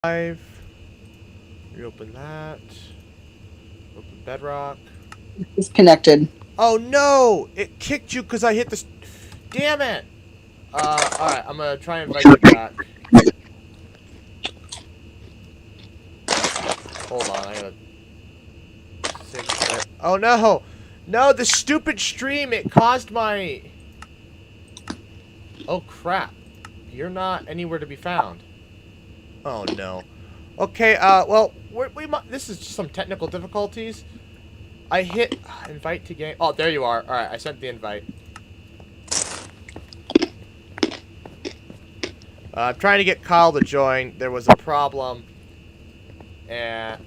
Live. Reopen that. Open Bedrock. It's connected. Oh no! It kicked you because I hit this. Damn it! Alright, I'm gonna try and invite you back. Hold on, I gotta save it. Oh no! No, the stupid stream, it caused my. Oh crap. You're not anywhere to be found. Oh no. Okay, well, this is just some technical difficulties. I hit invite to game. Oh, there you are. Alright, I sent the invite. I'm trying to get Kyle to join. There was a problem. And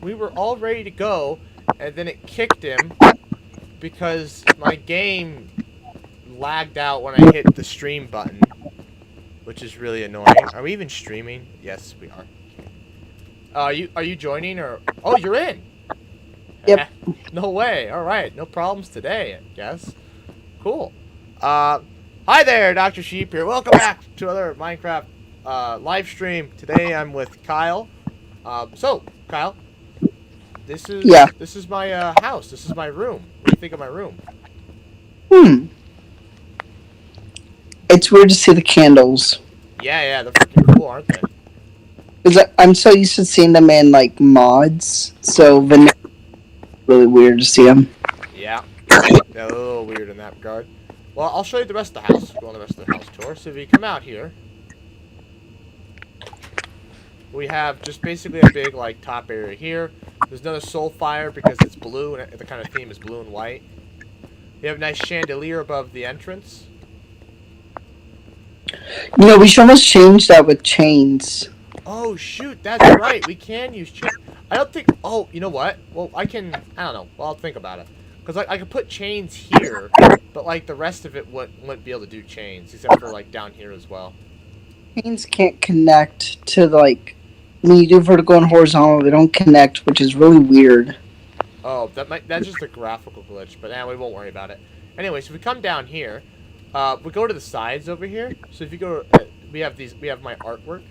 we were all ready to go. And then it kicked him. Because my game lagged out when I hit the stream button. Which is really annoying. Are we even streaming? Yes, we are. Are you joining or? Oh, you're in. Yep. No way. All right. No problems today, I guess. Cool. Hi there, Dr. Sheep here. Welcome back to another Minecraft live stream. Today I'm with Kyle. So, Kyle, this is my house. This is my room. What do you think of my room? It's weird to see the candles. Yeah, they're freaking cool, aren't they? Because I'm so used to seeing them in, like, mods. So, really weird to see them. Yeah. They're a little weird in that regard. Well, I'll show you the rest of the house. Go on the rest of the house tour. So if you come out here, we have just basically a big, like, top area here. There's another soul fire because it's blue, and the kind of theme is blue and white. We have a nice chandelier above the entrance. You know, we should almost change that with chains. Oh, shoot, that's right. We can use chains. I don't think... Oh, you know what? Well, I don't know. Well, I'll think about it. Because I could put chains here, but, like, the rest of it wouldn't be able to do chains, except for, like, down here as well. Chains can't connect to, like, when you do vertical and horizontal, they don't connect, which is really weird. Oh, that's just a graphical glitch, but we won't worry about it. Anyway, so if we come down here, we go to the sides over here. So if you go, we have my artwork.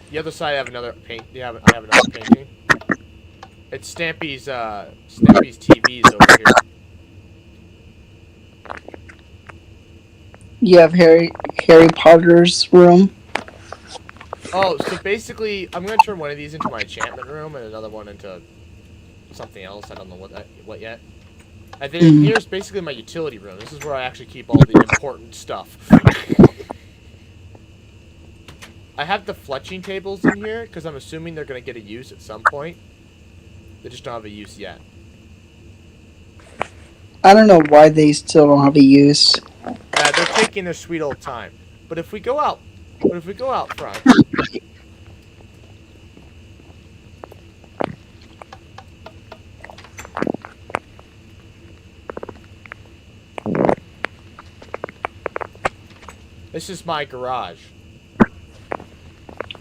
The other side I have another I have another painting. It's Stampy's TVs over here. You have Harry Potter's room. Oh, so basically, I'm gonna turn one of these into my enchantment room and another one into something else. I don't know what yet. And then here's basically my utility room. This is where I actually keep all the important stuff. I have the fletching tables in here because I'm assuming they're gonna get a use at some point. They just don't have a use yet. I don't know why they still don't have a use. They're taking their sweet old time. But if we go out front. This is my garage.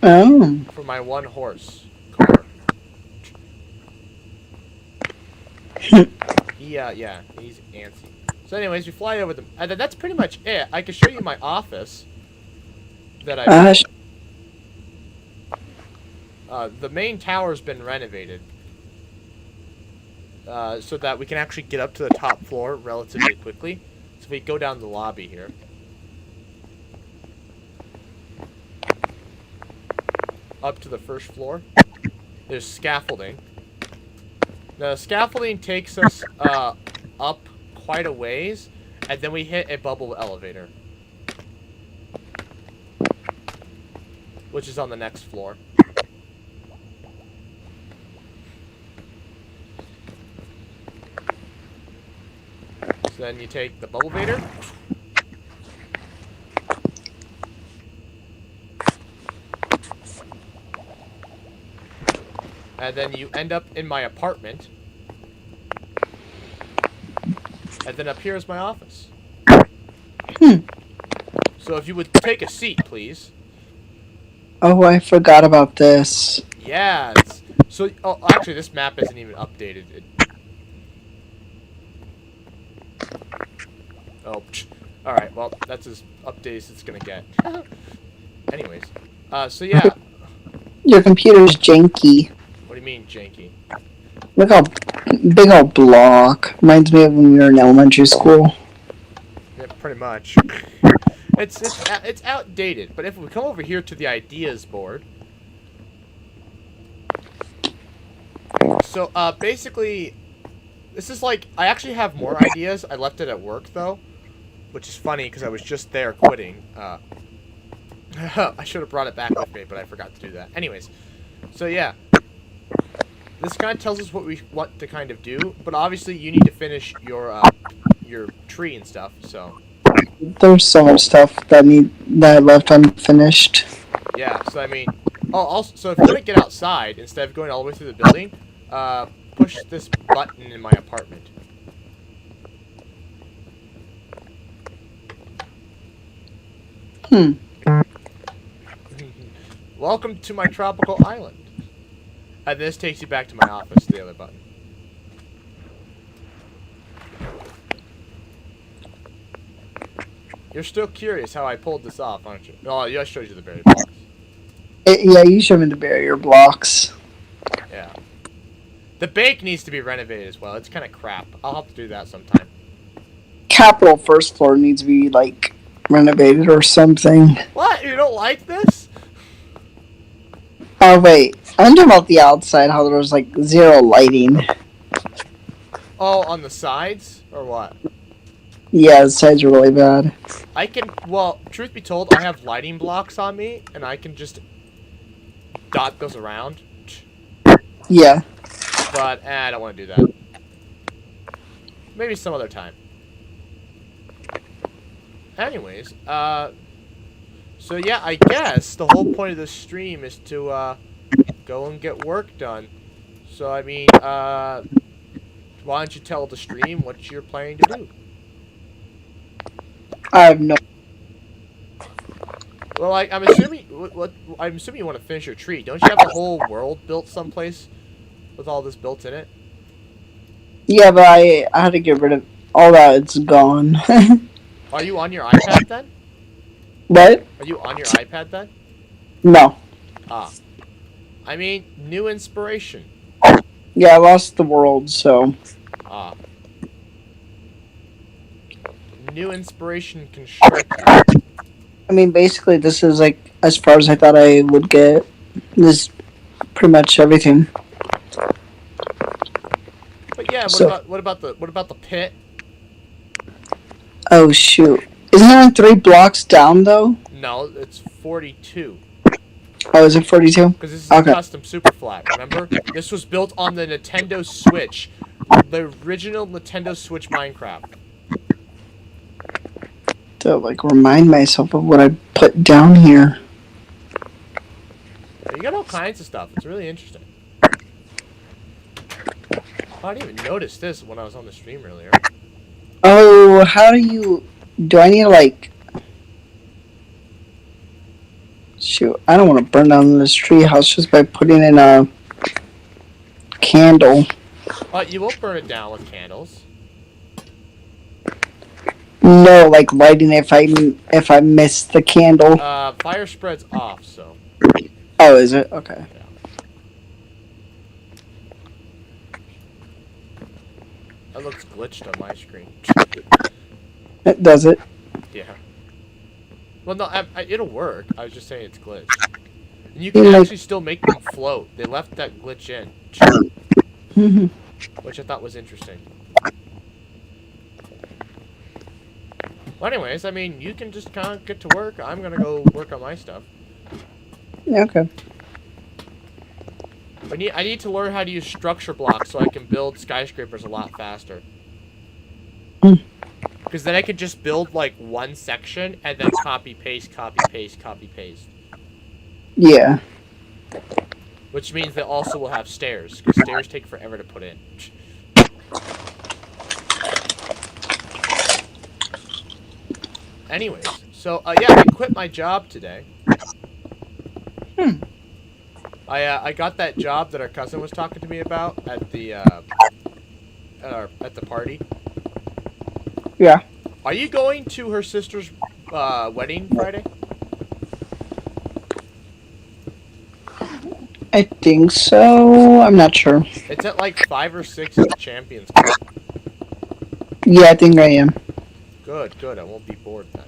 Oh. For my one horse car. Yeah, he's antsy. So anyways, we fly over them. And then that's pretty much it. I can show you my office. That the main tower's been renovated. So that we can actually get up to the top floor relatively quickly. So we go down the lobby here. Up to the first floor. There's scaffolding. Now, the scaffolding takes us up quite a ways, and then we hit a bubble elevator, which is on the next floor. So then you take the bubble elevator. And then you end up in my apartment. And then up here is my office. So if you would take a seat, please. Oh, I forgot about this. Yeah. Actually, this map isn't even updated. Alright, well, that's as updated as it's gonna get. So yeah. Your computer's janky. What do you mean, janky? Look how big old block. Reminds me of when we were in elementary school. Yeah, pretty much. It's outdated. But if we come over here to the ideas board, so basically, this is like I actually have more ideas. I left it at work though, which is funny because I was just there quitting. I should have brought it back with me, but I forgot to do that. Anyways, so yeah. This kind of tells us what we want to kind of do, but obviously you need to finish your tree and stuff. So There's so much stuff that I left unfinished. yeah, so I mean, oh, also, so if you want to get outside instead of going all the way through the building, push this button in my apartment. Welcome to my tropical island. And this takes you back to my office, the other button. You're still curious how I pulled this off, aren't you? Oh, yeah, I showed you the berry blocks. Yeah, you showed me the barrier blocks. Yeah. The bank needs to be renovated as well. It's kind of crap. I'll have to do that sometime. Capitol first floor needs to be, like, renovated or something. What? You don't like this? Oh, wait. I'm talking about the outside, how there was, like, zero lighting. Oh, on the sides? Or what? Yeah, the sides are really bad. I can, well, truth be told, I have lighting blocks on me, and I can just dot those around. Yeah. But, I don't want to do that. Maybe some other time. Anyways, so yeah, I guess the whole point of this stream is to, go and get work done. So, I mean, why don't you tell the stream what you're planning to do? I have no... Well, like, I'm assuming, I'm assuming you want to finish your tree. Don't you have the whole world built someplace with all this built in it? Yeah, but I had to get rid of all that. It's gone. Are you on your iPad then? What? Are you on your iPad then? No. Ah. I mean, new inspiration. Yeah, I lost the world, so... Ah. New inspiration constructed. I mean, basically, this is, like, as far as I thought I would get. This is pretty much everything. But yeah, what about the pit? Oh, shoot. Isn't it only 3 blocks down, though? No, it's 42. Oh, is it 42? Because this is Okay. a custom super flat, remember? This was built on the Nintendo Switch. The original Nintendo Switch Minecraft. To, like, remind myself of what I put down here. You got all kinds of stuff. It's really interesting. I didn't even notice this when I was on the stream earlier. Oh, how do you... Do I need to, like... Shoot, I don't want to burn down this tree house just by putting in a candle. You won't burn it down with candles. No, like lighting if I miss the candle. Fire spread's off, so. Oh, is it? Okay. Yeah. That looks glitched on my screen. Does it? Yeah. Well, no, it'll work. I was just saying it's glitched. And you can actually still make them float. They left that glitch in. Which I thought was interesting. Well, anyways, I mean, you can just kind of get to work. I'm gonna go work on my stuff. Yeah, okay. I need to learn how to use structure blocks so I can build skyscrapers a lot faster. Because then I can just build, like, one section and then copy, paste, copy, paste, copy, paste. Yeah. Which means they also will have stairs, because stairs take forever to put in. Anyways, so, yeah, I quit my job today. I got that job that our cousin was talking to me about at the party. Yeah. Are you going to her sister's wedding Friday? I think so. I'm not sure. It's at like 5 or 6 in the Champions Cup. Yeah, I think I am. Good, good. I won't be bored then.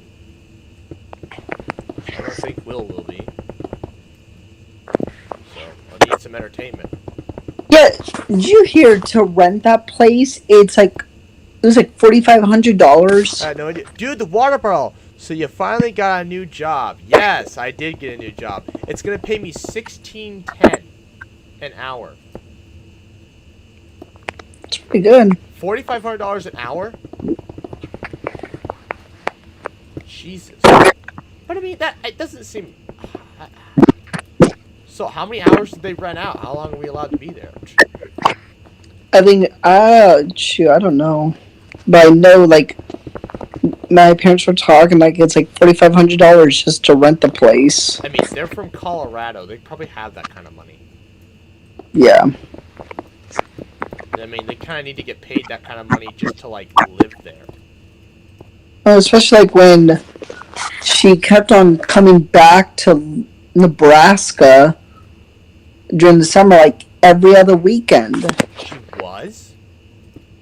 I don't think Will be. So, I'll need some entertainment. Yeah, did you hear to rent that place? It was like $4,500. I had no idea. Dude, the water bottle! So you finally got a new job. Yes, I did get a new job. It's gonna pay me $16.10 an hour. It's pretty good. $4,500 an hour? Jesus. But I mean, it doesn't seem... So how many hours did they rent out? How long are we allowed to be there? I think, shoot, I don't know. But I know, like, my parents were talking, like, it's like $4,500 just to rent the place. I mean, they're from Colorado. They probably have that kind of money. Yeah. I mean, they kind of need to get paid that kind of money just to, like, live there. Well, especially, like, when she kept on coming back to Nebraska during the summer, like, every other weekend. She was?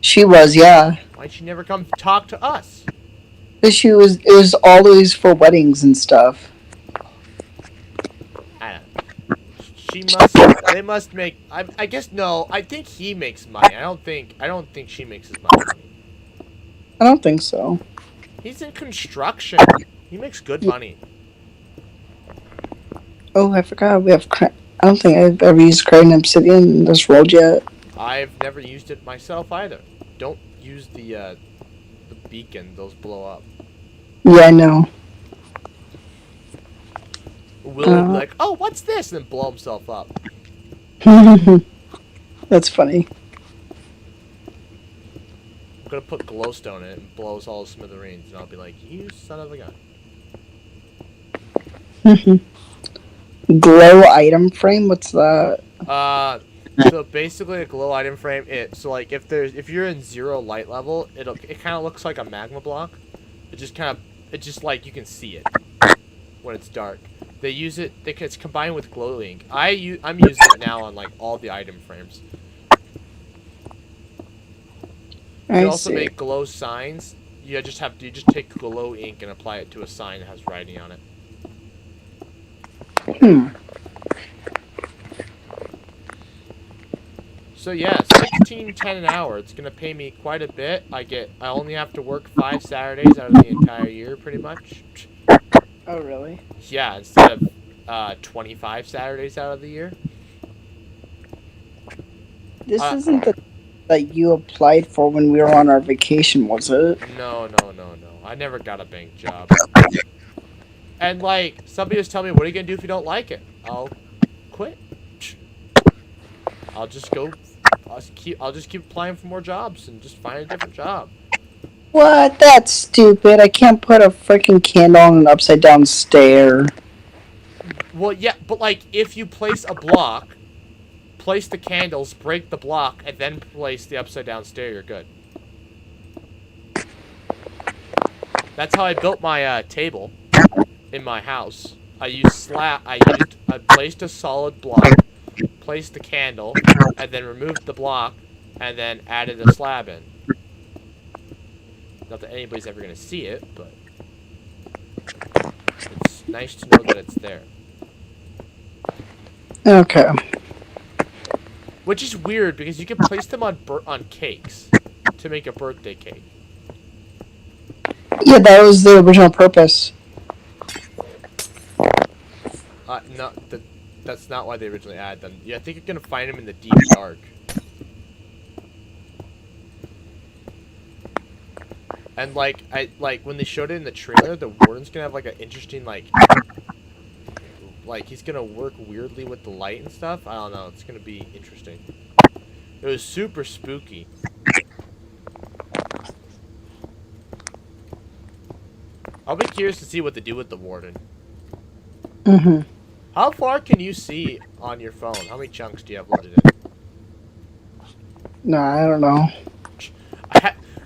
She was, yeah. Why'd she never come talk to us? It was always for weddings and stuff. I don't know. They must make, I guess, no, I think he makes money. I don't think she makes as much money. I don't think so. He's in construction. He makes good money. Oh, I forgot. I don't think I've ever used Crayon Obsidian in this world yet. I've never used it myself either. Don't use the beacon. Those blow up. Yeah, I know. Will be like, oh, what's this? And then blow himself up. That's funny. I'm gonna put glowstone in it and blows all the smithereens, and I'll be like, you son of a gun. Glow item frame? What's that? So basically a glow item frame, so like if you're in 0 light level, it kind of looks like a magma block. It's just like you can see it when it's dark. They use it, it's combined with glow ink. I'm using it now on like all the item frames. You can also make glow signs. You just take glow ink and apply it to a sign that has writing on it. So yeah, $16.10 an hour. It's gonna pay me quite a bit. I only have to work 5 Saturdays out of the entire year, pretty much. Oh, really? Yeah, instead of 25 Saturdays out of the year. This isn't the that you applied for when we were on our vacation, was it? No. I never got a bank job. And like, somebody was telling me, what are you gonna do if you don't like it? I'll quit. I'll just keep applying for more jobs and just find a different job. What? That's stupid. I can't put a freaking candle on an upside down stair. Well, yeah, but like, if you place a block, place the candles, break the block, and then place the upside down stair, you're good. That's how I built my table in my house. I placed a solid block, placed the candle, and then removed the block, and then added a slab in. Not that anybody's ever gonna see it, but it's nice to know that it's there. Okay. Which is weird because you can place them on cakes to make a birthday cake. Yeah, that was the original purpose. No, that's not why they originally added them. Yeah, I think you're gonna find them in the deep dark. And like when they showed it in the trailer, the warden's gonna have like an interesting like he's gonna work weirdly with the light and stuff. I don't know. It's gonna be interesting. It was super spooky. I'll be curious to see what they do with the warden. Mm-hmm. How far can you see on your phone? How many chunks do you have loaded in? No, I don't know.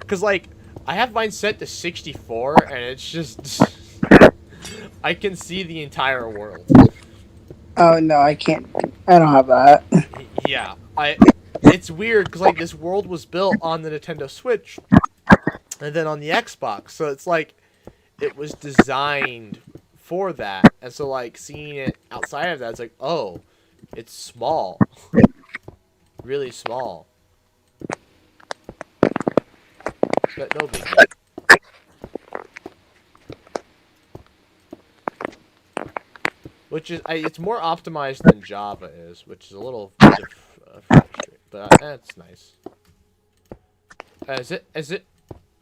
Cause like I have mine set to 64, and it's just I can see the entire world. Oh no, I can't. I don't have that. Yeah, It's weird because like this world was built on the Nintendo Switch, and then on the Xbox, so it's like it was designed for that, and so like seeing it outside of that, it's like, oh, it's small, really small, but no big deal. Which is, it's more optimized than Java is, which is a little frustrating, but that's nice. Is it?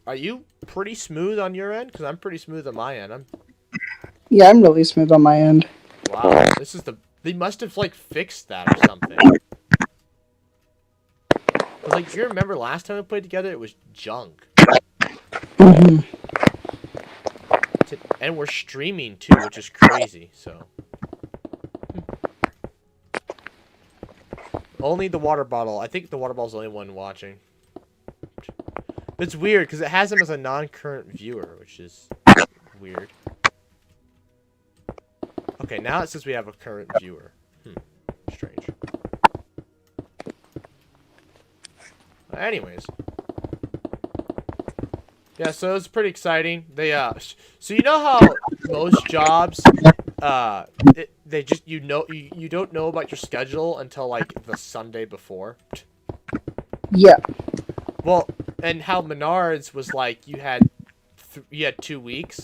Are you pretty smooth on your end? Because I'm pretty smooth on my end. Yeah, I'm really smooth on my end. Wow, this is they must have like fixed that or something. Cause like you remember last time we played together, it was junk. Hmm. And we're streaming too, which is crazy. So only the water bottle. I think the water bottle's the only one watching. But it's weird because it has him as a non-current viewer, which is weird. Okay, now it says we have a current viewer. Strange. Anyways. Yeah, so it's pretty exciting. They so you know how most jobs they just you don't know about your schedule until like the Sunday before. Yeah. Well, and how Menards was like you had 2 weeks.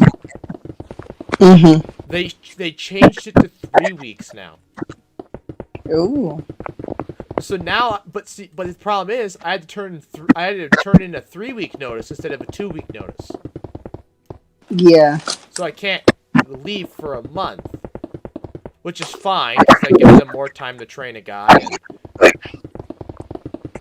Mhm. They changed it to 3 weeks now. Ooh. So now, but the problem is, I had to turn in a 3-week notice instead of a 2-week notice. Yeah. So I can't leave for a month, which is fine because that gives them more time to train a guy.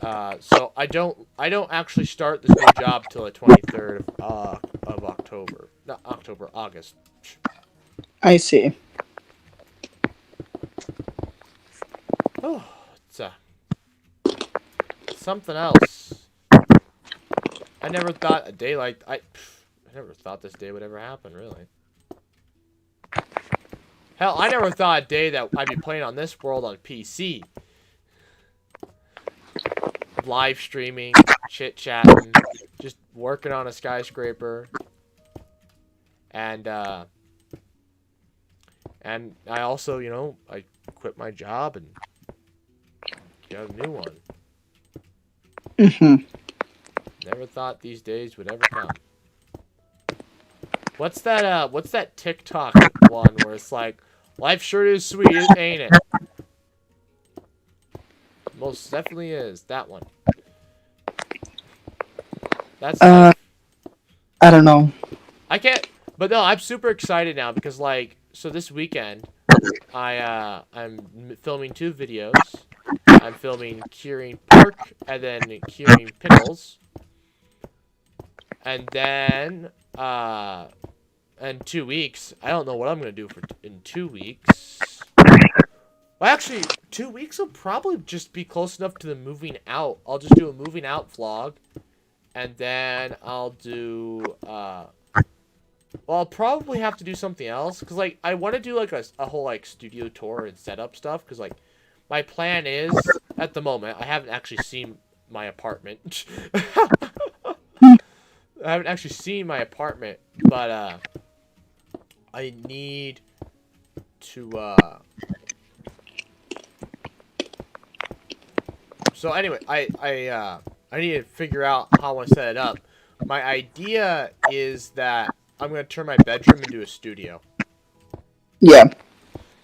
And, so I don't actually start this new job till the 23rd of October, not October, August. I see. Oh, it's something else. I never thought a day like I never thought this day would ever happen, really. Hell, I never thought a day that I'd be playing on this world on PC. Live streaming, chit-chatting, just working on a skyscraper. And I also, I quit my job and got a new one. Mhm. Never thought these days would ever come. What's that TikTok one where it's like, life sure is sweet, ain't it? Most definitely is. That one. That's I don't know. I can't, but no, I'm super excited now because like, so this weekend, I'm filming 2 videos. I'm filming curing pork and then curing pickles. And then, in 2 weeks, I don't know what I'm gonna do in 2 weeks. Well, actually, 2 weeks will probably just be close enough to the moving out. I'll just do a moving out vlog, and then I'll do, well, I'll probably have to do something else, because, like, I want to do, like, a whole, like, studio tour and setup stuff, because, like, my plan is, at the moment, I haven't actually seen my apartment. I haven't actually seen my apartment, but, I need to, so anyway, I need to figure out how I want to set it up. My idea is that I'm going to turn my bedroom into a studio. Yeah.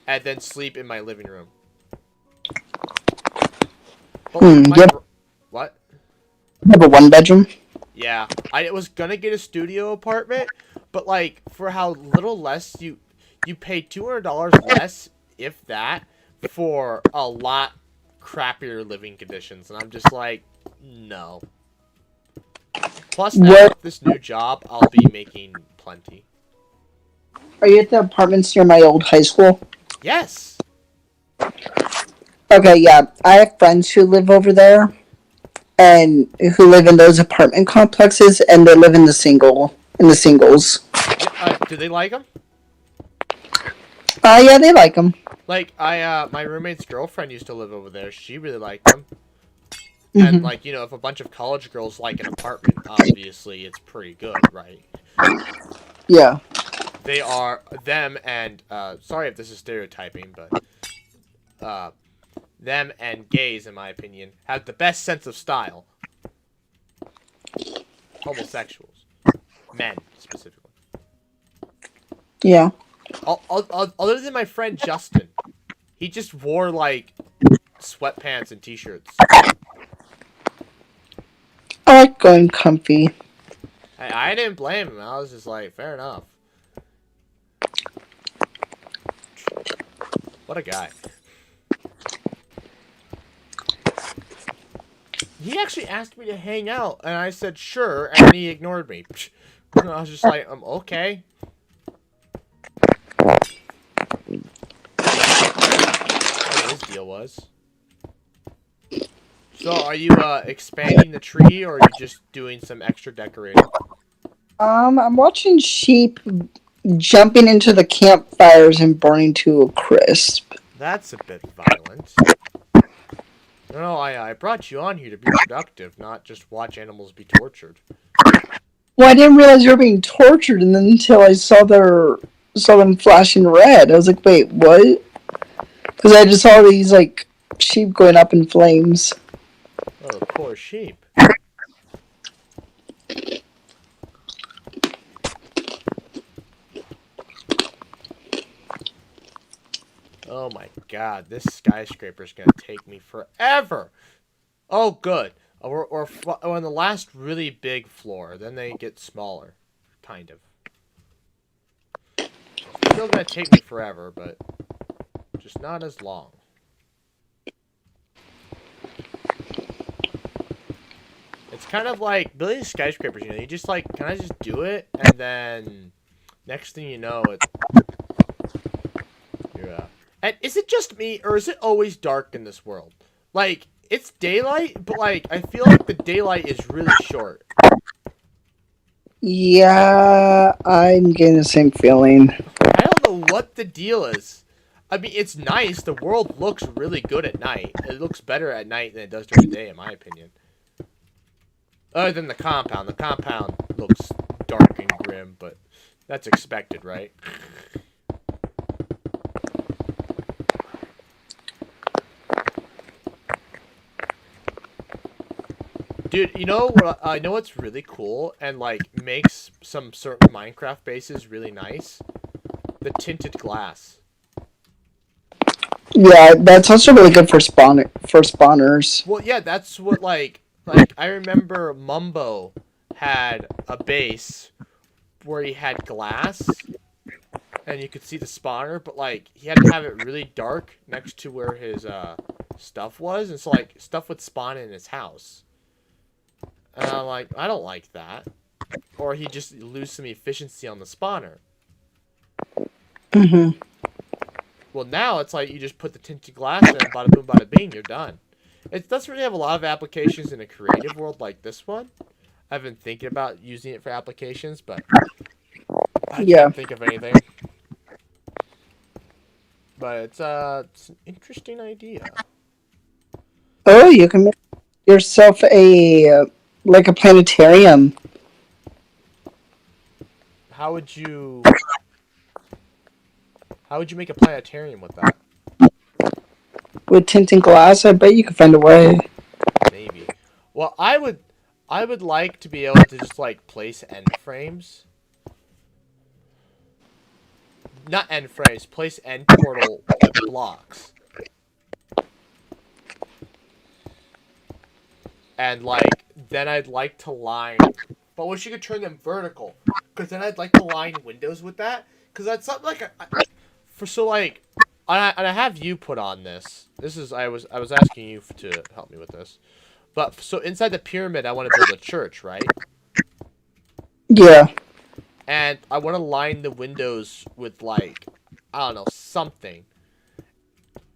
And then sleep in my living room. But like Yep. What? You have a 1-bedroom? Yeah. I was going to get a studio apartment, but like for how little less you pay $200 less, if that, for a lot crappier living conditions. And I'm just like, no. Plus now with this new job, I'll be making plenty. Are you at the apartments near my old high school? Yes. Okay, yeah. I have friends who live over there, and who live in those apartment complexes, and they live in the singles. Do they like them? Yeah, they like them. Like, my roommate's girlfriend used to live over there. She really liked them. And, Hmm. like, you know, if a bunch of college girls like an apartment, obviously it's pretty good, right? Yeah. They are, them and, sorry if this is stereotyping, but, uh, them and gays, in my opinion, have the best sense of style. Homosexuals. Men, specifically. Yeah. Other than my friend Justin. He just wore, like, sweatpants and t-shirts. I like going comfy. I didn't blame him. I was just like, fair enough. What a guy. He actually asked me to hang out, and I said sure, and then he ignored me. And I was just like, okay. What his deal was. So, are you expanding the tree, or are you just doing some extra decorating? I'm watching sheep jumping into the campfires and burning to a crisp. That's a bit violent. No, I brought you on here to be productive, not just watch animals be tortured. Well, I didn't realize you were being tortured, and then until I saw them flashing red, I was like, wait, what? Because I just saw these like sheep going up in flames. Oh, poor sheep. Oh my god, this skyscraper's gonna take me forever! Oh, good. We're on the last really big floor, then they get smaller. Kind of. Still gonna take me forever, but just not as long. It's kind of like building skyscrapers, you know, you just like, can I just do it? And then next thing you know, you're. And is it just me, or is it always dark in this world? Like, it's daylight, but like, I feel like the daylight is really short. Yeah, I'm getting the same feeling. I don't know what the deal is. I mean, it's nice. The world looks really good at night. It looks better at night than it does during the day, in my opinion. Other than the compound. The compound looks dark and grim, but that's expected, right? Dude, you know what? I know what's really cool and like makes some certain Minecraft bases really nice. The tinted glass. Yeah, that's also really good for spawners. Well, yeah, that's what like I remember Mumbo had a base where he had glass and you could see the spawner, but like he had to have it really dark next to where his stuff was, and so like stuff would spawn in his house. And I'm like, I don't like that. Or he just lose some efficiency on the spawner. Hmm. Well, now it's like you just put the tinted glass in, bada boom, bada bing, you're done. It doesn't really have a lot of applications in a creative world like this one. I've been thinking about using it for applications, but I Yeah. can't think of anything. But it's an interesting idea. Oh, you can make yourself a like a planetarium How would you make a planetarium with that? with tinted glass. I bet you could find a way. Maybe. Well, I would like to be able to just like place end frames. Not end frames, place end portal blocks. And like then I'd like to line, but wish you could turn them vertical, because then I'd like to line windows with that, because that's something like for so like, and I have you put on this. This is I was asking you to help me with this, but so inside the pyramid I want to build a church, right? Yeah. And I want to line the windows with like, I don't know, something,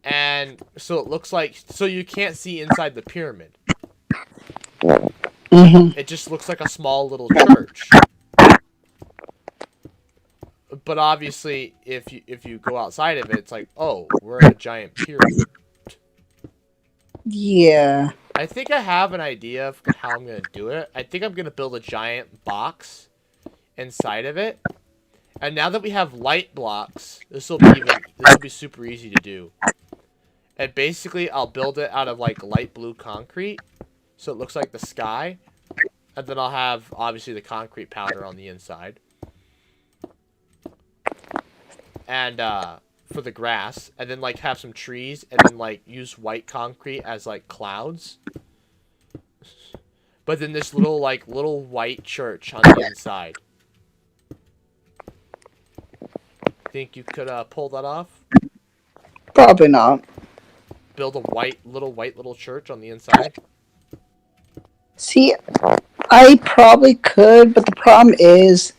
and so it looks like so you can't see inside the pyramid. Hmm. It just looks like a small little church. But obviously, if you go outside of it, it's like, oh, we're in a giant pyramid. Yeah. I think I have an idea of how I'm gonna do it. I think I'm gonna build a giant box inside of it. And now that we have light blocks, this will be super easy to do. And basically, I'll build it out of like light blue concrete, so it looks like the sky. And then I'll have obviously the concrete powder on the inside. And for the grass, and then like have some trees, and then like use white concrete as like clouds. But then this little white church on the inside. Think you could pull that off? Probably not. Build a little church on the inside? See, I probably could, but the problem is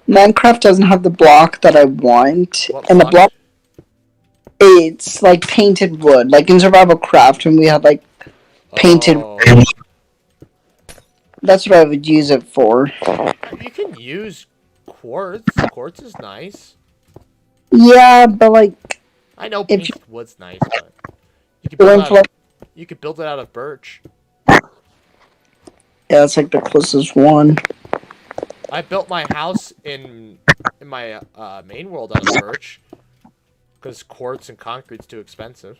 Minecraft doesn't have the block that I want, What and the block? block it's like painted wood, like in Survival Craft when we had like painted. Oh. That's what I would use it for. You can use quartz. Quartz is nice. Yeah, but like I know if you painted wood's nice, but you could build it out of, you could build it out of birch. yeah, that's like the closest one. I built my house in my main world out of birch because quartz and concrete's too expensive.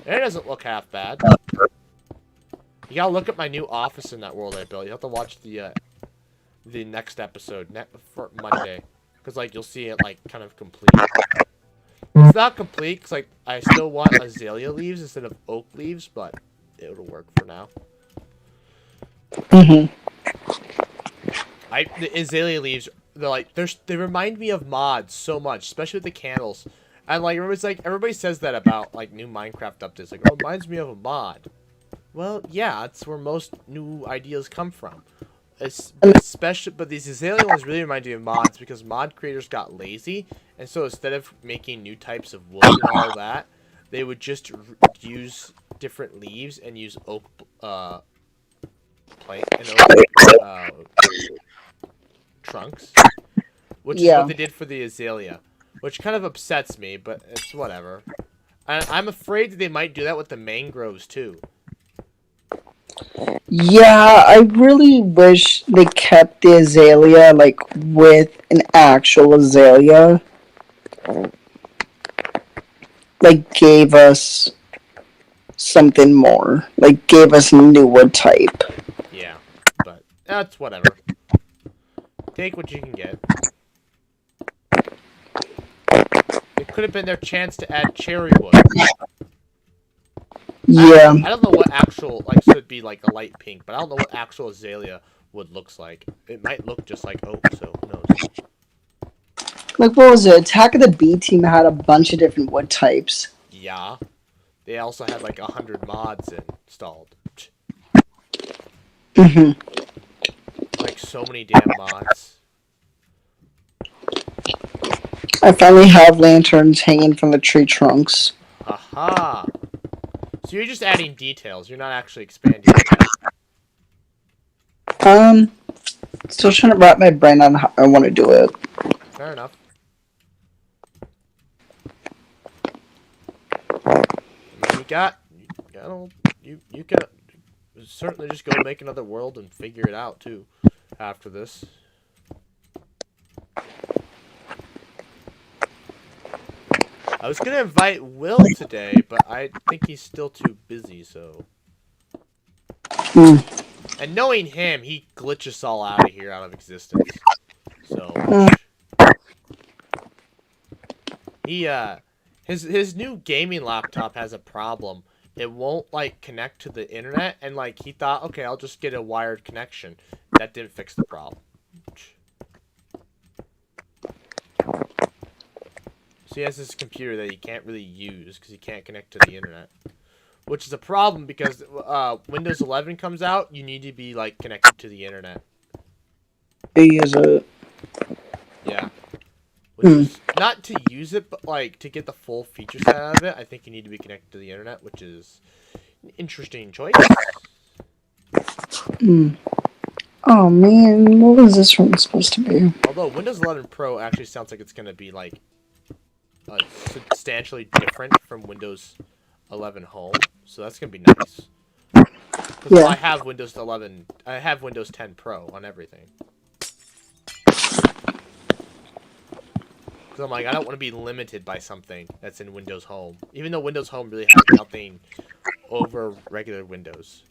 It doesn't look half bad. You gotta look at my new office in that world I built. You have to watch the next episode for Monday, because like you'll see it like kind of complete. It's not complete because like I still want azalea leaves instead of oak leaves, but it'll work for now. Mhm. The azalea leaves, they remind me of mods so much, especially with the candles. And like everybody says that about like new Minecraft updates, like, oh, it reminds me of a mod. Well, yeah, that's where most new ideas come from. Especially, but these azalea ones really remind me of mods because mod creators got lazy, and so instead of making new types of wood and all that, they would just use different leaves and use oak trunks, which is what they did for the azalea, which kind of upsets me, but it's whatever. I'm afraid that they might do that with the mangroves too. Yeah, I really wish they kept the azalea like with an actual azalea. Like gave us something more. Like gave us a new wood type. Yeah, but that's whatever. Take what you can get. It could have been their chance to add cherry wood. Yeah. I don't know what actual, like, should be like a light pink, but I don't know what actual azalea wood looks like. It might look just like oak, so who knows. Like, what was it? Attack of the B Team had a bunch of different wood types. Yeah. They also had like 100 mods installed. Mm-hmm. Like, so many damn mods. I finally have lanterns hanging from the tree trunks. Haha. So you're just adding details. You're not actually expanding it yet. Still trying to wrap my brain on how I want to do it. Fair enough. You can certainly just go make another world and figure it out too after this. I was gonna invite Will today, but I think he's still too busy, so. And knowing him, he glitches all out of here, out of existence. So. His new gaming laptop has a problem. It won't like connect to the internet, and like he thought, okay, I'll just get a wired connection. That didn't fix the problem. So he has this computer that he can't really use because he can't connect to the internet. Which is a problem because Windows 11 comes out, you need to be like connected to the internet. Is it? Yeah. Which is not to use it, but like to get the full feature set out of it, I think you need to be connected to the internet, which is an interesting choice. Oh man, what was this room supposed to be? Although Windows 11 Pro actually sounds like it's gonna be like substantially different from Windows 11 Home, so that's gonna be nice. Because Yeah. I have Windows 11, I have Windows 10 Pro on everything. Because I'm like, I don't want to be limited by something that's in Windows Home, even though Windows Home really has nothing over regular Windows.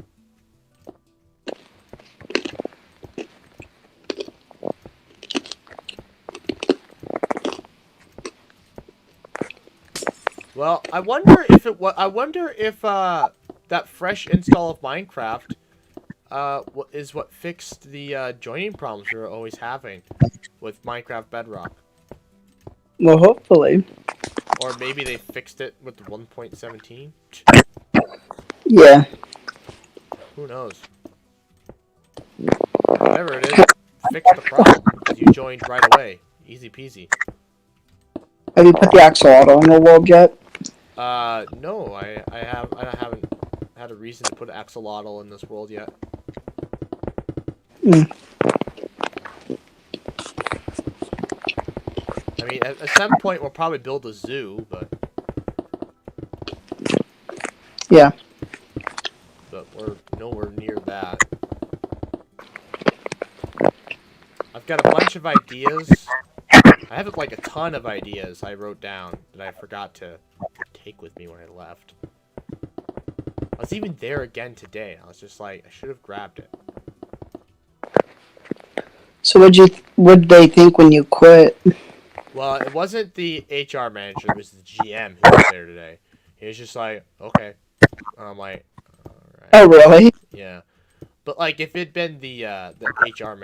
Well, I wonder if that fresh install of Minecraft is what fixed the joining problems we were always having with Minecraft Bedrock. Well, hopefully. Or maybe they fixed it with 1.17. Yeah. Who knows? Whatever it is, fixed the problem. You joined right away. Easy peasy. Have you put the axolotl in the world yet? No, I haven't had a reason to put axolotl in this world yet. Mm. I mean, at some point we'll probably build a zoo, but Yeah. we're nowhere near that. I've got a bunch of ideas. I have like a ton of ideas I wrote down that I forgot to take with me when I left. I was even there again today. I was just like, I should have grabbed it. So what'd they think when you quit? Well, it wasn't the HR manager, it was the GM who was there today. He was just like, okay. And I'm like, alright. Oh, really? Yeah. But like, if it'd been the HR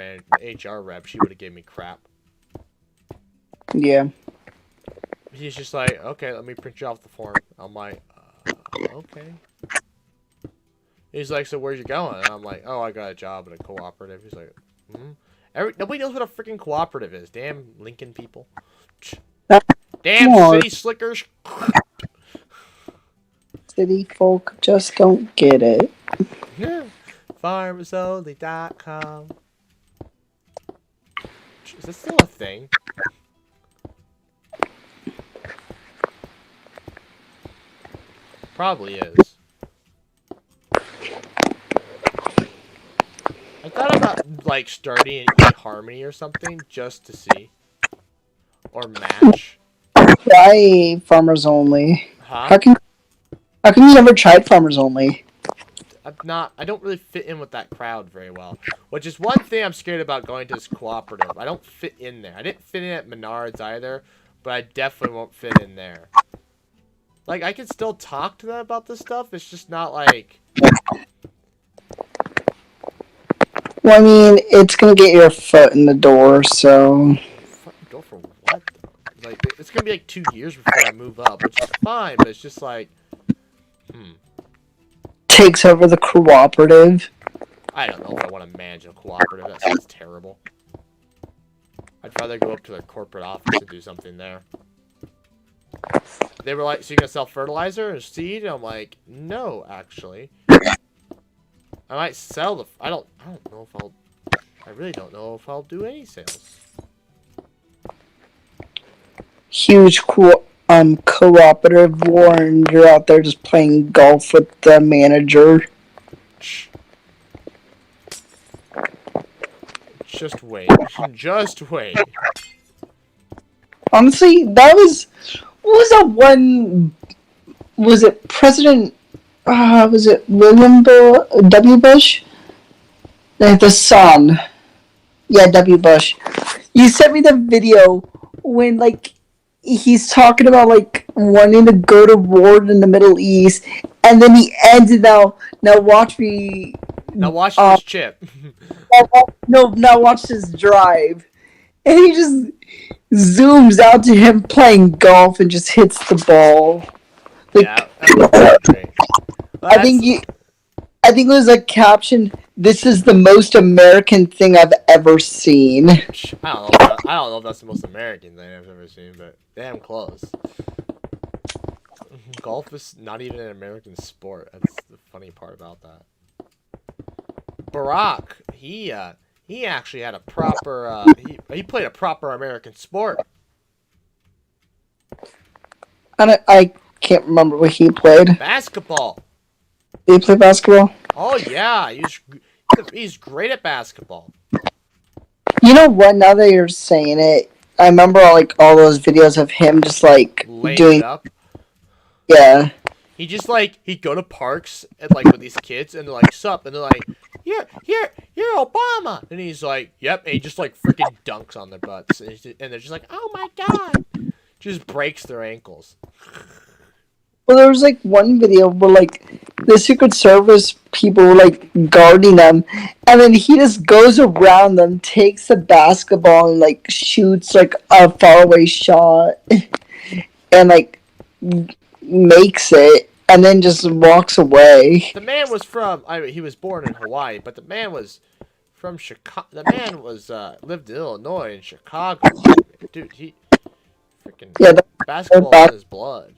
HR rep, she would have given me crap. Yeah. He's just like, okay, let me print you off the form. I'm like, okay. He's like, so where's you going? And I'm like, oh, I got a job at a cooperative. He's like, nobody knows what a freaking cooperative is. Damn Lincoln people. Damn Come on. city slickers. City folk just don't get it. Farmersonly.com. Is this still a thing? Probably is. I thought about like starting an eHarmony or something just to see. Or Match. Why farmers only? Huh? How can you never tried farmers only? I don't really fit in with that crowd very well. Which is one thing I'm scared about going to this cooperative. I don't fit in there. I didn't fit in at Menards either, but I definitely won't fit in there. Like, I can still talk to them about this stuff. It's just not like... Well, I mean, it's gonna get your foot in the door, so... Go for what, though? Like, it's gonna be like 2 years before I move up, which is fine, but it's just like... Takes over the cooperative. I don't know if I want to manage a cooperative. That sounds terrible. I'd rather go up to their corporate office and do something there. They were like, so you're gonna sell fertilizer and seed? And I'm like, no, actually. I might sell the... I don't know if I'll... I really don't know if I'll do any sales. Huge cooperative war, and you're out there just playing golf with the manager. Just wait. Just wait. Honestly, that was... What was that one... Was it President... was it William W. Bush? The son. Yeah, W. Bush. You sent me the video when, like, he's talking about, like, wanting to go to war in the Middle East, and then he ends it now watch me... Now watch this chip. Now watch this drive. And he just zooms out to him playing golf and just hits the ball. Like, Yeah, that's great. Well, I think it was a caption, "This is the most American thing I've ever seen." I don't know if that's the most American thing I've ever seen, but damn close. Golf is not even an American sport. That's the funny part about that. Barack, he he actually had a proper. He played a proper American sport. I can't remember what he played. Basketball. Did he play basketball? Oh yeah, he's great at basketball. You know what? Now that you're saying it, I remember all those videos of him just Laying doing. it up. Yeah. He just he'd go to parks and with these kids and they're like, "Sup?" and they're like, "You're Obama," and he's like, "Yep," and he just freaking dunks on their butts and they're just like, "Oh my god!" Just breaks their ankles. Well, there was one video where the Secret Service people were guarding them, and then he just goes around them, takes the basketball, and shoots a faraway shot, and makes it, and then just walks away. The man was he was born in Hawaii, but the man was from Chicago. The man was lived in Illinois and Chicago. Dude, he freaking basketball in his blood.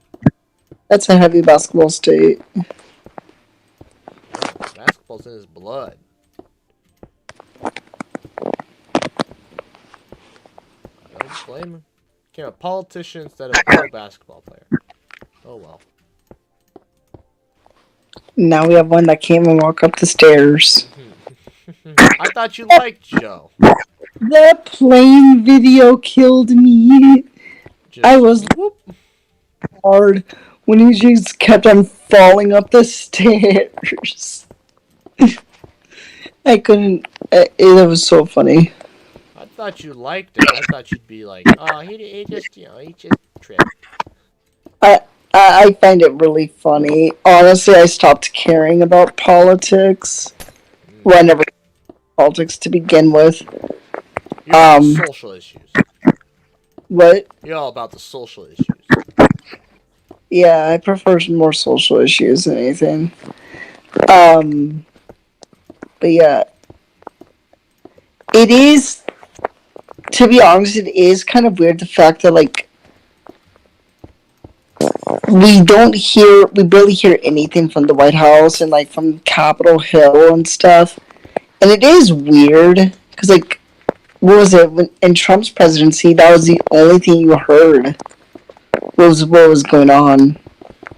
That's a heavy basketball state. Basketball's in his blood. I don't blame him. Became a politician instead of a pro basketball player. Oh well. Now we have one that can't even walk up the stairs. I thought you liked Joe. The plane video killed me. I was hard when he just kept on falling up the stairs. I couldn't. It was so funny. I thought you liked it. I thought you'd be like, oh, he just tripped. I find it really funny. Honestly, I stopped caring about politics. Well, I never politics to begin with. You're about social issues. What? You're all about the social issues. Yeah, I prefer more social issues than anything. But yeah, it is. To be honest, it is kind of weird the fact that we barely hear anything from the White House and from Capitol Hill and stuff, and it is weird because what was it in Trump's presidency? That was the only thing you heard. What was going on?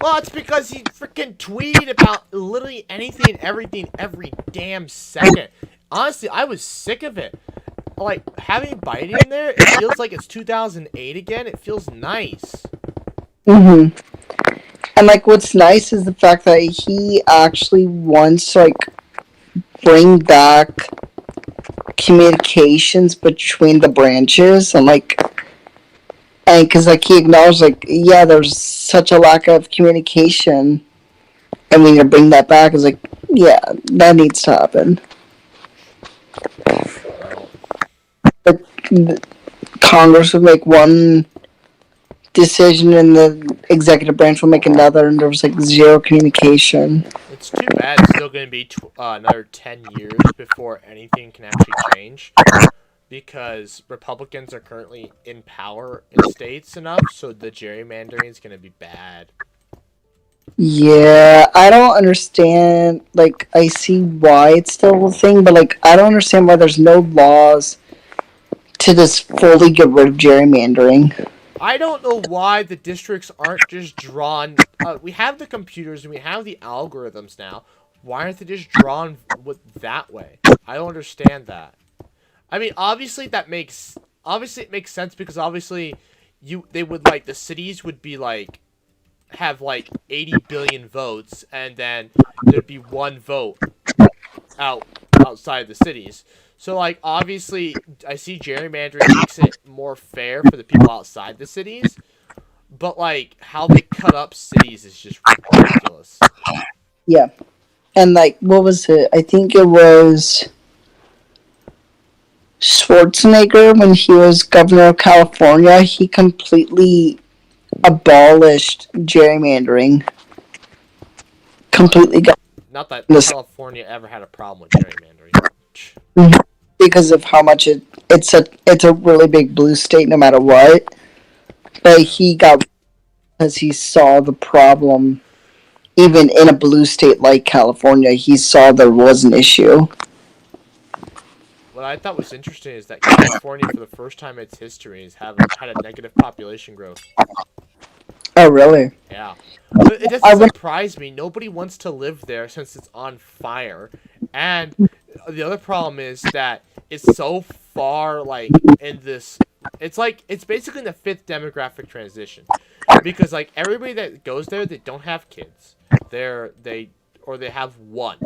Well, it's because he freaking tweeted about literally anything and everything every damn second. Honestly, I was sick of it. Having Biden in there, it feels like it's 2008 again. It feels nice. And what's nice is the fact that he actually wants to bring back communications between the branches and because he acknowledged yeah, there's such a lack of communication and we need to bring that back. It's yeah, that needs to happen. But Congress would make one decision and the executive branch will make another, and there was zero communication. It's too bad it's still going to be another 10 years before anything can actually change, because Republicans are currently in power in states enough, so the gerrymandering is going to be bad. Yeah, I don't understand. I see why it's still a thing, but I don't understand why there's no laws to just fully get rid of gerrymandering. I don't know why the districts aren't just drawn. We have the computers and we have the algorithms now. Why aren't they just drawn that way? I don't understand that. I mean, obviously it makes sense because obviously they would the cities would be have 80 billion votes, and then there'd be one vote outside the cities. So, obviously, I see gerrymandering makes it more fair for the people outside the cities. But, how they cut up cities is just ridiculous. Yeah. And, what was it? I think it was Schwarzenegger, when he was governor of California, he completely abolished gerrymandering. Completely got. Not that California ever had a problem with gerrymandering. Because of how much it's a really big blue state no matter what. But he got, because he saw the problem. Even in a blue state like California, he saw there was an issue. what I thought was interesting is that California, for the first time in its history, had a negative population growth. Oh, really? Yeah. But it I doesn't went. surprise me. Nobody wants to live there since it's on fire. And the other problem is that it's so far, like, in this... It's basically in the fifth demographic transition. Because, like, everybody that goes there, they don't have kids. They have one.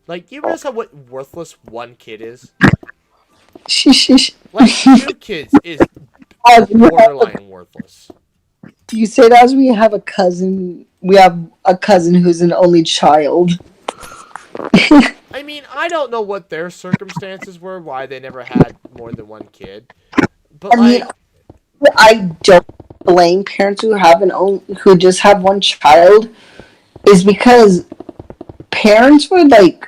Like, you realize what worthless one kid is? Like, 2 kids is borderline worthless. You say that as we have a cousin. We have a cousin who's an only child. I mean, I don't know what their circumstances were, why they never had more than one kid. But, I mean, I don't blame parents who just have one child. Is because parents would like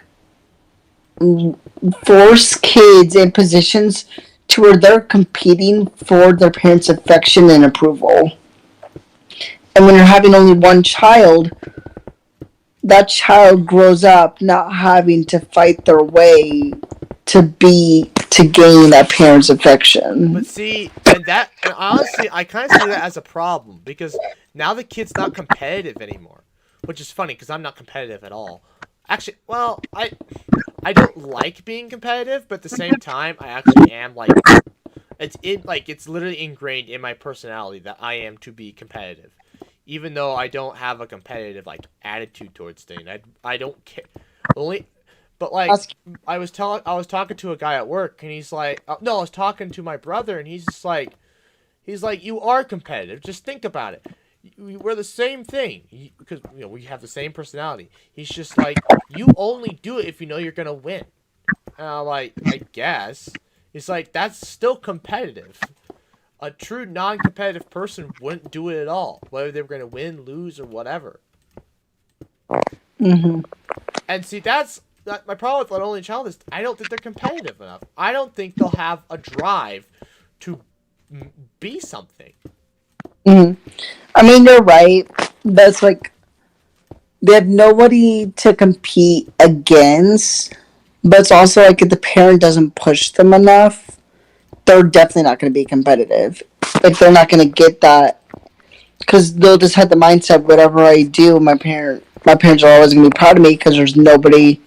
force kids in positions to where they're competing for their parents' affection and approval. And when you're having only one child, that child grows up not having to fight their way to gain that parent's affection. But see, and honestly, I kind of see that as a problem because now the kid's not competitive anymore, which is funny because I'm not competitive at all. Actually, well, I don't like being competitive, but at the same time, I actually am like it's literally ingrained in my personality that I am to be competitive, even though I don't have a competitive like attitude towards things. I don't care. But like I was talking to a guy at work, and he's like, no, I was talking to my brother, and he's like, you are competitive. Just think about it. We're the same thing because we have the same personality. He's just like, you only do it if you know you're gonna win. And I'm like, I guess. He's like, that's still competitive. A true non-competitive person wouldn't do it at all, whether they were gonna win, lose, or whatever. Mm-hmm. And see, my problem with an only child is I don't think they're competitive enough. I don't think they'll have a drive to be something. Mm-hmm. I mean, you're right. That's like they have nobody to compete against, but it's also like if the parent doesn't push them enough, they're definitely not going to be competitive. Like they're not going to get that because they'll just have the mindset whatever I do, my parents are always going to be proud of me because there's nobody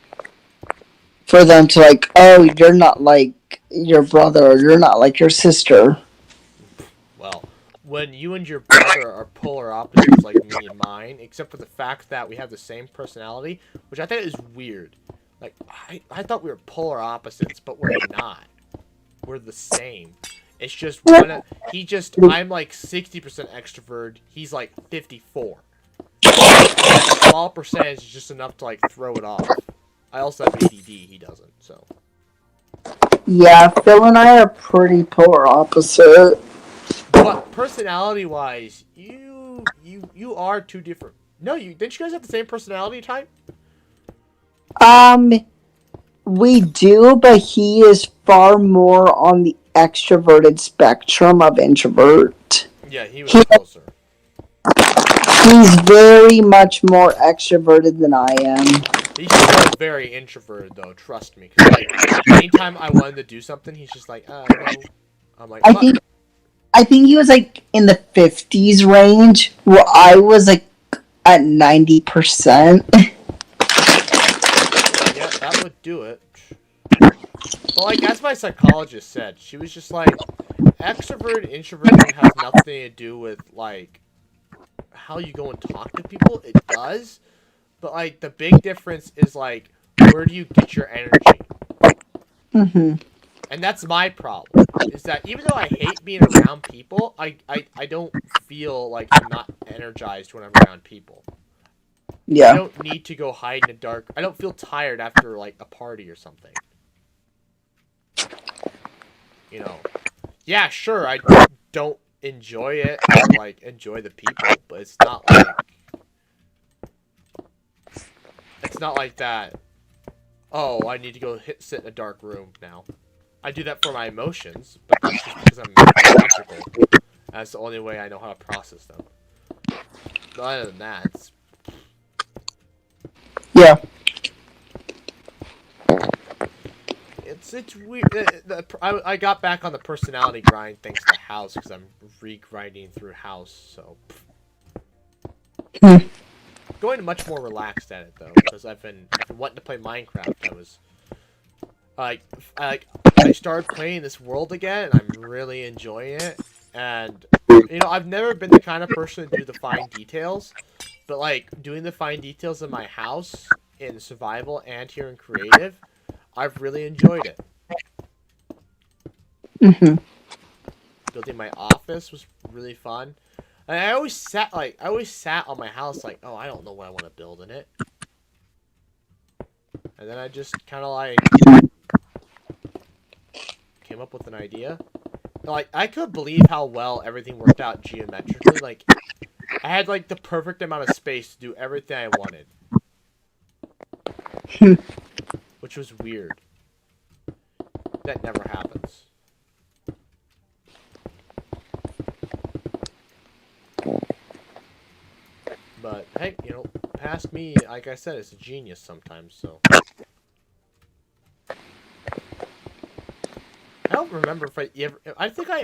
for them to like. Oh, you're not like your brother, or you're not like your sister. Well, when you and your brother are polar opposites like me and mine, except for the fact that we have the same personality, which I think is weird. Like, I thought we were polar opposites, but we're not. We're the same. It's just I'm like 60% extrovert, he's like 54. That small percentage is just enough to like throw it off. I also have ADD, he doesn't, so. Yeah, Phil and I are pretty polar opposite. But personality-wise, you are two different. No, didn't you guys have the same personality type? We do, but he is far more on the extroverted spectrum of introvert. Yeah, he was closer. He's very much more extroverted than I am. He's still very introverted, though. Trust me. 'Cause, like, anytime I wanted to do something, he's just like, no. I'm like, what? I think he was like in the 50s range, where I was like at 90%. Yeah, that would do it. Well, like, as my psychologist said, she was just like, extrovert introversion has nothing to do with, like, how you go and talk to people. It does. But, like, the big difference is, like, where do you get your energy? Mm-hmm. And that's my problem, is that even though I hate being around people, I don't feel like I'm not energized when I'm around people. Yeah. I don't need to go hide in the dark. I don't feel tired after, like, a party or something. Yeah, sure, I don't enjoy it or, like, enjoy the people, but it's not like that. Oh, I need to go sit in a dark room now. I do that for my emotions, but that's just because I'm logical. That's the only way I know how to process them. But other than that, it's weird. I got back on the personality grind thanks to House because I'm re-grinding through House. So Hmm. going much more relaxed at it though because I've been wanting to play Minecraft. I I started playing this world again and I'm really enjoying it. And you know I've never been the kind of person to do the fine details, but like doing the fine details in my house in survival and here in creative, I've really enjoyed it. Hmm. Building my office was really fun. And I always sat on my house like, oh, I don't know what I want to build in it. And then I just kind of like came up with an idea. Like I could believe how well everything worked out geometrically. Like I had like the perfect amount of space to do everything I wanted, which was weird. That never happens. But hey, you know, past me, like I said, it's a genius sometimes. So I don't remember if I ever. I think I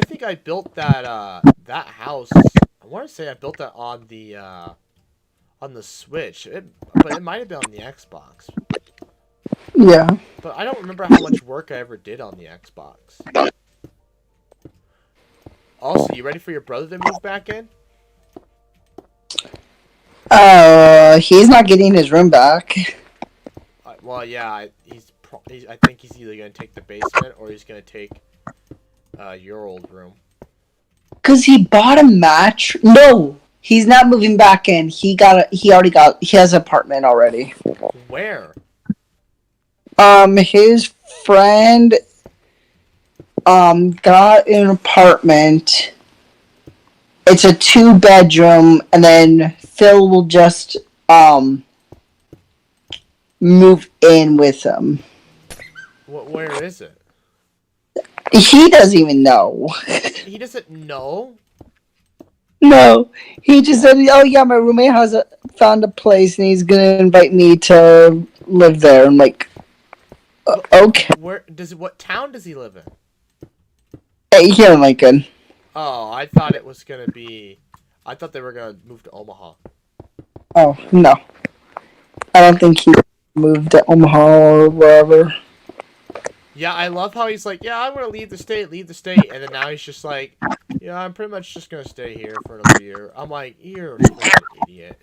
think I built that that house. I want to say I built that on the Switch, but it might have been on the Xbox. Yeah. But I don't remember how much work I ever did on the Xbox. Also, you ready for your brother to move back in? He's not getting his room back. Well, yeah, I think he's either gonna take the basement or he's gonna take your old room. Cause he bought a match. No, he's not moving back in. He has an apartment already. Where? His friend, got an apartment. It's a 2-bedroom, and then Phil will just, move in with him. Where is it? He doesn't even know. He doesn't know. No, he just said, "Oh yeah, my roommate found a place, and he's gonna invite me to live there." I'm like, okay, What town does he live in? hey, here in Lincoln. Oh, I thought it was gonna be. I thought they were gonna move to Omaha. Oh no, I don't think he moved to Omaha or wherever. Yeah, I love how he's like, yeah, I'm gonna leave the state, and then now he's just like, yeah, I'm pretty much just gonna stay here for another year. I'm like, you're a freaking idiot.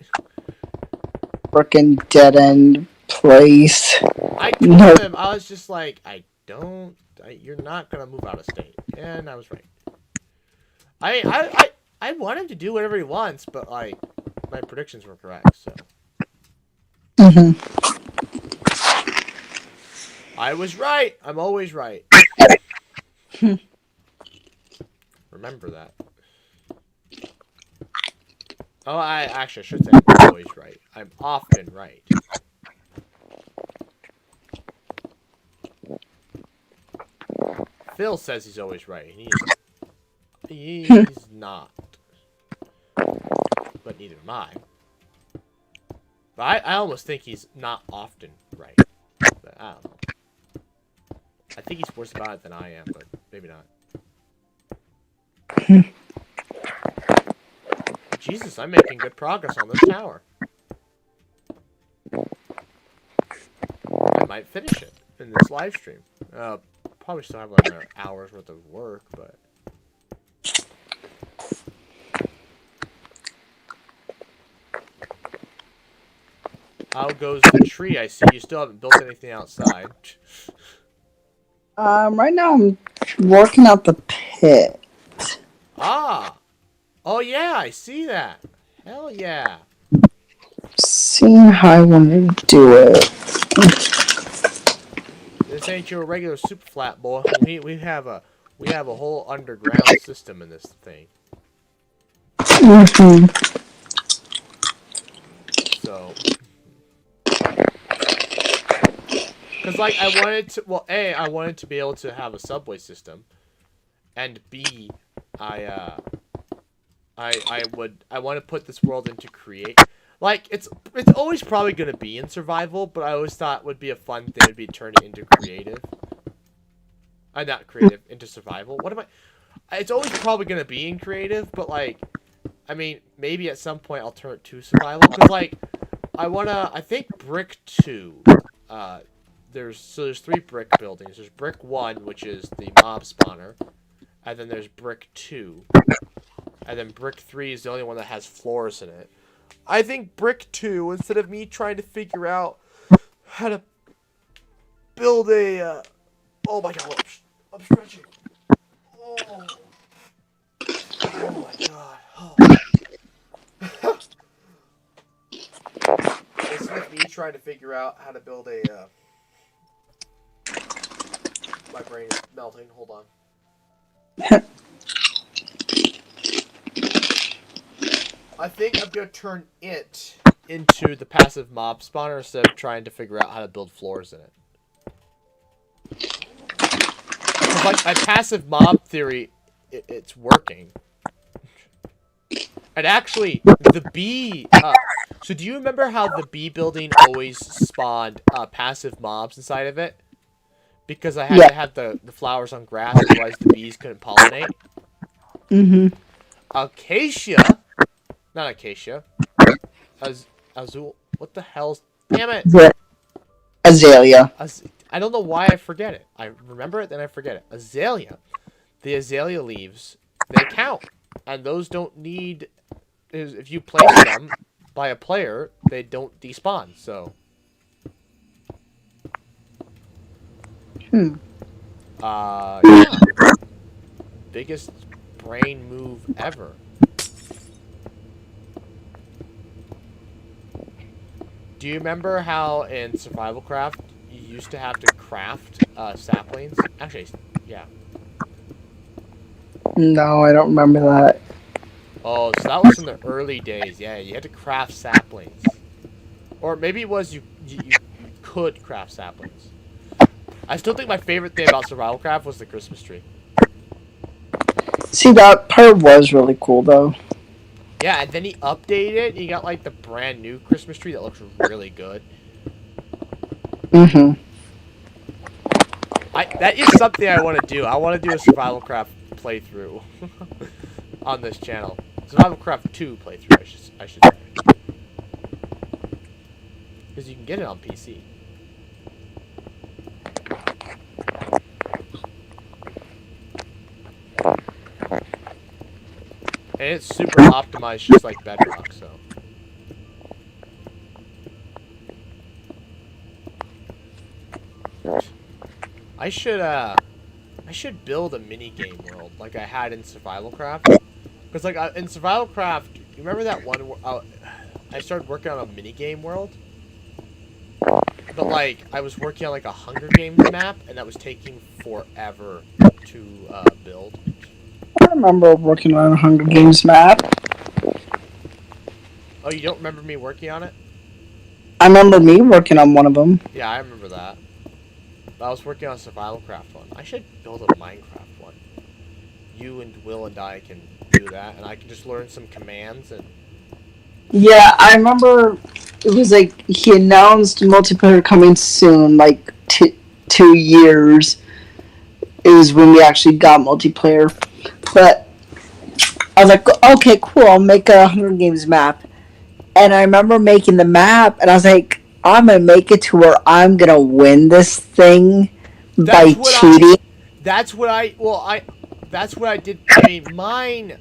Frickin' dead end place. I No. told him, I was just like, you're not gonna move out of state, and I was right. I want him to do whatever he wants, but like, my predictions were correct, so. Hmm. I was right. I'm always right. Remember that. Oh, I should say I'm always right. I'm often right. Phil says he's always right. He's not. But neither am I. But I almost think he's not often right. But I don't know. I think he's worse about it than I am, but maybe not. Jesus, I'm making good progress on this tower. I might finish it in this live stream. Probably still have like an hour's worth of work, but... How goes the tree? I see you still haven't built anything outside. Right now I'm working out the pit. Ah! Oh yeah, I see that. Hell yeah. Seeing how I want to do it. This ain't your regular super flat, boy. We have a whole underground system in this thing. Hmm. So, because like I wanted to, well, A, I wanted to be able to have a subway system, and B, I want to put this world into create. Like it's always probably gonna be in survival, but I always thought would be a fun thing would be turn it into creative. Not creative, into survival. What am I? It's always probably gonna be in creative, but like, I mean, maybe at some point I'll turn it to survival because like, I think brick 2. There's 3 brick buildings. There's brick 1, which is the mob spawner, and then there's brick 2, and then brick 3 is the only one that has floors in it. I think brick 2, instead of me trying to figure out how to build a, oh my god, I'm stretching. Oh, oh my god. Oh. Instead of me trying to figure out how to build a, my brain is melting, hold on. I think I'm gonna turn it into the passive mob spawner instead of trying to figure out how to build floors in it. Cause like my passive mob theory, it's working. And actually, the bee. So do you remember how the bee building always spawned passive mobs inside of it? Because I had to have the flowers on grass, otherwise the bees couldn't pollinate. Mm-hmm. Acacia. Not acacia. Azul. What the hell's... Damn it! Azalea. I don't know why I forget it. I remember it, then I forget it. Azalea. The azalea leaves, they count. And those don't need... If you place them by a player, they don't despawn, so... Yeah. Biggest brain move ever. Do you remember how in Survival Craft you used to have to craft saplings? Actually, yeah. No, I don't remember that. Oh, so that was in the early days. Yeah, you had to craft saplings. Or maybe it was you could craft saplings. I still think my favorite thing about Survival Craft was the Christmas tree. See, that part was really cool, though. Yeah, and then he updated it. He got like the brand new Christmas tree that looks really good. Mm-hmm. That is something I want to do. I want to do a Survival Craft playthrough on this channel. Survival Craft 2 playthrough, I should say. Because you can get it on PC. And it's super optimized, just like Bedrock, so. I should build a mini game world like I had in Survival Craft. Because like in Survival Craft, you remember that one where I started working on a mini game world? But like I was working on like a Hunger Games map, and that was taking forever to build. I remember working on a Hunger Games map. Oh, you don't remember me working on it? I remember me working on one of them. Yeah, I remember that. But I was working on a Survival Craft one. I should build a Minecraft one. You and Will and I can do that, and I can just learn some commands and... Yeah, I remember it was like he announced multiplayer coming soon, like 2 years is when we actually got multiplayer. But I was like, okay, cool, I'll make a Hunger Games map. And I remember making the map, and I was like, I'm gonna make it to where I'm gonna win this thing by cheating. That's what I did. I mean, mine,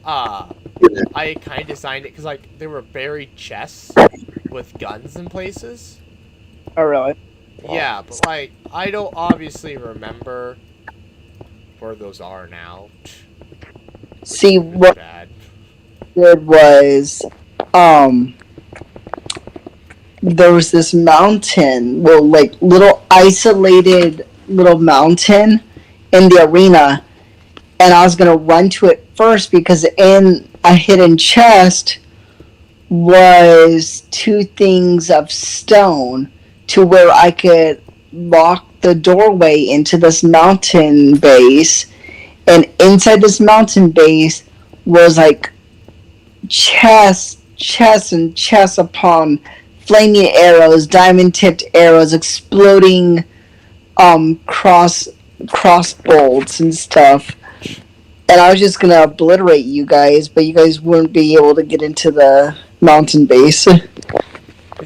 I kind of designed it because, like, there were buried chests with guns in places. Oh, really? Yeah, but, like, I don't obviously remember where those are now. See, what I did was, there was this mountain, well, like, little isolated little mountain in the arena, and I was gonna run to it first because in a hidden chest was 2 things of stone to where I could lock the doorway into this mountain base, and inside this mountain base was like chests chests and chests upon flaming arrows, diamond tipped arrows, exploding cross bolts and stuff. And I was just gonna obliterate you guys, but you guys wouldn't be able to get into the mountain base. Because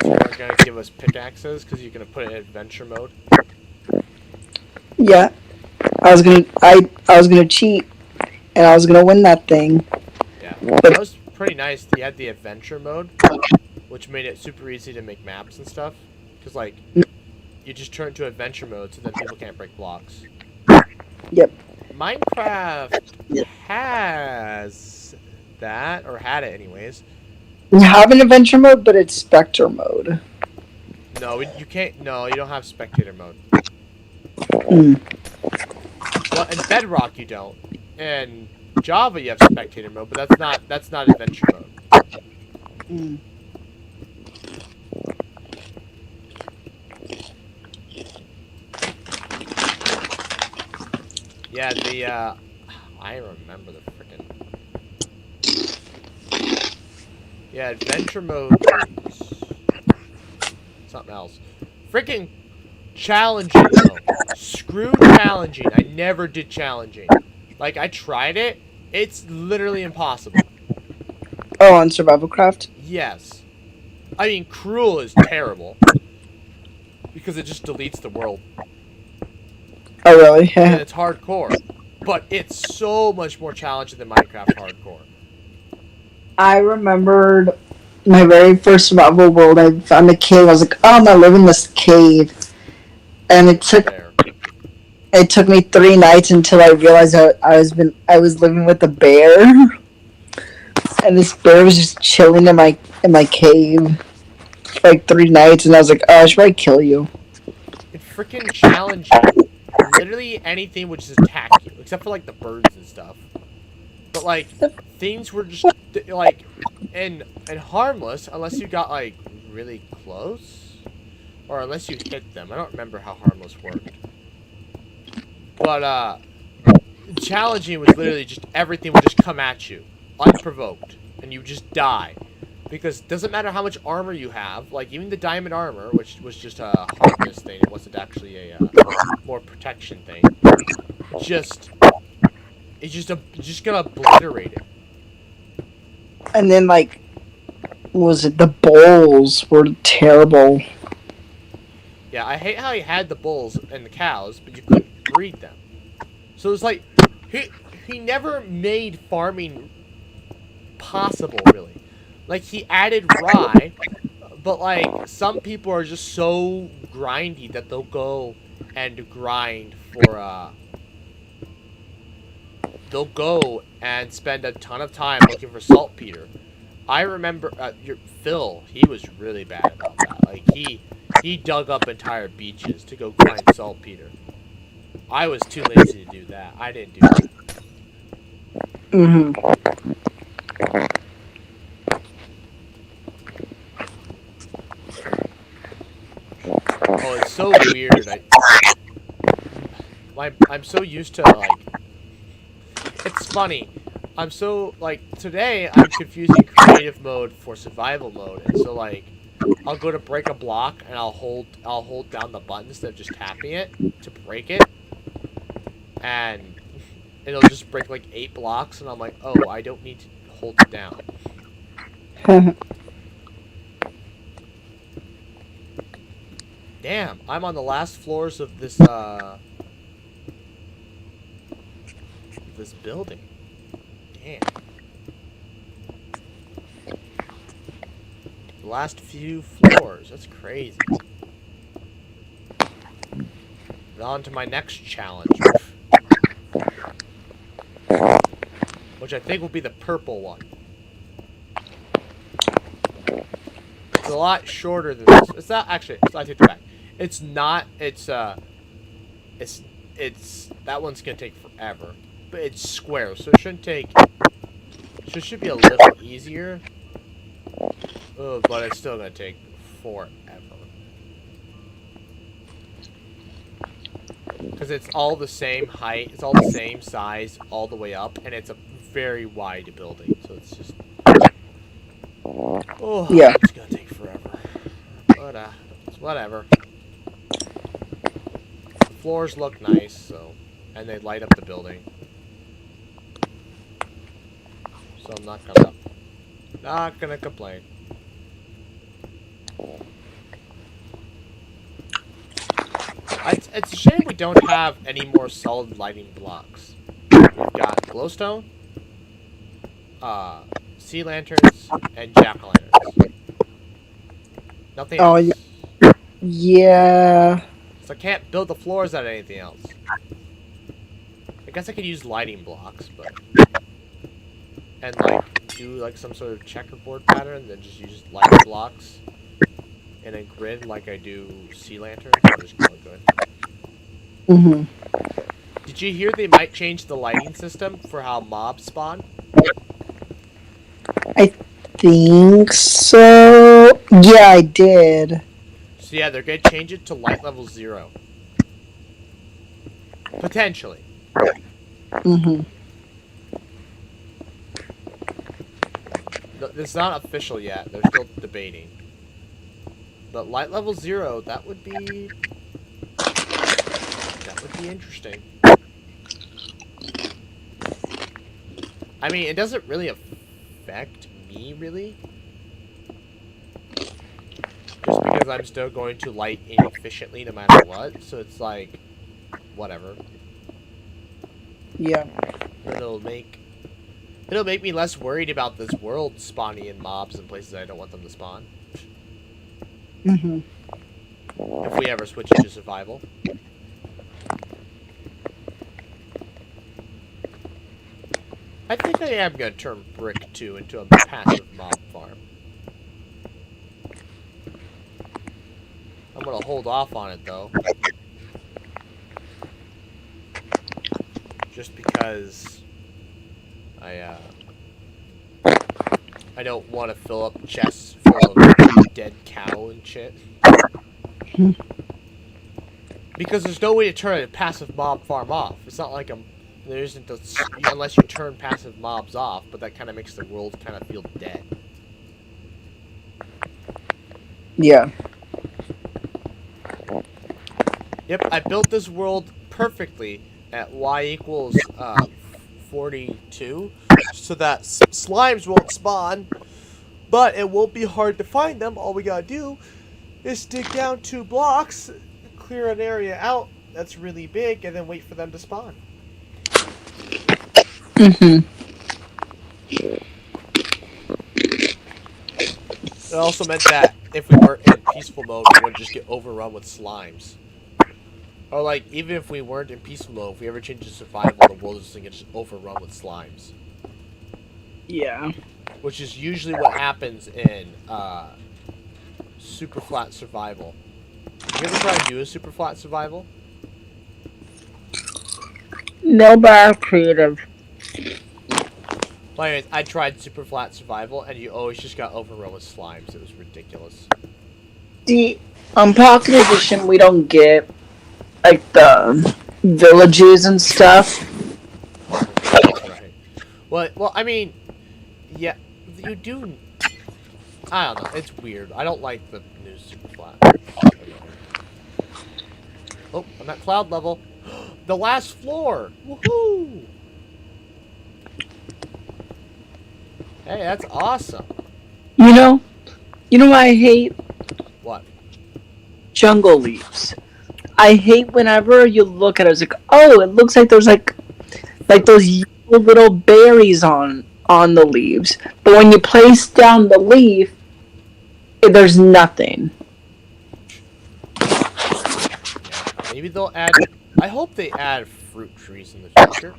you weren't gonna give us pickaxes because you're gonna put it in adventure mode. Yeah, I was gonna cheat, and I was gonna win that thing. Yeah, that was pretty nice. You had the adventure mode, which made it super easy to make maps and stuff. Because like, you just turn to adventure mode, so then people can't break blocks. Yep. Minecraft has that, or had it anyways. You have an adventure mode, but it's Spectre mode. No, you can't. No, you don't have spectator mode. Mm. Well, in Bedrock you don't. In Java you have spectator mode, but that's not adventure mode. Mm. Yeah, I remember the frickin'. Yeah, adventure mode is something else. Frickin' challenging mode. Screw challenging. I never did challenging. Like, I tried it. It's literally impossible. Oh, on Survival Craft? Yes. I mean, cruel is terrible. Because it just deletes the world. Oh, really? And it's hardcore. But it's so much more challenging than Minecraft hardcore. I remembered my very first survival world. I found a cave. I was like, "Oh, I'm gonna live in this cave," and it took me 3 nights until I realized I was living with a bear, and this bear was just chilling in my cave for like 3 nights, and I was like, "Oh, I should probably kill you." It's freaking challenging. Literally anything would just attack you, except for like the birds and stuff. But like things were just like and harmless unless you got like really close, or unless you hit them. I don't remember how harmless worked. But challenging was literally just everything would just come at you unprovoked, and you just die. Because it doesn't matter how much armor you have, like even the diamond armor, which was just a hardness thing, it wasn't actually a more protection thing. It's just gonna obliterate it. And then like, what was it? The bowls were terrible. Yeah, I hate how he had the bulls and the cows, but you couldn't breed them. So it's like he never made farming possible, really. Like, he added rye, but, like, some people are just so grindy that they'll go and grind for, they'll go and spend a ton of time looking for saltpeter. I remember, Phil, he was really bad about that. Like, he dug up entire beaches to go grind saltpeter. I was too lazy to do that. I didn't do that. Mm-hmm. Oh, it's so weird. I'm so used to, like... It's funny. I'm so, like, today I'm confusing creative mode for survival mode. And so, like, I'll go to break a block and I'll hold down the button instead of just tapping it to break it. And it'll just break, like, 8 blocks. And I'm like, oh, I don't need to hold it down. Damn, I'm on the last floors of this, this building. Damn. The last few floors. That's crazy. On to my next challenge. Which I think will be the purple one. It's a lot shorter than this. It's not, actually, I take it back. It's not, it's, that one's gonna take forever. But it's square, so it shouldn't take, so it should be a little easier. Oh, but it's still gonna take forever. Because it's all the same height, it's all the same size all the way up, and it's a very wide building, so it's just... Oh, Yeah. it's gonna take forever. But, it's whatever. The floors look nice, so... And they light up the building. So I'm not gonna complain. It's a shame we don't have any more solid lighting blocks. We've got glowstone, sea lanterns, and jack-o'-lanterns. Nothing Oh, else. Yeah. So I can't build the floors out of anything else. I guess I could use lighting blocks, but... And, like, do, like, some sort of checkerboard pattern, then just use light blocks in a grid like I do sea lanterns. I'll just call it good. Mm-hmm. Did you hear they might change the lighting system for how mobs spawn? I think so. Yeah, I did. So yeah, they're gonna change it to light level 0. Potentially. Mm-hmm. It's not official yet. They're still debating. But light level 0, that would be interesting. I mean, it doesn't really affect me, really. Just because I'm still going to light inefficiently no matter what. So it's like, whatever. Yeah. It'll make me less worried about this world spawning in mobs in places I don't want them to spawn. Mm-hmm. If we ever switch into survival. I think I am going to turn Brick 2 into a passive mob farm. I'm going to hold off on it, though. Just because I don't want to fill up chests full of dead cow and shit. Because there's no way to turn a passive mob farm off. It's not like there isn't unless you turn passive mobs off, but that kind of makes the world kind of feel dead. Yeah. Yep, I built this world perfectly at y equals 42, so that slimes won't spawn, but it won't be hard to find them. All we gotta do is dig down 2 blocks, clear an area out that's really big, and then wait for them to spawn. Mm-hmm. It also meant that if we weren't in peaceful mode, we wouldn't just get overrun with slimes. Or, like, even if we weren't in peaceful mode, if we ever changed to survival, the world is just gonna get overrun with slimes. Yeah. Which is usually what happens in super flat survival. You ever try to do a super flat survival? No, but I'm creative. Well, anyways, I tried super flat survival, and you always just got overrun with slimes. It was ridiculous. The Pocket Edition, we don't get like the villages and stuff. Right. Well, I mean, yeah, you do. I don't know. It's weird. I don't like the new super flat. Oh, I'm at cloud level. The last floor. Woohoo! Hey, that's awesome. You know what I hate? What? Jungle leaves. I hate whenever you look at it, it's like, oh, it looks like there's like those little berries on the leaves. But when you place down the leaf, there's nothing. Yeah, maybe they'll add. I hope they add fruit trees in the future.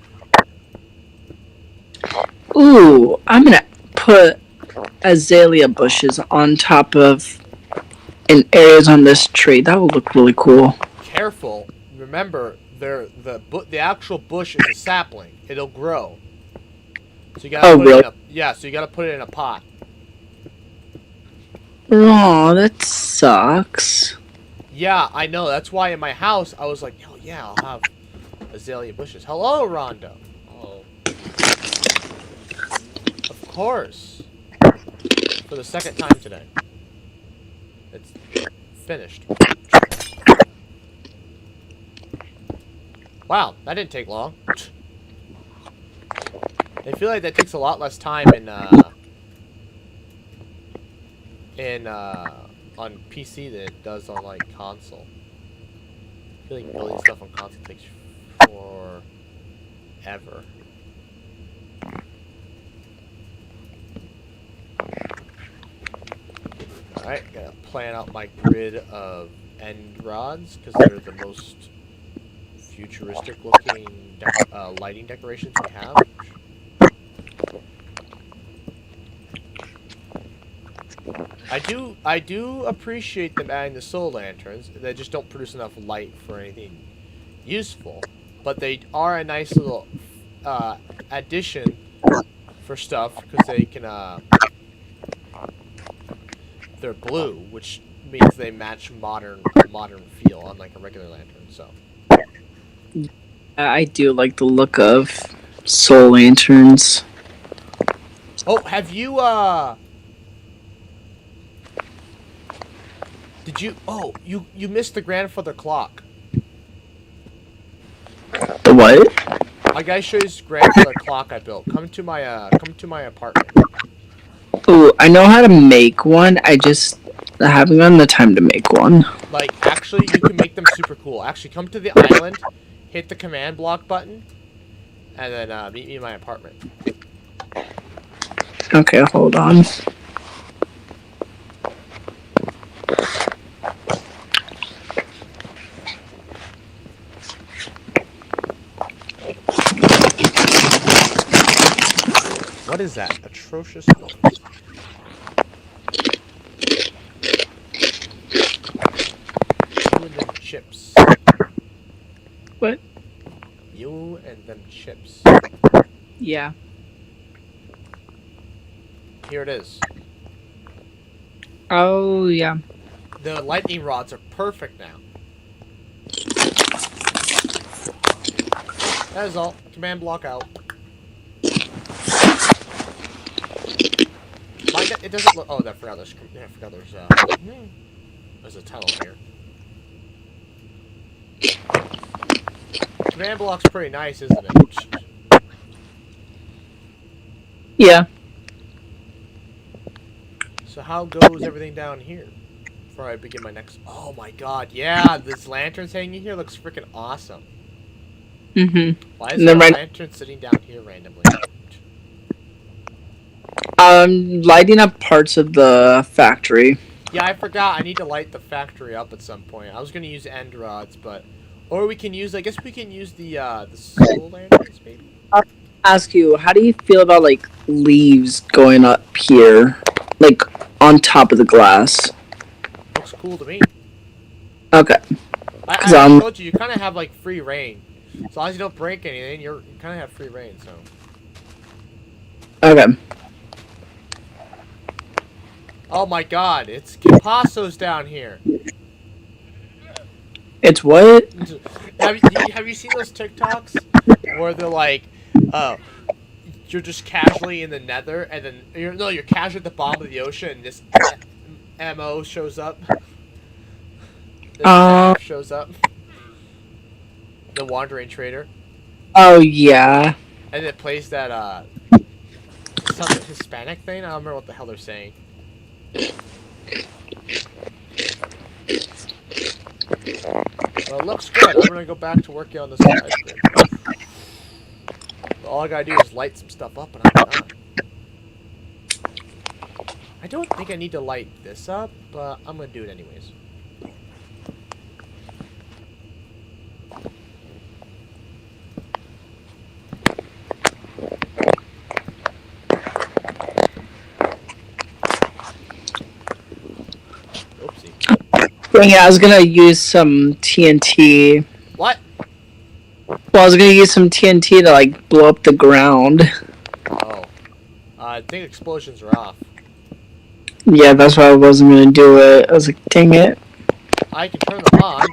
Ooh, I'm gonna put azalea bushes on top of in areas on this tree. That would look really cool. Careful. Remember, the actual bush is a sapling. It'll grow. So you gotta put it in a, so you gotta put it in a pot. Oh, that sucks. Yeah, I know. That's why in my house I was like, oh yeah, I'll have azalea bushes. Hello, Rondo. Oh. Of course. for the second time today. It's finished. Wow, that didn't take long. I feel like that takes a lot less time on PC than it does on like console. I feel like building stuff on console takes forever. Alright, gotta plan out my grid of end rods because they're the most futuristic looking lighting decorations we have. I do appreciate them adding the solar lanterns. They just don't produce enough light for anything useful, but they are a nice little addition for stuff because they can they're blue, which means they match modern feel, unlike a regular lantern. So I do like the look of soul lanterns. oh, have you did you you missed the grandfather clock. The what? I gotta show you this grandfather clock I built. Come to my apartment. Ooh, I know how to make one. I haven't gotten the time to make one. Like, actually, you can make them super cool. Actually, come to the island, hit the command block button, and then meet me in my apartment. Okay, hold on. What is that? Atrocious noise. You and them chips. What? You and them chips. Yeah. Here it is. Oh, yeah. The lightning rods are perfect now. That is all. Command block out. It doesn't look. Oh, I forgot there's a tunnel here. Command block's pretty nice, isn't it? Yeah. So how goes everything down here? Before I begin my next. Oh my god, yeah, this lantern's hanging here looks freaking awesome. Mm-hmm. Why is there a lantern sitting down here randomly? Lighting up parts of the factory. Yeah, I forgot. I need to light the factory up at some point. I was gonna use end rods, but or we can use. I guess we can use the solar lanterns, maybe. I'll ask you, how do you feel about like leaves going up here, like on top of the glass? Looks cool to me. Okay. I told you kind of have like free reign. As long as you don't break anything, you kind of have free reign. So. Okay. Oh my god, it's Kipassos down here. It's what? Have you seen those TikToks where they're like, you're just casually in the nether, and then you're casually at the bottom of the ocean, and this MO shows up. This shows up. The wandering trader. Oh yeah. And it plays that some Hispanic thing. I don't remember what the hell they're saying. Well, it looks good. I'm gonna go back to working on this ice cream. All I gotta do is light some stuff up and I'm done. I don't think I need to light this up, but I'm gonna do it anyways. Yeah, I was gonna use some TNT. What? Well, I was gonna use some TNT to like blow up the ground. Oh. I think explosions are off. Yeah, that's why I wasn't gonna do it. I was like, dang it. I can turn them on.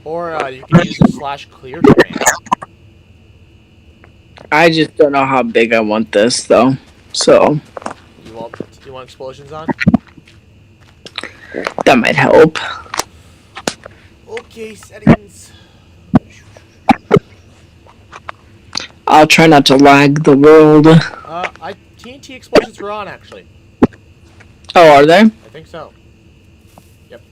Or you can use the /clear command. I just don't know how big I want this though. So. You You want explosions on? That might help. Okay, settings. I'll try not to lag the world. TNT explosions were on actually. Oh, are they? I think so. Yep.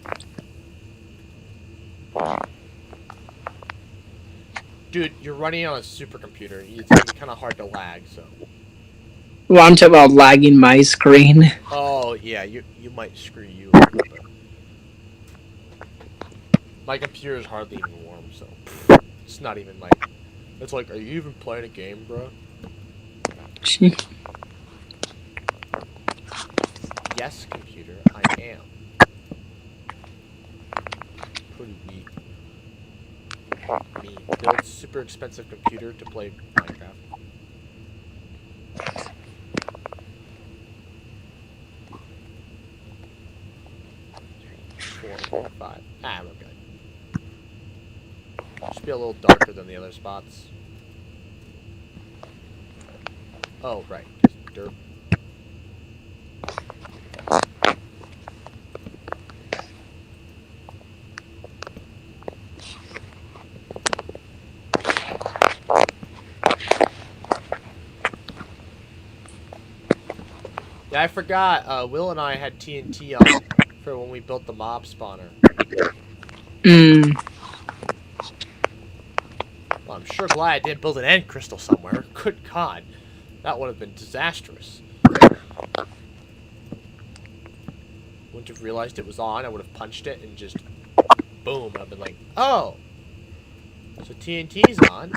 Dude, you're running on a supercomputer. It's gonna be kind of hard to lag, so. Well, I'm talking about lagging my screen. Oh yeah, you might screw you a little bit. My computer is hardly even warm, so it's not even like. It's like, are you even playing a game, bro? Yes, computer, I am. Pretty neat. Me. Build super expensive computer to play Minecraft. Four, 5. I'm okay. Just be a little darker than the other spots. Oh, right. Just dirt. Yeah, I forgot. Will and I had TNT on for when we built the mob spawner. Well, I'm sure glad I didn't build an end crystal somewhere. Good God. That would have been disastrous. Wouldn't have realized it was on. I would have punched it and just boom. I've been like, oh, so TNT's on.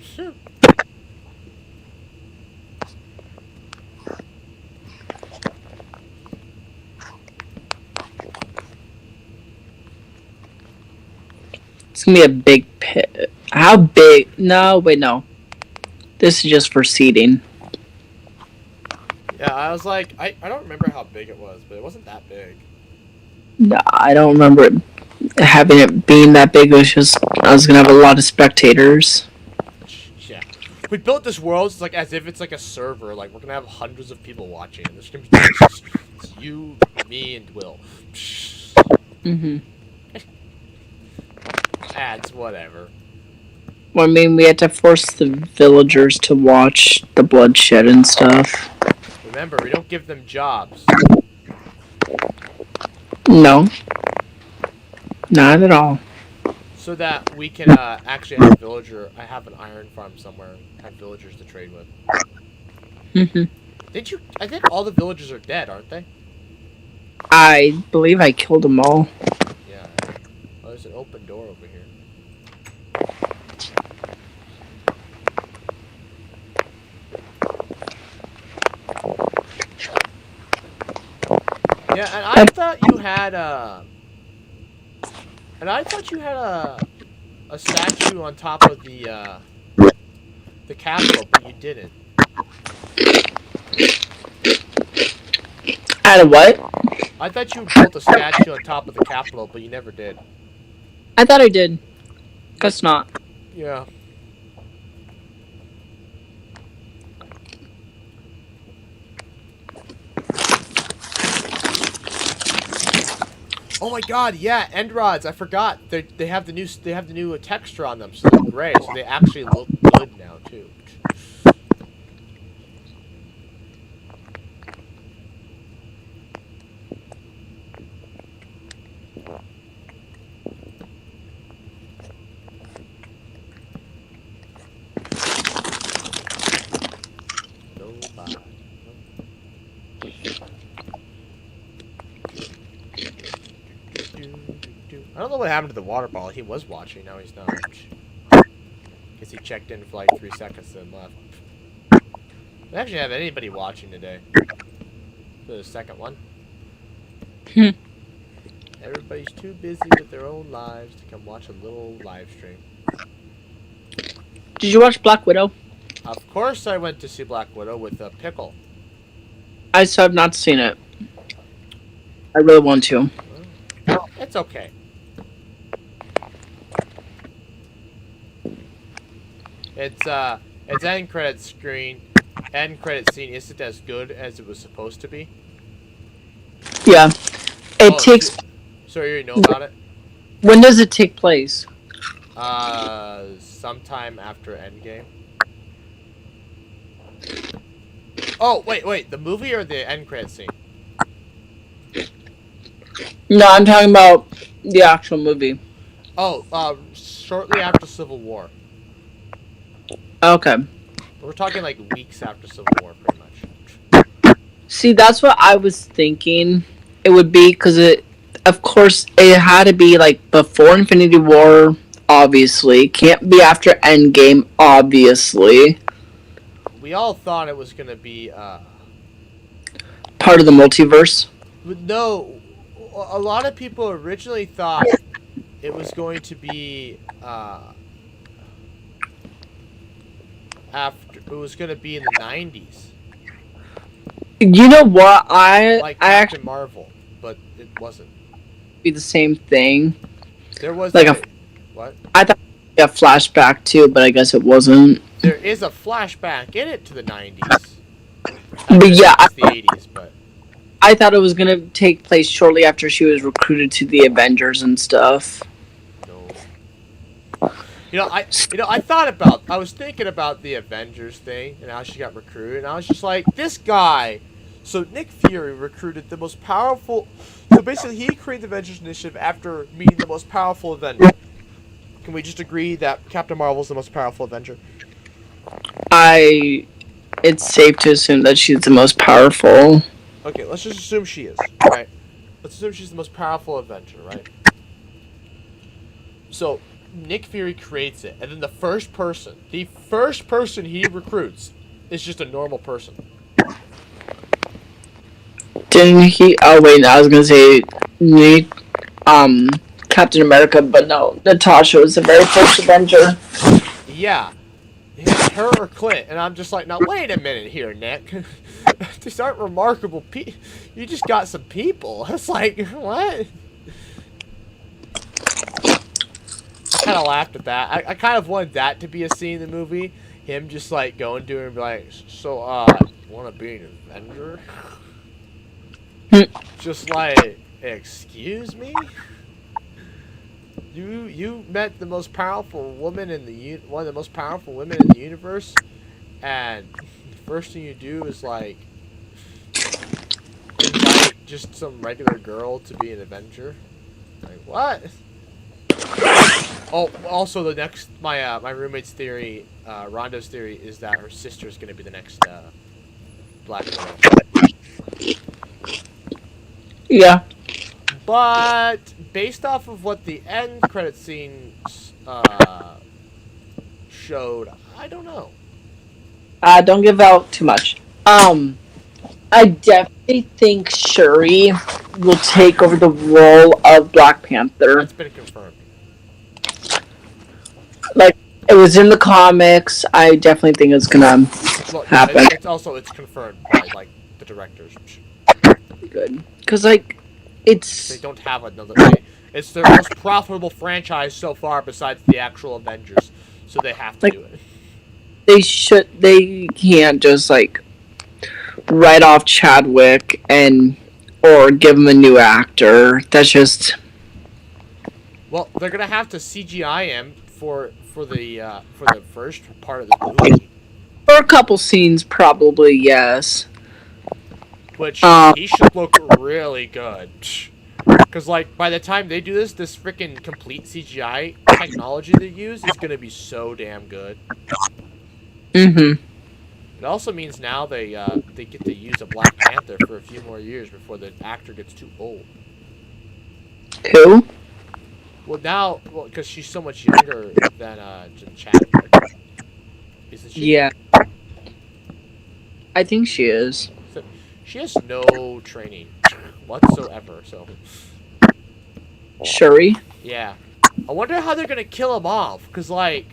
Sure. It's gonna be a big pit. How big? No, wait, no. This is just for seating. Yeah, I was like, I don't remember how big it was, but it wasn't that big. No, I don't remember it having it being that big. It was just I was gonna have a lot of spectators. Yeah. We built this world it's like as if it's like a server. Like we're gonna have hundreds of people watching. And there's gonna be just you, me, and Will. Ads, whatever. Well, I mean, we had to force the villagers to watch the bloodshed and stuff. Remember, we don't give them jobs. No, not at all. So that we can actually have a villager. I have an iron farm somewhere. Have villagers to trade with. Did you? I think all the villagers are dead, aren't they? I believe I killed them all. Yeah. Oh, there's an open door over here. Yeah, and I thought you had a. And I thought you had a statue on top of the castle, but you didn't. Out of what? I thought you built a statue on top of the capital, but you never did. I thought I did. Guess not. Yeah. Oh my God! Yeah, end rods. I forgot. They have the new texture on them, so they're gray. So they actually look good now too. I don't know what happened to the water ball. He was watching. Now he's not. Guess he checked in for like 3 seconds and left. We actually have anybody watching today. The second one. Everybody's too busy with their own lives to come watch a little live stream. Did you watch Black Widow? Of course I went to see Black Widow with a pickle. I still have not seen it. I really want to. It's okay. It's end credit screen. End credit scene isn't as good as it was supposed to be. Yeah. It Oh, takes. so you already know about it? When does it take place? Sometime after Endgame. Oh, wait, the movie or the end credit scene? No, I'm talking about the actual movie. Oh, shortly after Civil War. Okay. We're talking like weeks after Civil War, pretty much. See, that's what I was thinking. It would be because of course, it had to be like before Infinity War. Obviously, can't be after Endgame. Obviously, We all thought it was gonna be, part of the multiverse. but no, a lot of people originally thought it was going to be, after, it was gonna be in the 90s. You know what? Like I Captain actually Marvel, but it wasn't. be the same thing. There was Like what? I thought it'd be a flashback too, but I guess it wasn't. There is a flashback in it to the 90s. But yeah, It's the 80s, but I thought it was gonna take place shortly after she was recruited to the Avengers and stuff. no. I was thinking about the Avengers thing and how she got recruited, and I was just like, this guy. So Nick Fury recruited the most powerful. So basically, he created the Avengers Initiative after meeting the most powerful Avenger. Can we just agree that Captain Marvel is the most powerful Avenger? It's safe to assume that she's the most powerful. Okay, let's just assume she is, right? Let's assume she's the most powerful Avenger, right? So, Nick Fury creates it, and then the first person he recruits is just a normal person. Didn't he? Oh wait, I was gonna say, Captain America, but no, Natasha was the very first Avenger. Yeah. Her or Clint, and I'm just like, now wait a minute here, Nick. These aren't remarkable people. You just got some people. It's like, what? I kind of laughed at that. I kind of wanted that to be a scene in the movie. Him just like going to her and be like, so, want to be an Avenger? Just like, excuse me? You met the most powerful woman in the one of the most powerful women in the universe, and the first thing you do is like invite just some regular girl to be an Avenger. Like what? Oh, also the next my roommate's theory, Rondo's theory is that her sister is gonna be the next Black Widow. Yeah. But based off of what the end credit scene showed, I don't know. Don't give out too much. I definitely think Shuri will take over the role of Black Panther. That's been confirmed. Like, it was in the comics. I definitely think it's gonna happen. It's confirmed by like the directors. Good, because like They it's don't have another. It's their most profitable franchise so far, besides the actual Avengers. So they have to do it. they can't just like write off Chadwick or give him a new actor. That's just Well, they're gonna have to CGI him for the first part of the movie. for a couple scenes, probably yes. Which he should look really good. Because, like, by the time they do this freaking complete CGI technology they use is going to be so damn good. Mm-hmm. It also means now they get to use a Black Panther for a few more years before the actor gets too old. Who? Well, because she's so much younger than Chadwick. Isn't she? Yeah. I think she is. So, she has no training whatsoever, so... Shuri? Yeah. I wonder how they're gonna kill him off, because, like...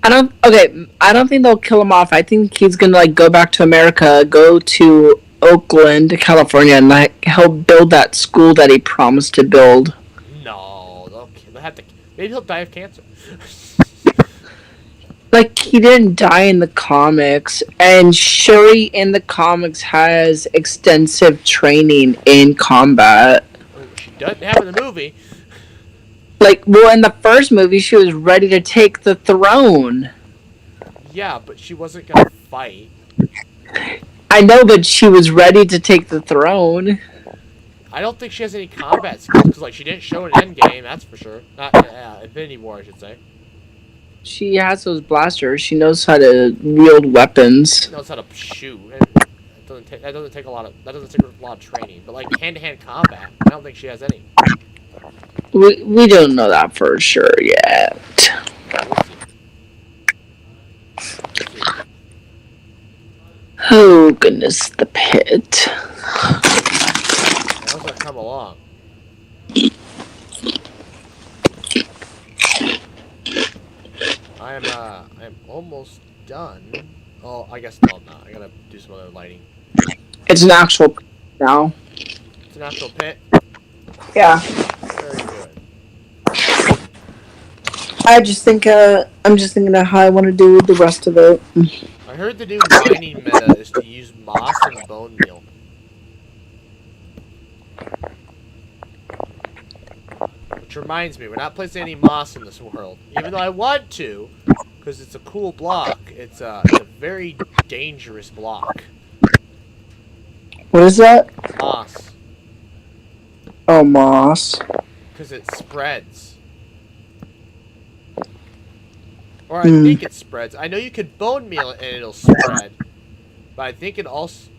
I don't think they'll kill him off. I think he's gonna, like, go back to America, go to Oakland, California, and, like, help build that school that he promised to build. No, they'll have to... Maybe he'll die of cancer. Like he didn't die in the comics, and Shuri in the comics has extensive training in combat. Oh, she doesn't have in the movie. Like, well, in the first movie, she was ready to take the throne. Yeah, but she wasn't gonna fight. I know, but she was ready to take the throne. I don't think she has any combat skills because, like, she didn't show an Endgame. That's for sure. Not Infinity War, I should say. She has those blasters. She knows how to wield weapons. She knows how to shoot. And that doesn't take a lot of training. But like hand-to-hand combat, I don't think she has any. We don't know that for sure yet. We'll see. Oh goodness, the pit. How's that come along? I am almost done. Oh, I guess no, I'm not. I gotta do some other lighting. It's an actual pit now. It's an actual pit. Yeah. Very good. I'm just thinking of how I want to do the rest of it. I heard the new mining meta is to use moss and bone meal. Which reminds me, we're not placing any moss in this world. Even though I want to, because it's a cool block. It's a very dangerous block. What is that? Moss. Oh, moss. Because it spreads. Or I think it spreads. I know you could bone meal it and it'll spread. But I think it also...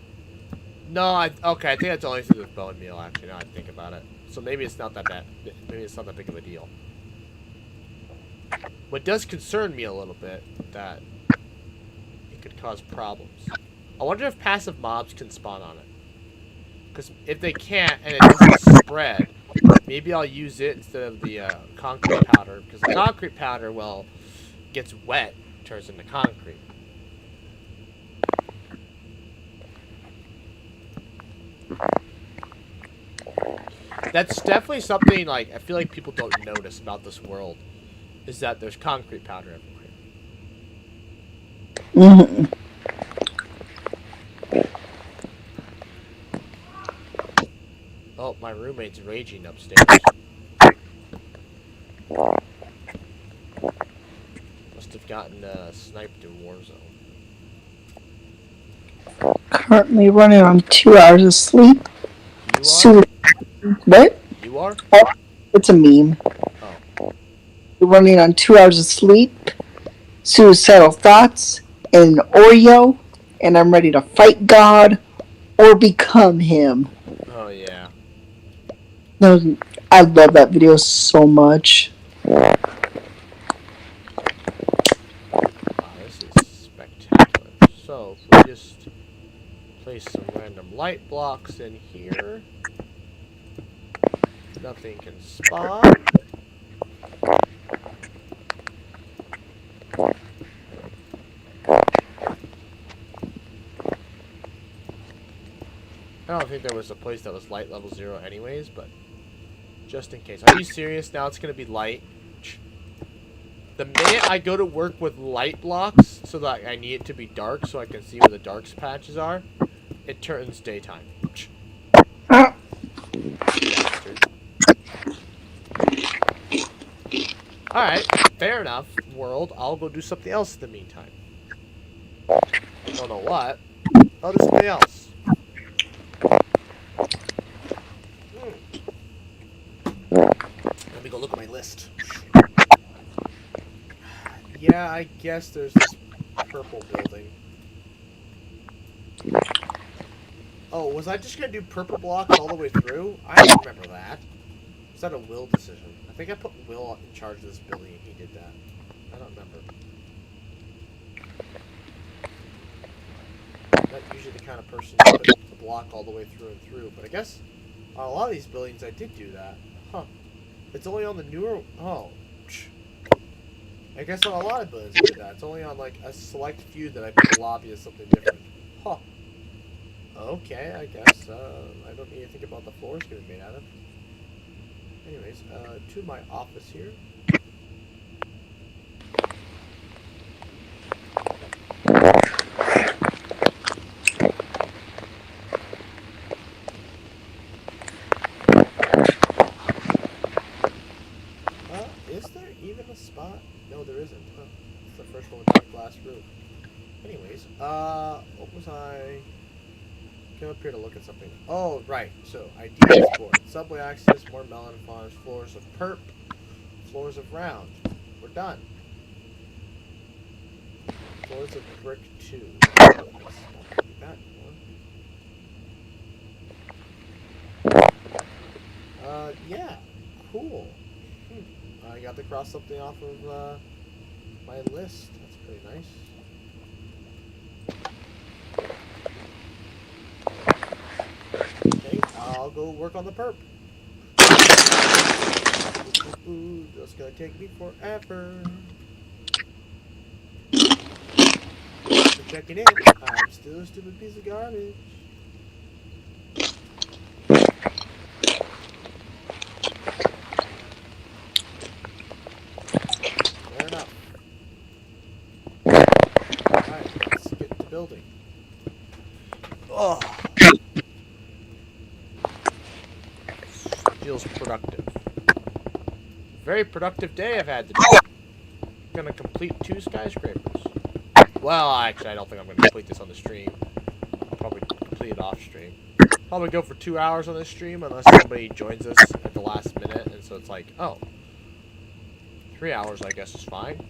No, okay, I think that's only through the bone meal, actually, now I think about it. So maybe it's not that bad. Maybe it's not that big of a deal. What does concern me a little bit, that it could cause problems. I wonder if passive mobs can spawn on it. Because if they can't, and it doesn't spread, maybe I'll use it instead of the concrete powder. Because the concrete powder, well, gets wet, turns into concrete. That's definitely something, like, I feel like people don't notice about this world. Is that there's concrete powder everywhere. Mm-hmm. Oh, my roommate's raging upstairs. Must have gotten sniped in Warzone. Currently running on 2 hours of sleep. You are? What? You are? Oh, it's a meme. Oh. Running on 2 hours of sleep, suicidal thoughts, and an Oreo, and I'm ready to fight God or become him. Oh, yeah. No, I love that video so much. Wow, this is spectacular. So, if we just place some random light blocks in here, nothing can spawn. I don't think there was a place that was light level 0 anyways, but just in case. Are you serious? Now it's going to be light? The minute I go to work with light blocks so that I need it to be dark so I can see where the dark patches are, it turns daytime. Alright, fair enough, world. I'll go do something else in the meantime. Don't know what. I'll do something else. Let me go look at my list. Yeah, I guess there's this purple building. Oh, was I just gonna do purple blocks all the way through? I don't remember that. Was that a Will decision? I think I put Will in charge of this building and he did that. I don't remember. Not usually the kind of person who puts the block all the way through and through, but I guess on a lot of these buildings I did do that. Huh. It's only on the newer... Oh. I guess on a lot of buildings I do that. It's only on like a select few that I put the lobby as something different. Huh. Okay, I guess. I don't need to think about the floors getting made out of. Anyways, to my office here. glass roof. Anyways, what was I? Came up here to look at something. Oh, right. So, ideas for it. Subway access, more melon farms, floors of perp, floors of round. We're done. Floors of brick 2. Let's not do that anymore. Yeah. Cool. I got to cross something off of, my list. That's pretty nice. Okay, I'll go work on the perp. Ooh, that's gonna take me forever. For checking in, I'm still a stupid piece of garbage. Fair enough. Alright, let's get to building. Oh. Feels productive. Very productive day I've had today. I'm gonna complete 2 skyscrapers. Well, actually, I don't think I'm gonna complete this on the stream. I'll probably complete it off stream. Probably go for 2 hours on this stream unless somebody joins us at the last minute, and so it's like, oh, 3 hours I guess is fine.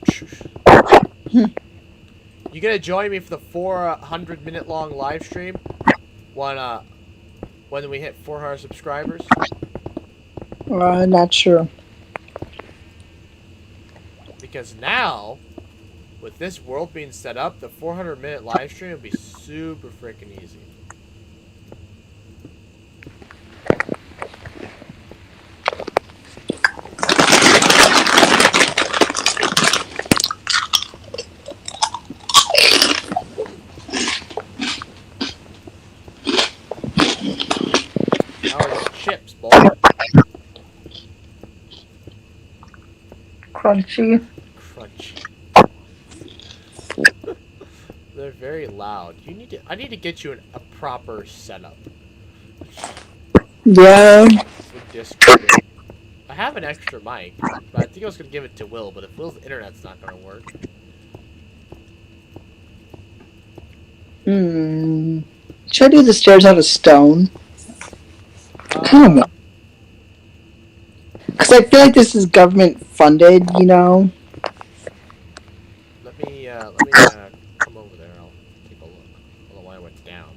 You gonna join me for the 400-minute long live stream when we hit 400 subscribers? Not sure. Because now, with this world being set up, the 400-minute live stream will be super freaking easy. How are your chips, boy? Crunchy. Crunchy. They're very loud. I need to get you a proper setup. Yeah. With Discord. I have an extra mic, but I think I was gonna give it to Will, but if Will's internet's not gonna work. Should I do the stairs out of stone? Kind of want. Because I feel like this is government funded, you know? Let me come over there and I'll take a look. I don't know why I went down.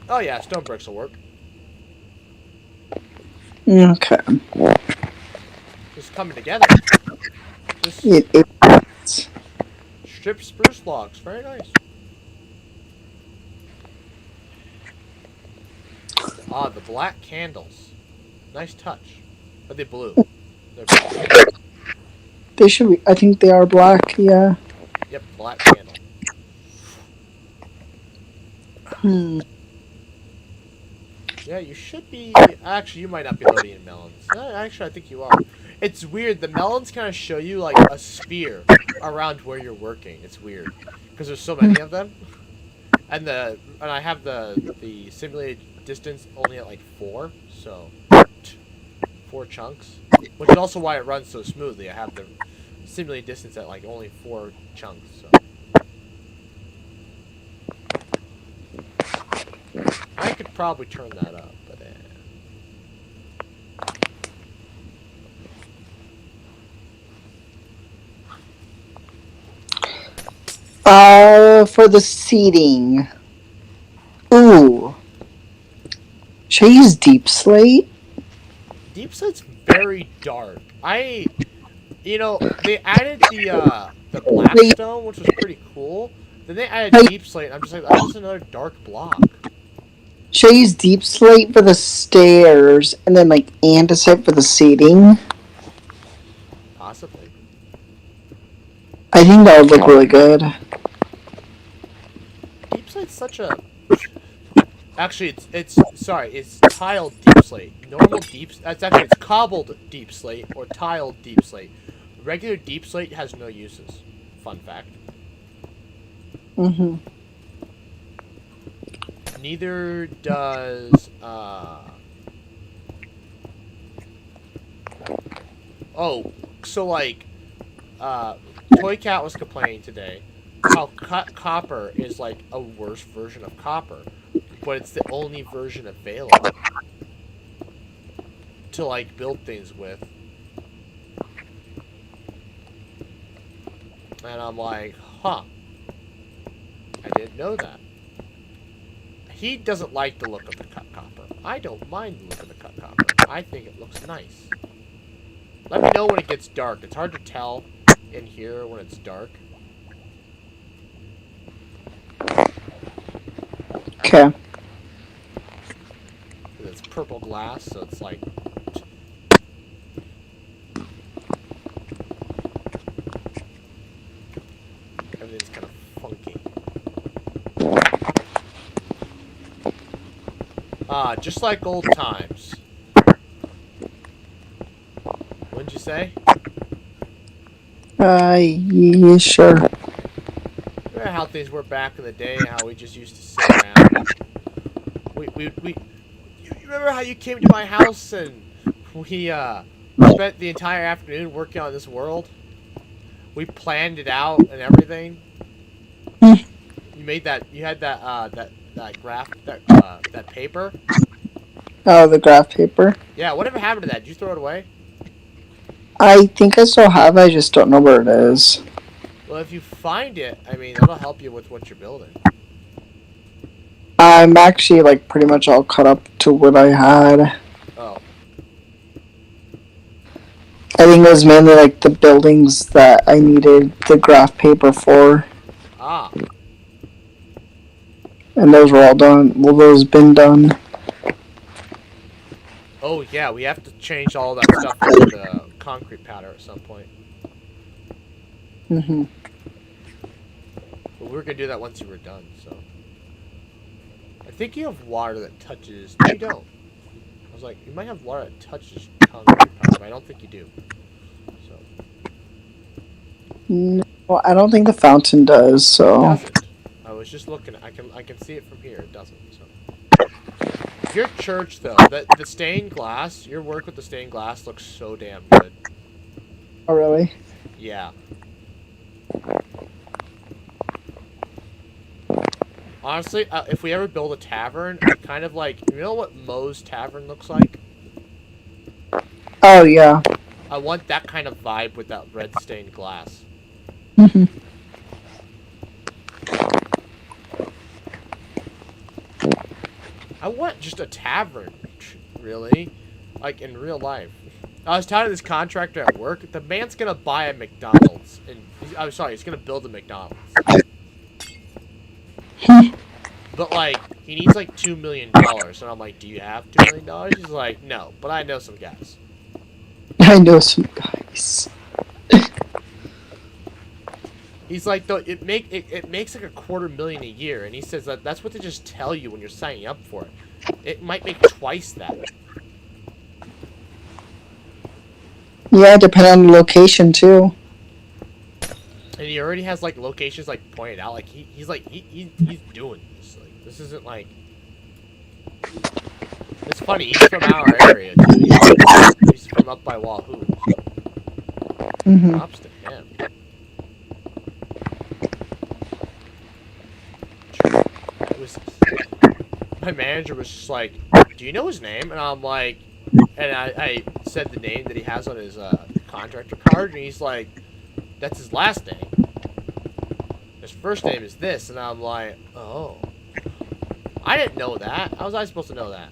Oh yeah, stone bricks will work. Okay. Just coming together. Just strip spruce logs. Very nice. Ah, the black candles. Nice touch. Are they blue? They're blue. They should be. I think they are black, yeah. Yep, black candle. Yeah, you should be... Actually, you might not be loading in melons. Actually, I think you are. It's weird. The melons kind of show you, like, a sphere around where you're working. It's weird. Because there's so many of them. And I have the simulated distance only at, like, 4. So, 4 chunks. Which is also why it runs so smoothly. I have the simulated distance at, like, only 4 chunks, so... I could probably turn that up, but For the seating. Ooh. Should I use deep slate? Deep Slate's very dark. You know, they added the Blackstone, which was pretty cool. Then they added Deep Slate, and I'm just like, that's just another dark block. Should I use deep slate for the stairs and then like andesite for the seating? Possibly. I think that would look really good. Deep Slate's such a... Actually, it's tiled Deep Slate. Normal Deep... it's cobbled Deep Slate or tiled Deep Slate. Regular Deep Slate has no uses. Fun fact. Neither does, oh, so like, Toy Cat was complaining today how copper is like a worse version of copper, but it's the only version available to like build things with. And I'm like, huh. I didn't know that. He doesn't like the look of the cut copper. I don't mind the look of the cut copper. I think it looks nice. Let me know when it gets dark. It's hard to tell in here when it's dark. Okay. It's purple glass, so it's like... everything's kind of funky. Ah, just like old times. What'd you say? Yeah, sure. Remember how things were back in the day, how we just used to sit around? You remember how you came to my house and we spent the entire afternoon working on this world? We planned it out and everything. You made that. You had that graph, that paper. Oh, the graph paper. Yeah. Whatever happened to that? Did you throw it away? I think I still have it, I just don't know where it is. Well, if you find it, I mean, that'll help you with what you're building. I'm actually like pretty much all caught up to what I had. Oh. I think it was mainly like the buildings that I needed the graph paper for, Ah. and those were all done. Well, those been done. Oh yeah, we have to change all that stuff into the concrete powder at some point. Mhm. But we were gonna do that once you were done. So. I think you have water that touches. No, you don't. I was like, you might have water that touches concrete powder, but I don't think you do. So. No, I don't think the fountain does. It So doesn't. I was just looking. I can see it from here. It doesn't. So. Your church though, the stained glass, your work with the stained glass looks so damn good. oh really? Yeah. Honestly, if we ever build a tavern, I kind of like, you know what Moe's Tavern looks like? Oh yeah. I want that kind of vibe with that red stained glass. Mhm. I want just a tavern, really, like in real life. I was telling this contractor at work, the man's gonna buy a McDonald's, and I'm sorry, he's gonna build a McDonald's. But like, he needs like $2 million, and I'm like, do you have $2 million? He's like, no, but I know some guys. I know some guys. He's like, though, it makes like $250,000 a year, and he says that that's what they just tell you when you're signing up for it. It might make twice that. Yeah, depending on the location too. And he already has like locations like pointed out. Like he's doing this. Like this isn't like. It's funny. He's from our area too. He's from up by Wahoo. Mhm. Props to him. It was. My manager was just like, "Do you know his name?" And I'm like, and I said the name that he has on his contractor card, and he's like, "That's his last name. His first name is this," and I'm like, "Oh, I didn't know that. How was I supposed to know that?"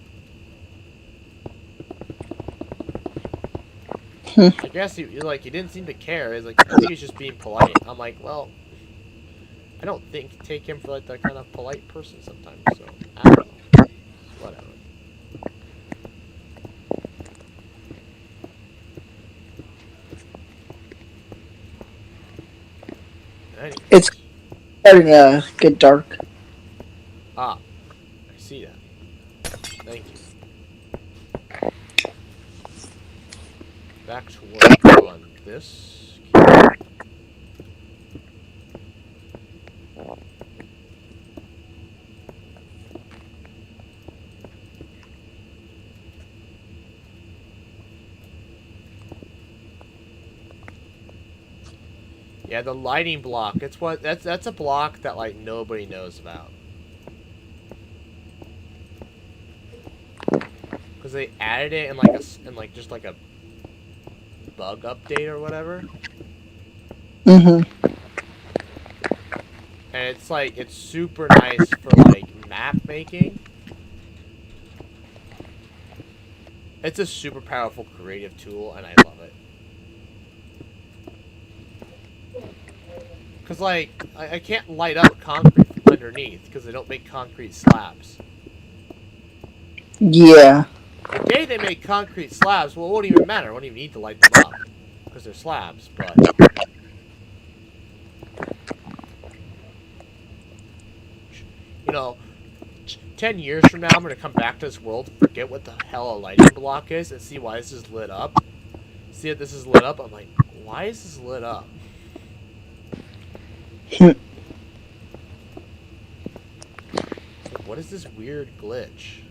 I guess he didn't seem to care. He's like, I think he's just being polite. I'm like, well, I don't take him for like that kind of polite person sometimes. So I don't know. Whatever. Anyways. It's starting to get dark. Ah, I see that. Thank you. Back to work on this. Yeah, the lighting block. That's a block that like nobody knows about. Because they added it in like just like a bug update or whatever. Mm-hmm. And it's super nice for like map making. It's a super powerful creative tool, and I love it. Because, like, I can't light up concrete underneath, because they don't make concrete slabs. Yeah. The day they make concrete slabs, well, it won't even matter. I won't even need to light them up, because they're slabs, but... You know, 10 years from now, I'm going to come back to this world, forget what the hell a lighting block is, and see why this is lit up. See if this is lit up, I'm like, why is this lit up? What is this weird glitch?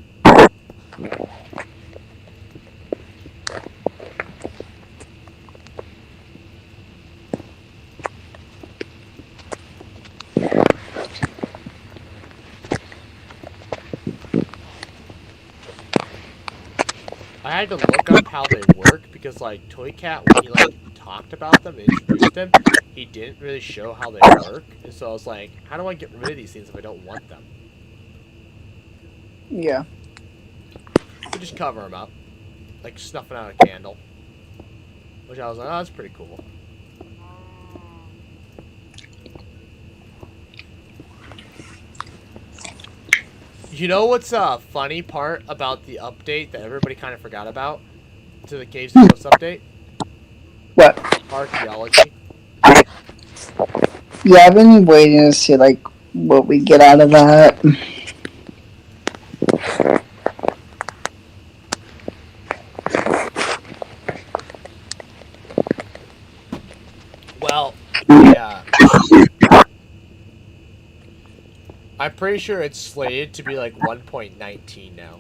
I had to look up how they work because, like, Toy Cat, when he, like, talked about them and introduced them, he didn't really show how they work. And so I was like, how do I get rid of these things if I don't want them? Yeah. You just cover them up. Like snuffing out a candle. Which I was like, oh, that's pretty cool. You know what's a funny part about the update that everybody kind of forgot about? To the Caves and Ghosts update? What? Archaeology. Yeah, I've been waiting to see, like, what we get out of that. Well, yeah. I'm pretty sure it's slated to be like 1.19 now.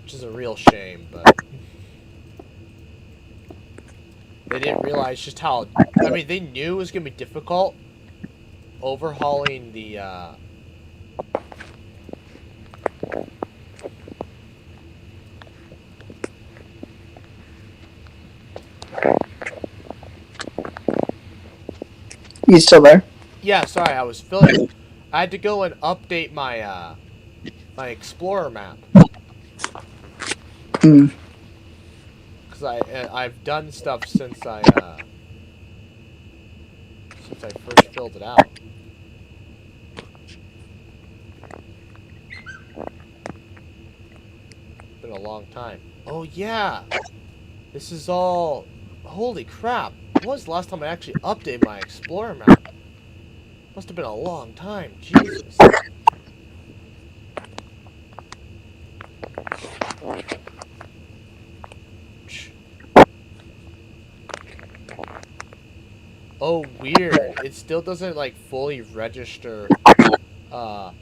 Which is a real shame, but... They didn't realize just how... I mean, they knew it was going to be difficult overhauling the, You still there? Yeah, sorry, I was filling... I had to go and update my, my Explorer map. Hmm. Because I've done stuff since I first filled it out. Been a long time. Oh yeah, this is all. Holy crap! When was the last time I actually updated my Explorer map? Must have been a long time. Jesus. Oh, weird. It still doesn't, like, fully register, the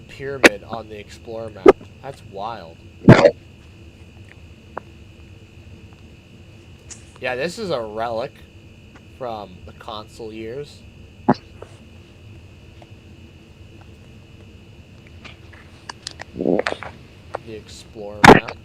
pyramid on the Explorer map. That's wild. Yeah, this is a relic from the console years. The Explorer map.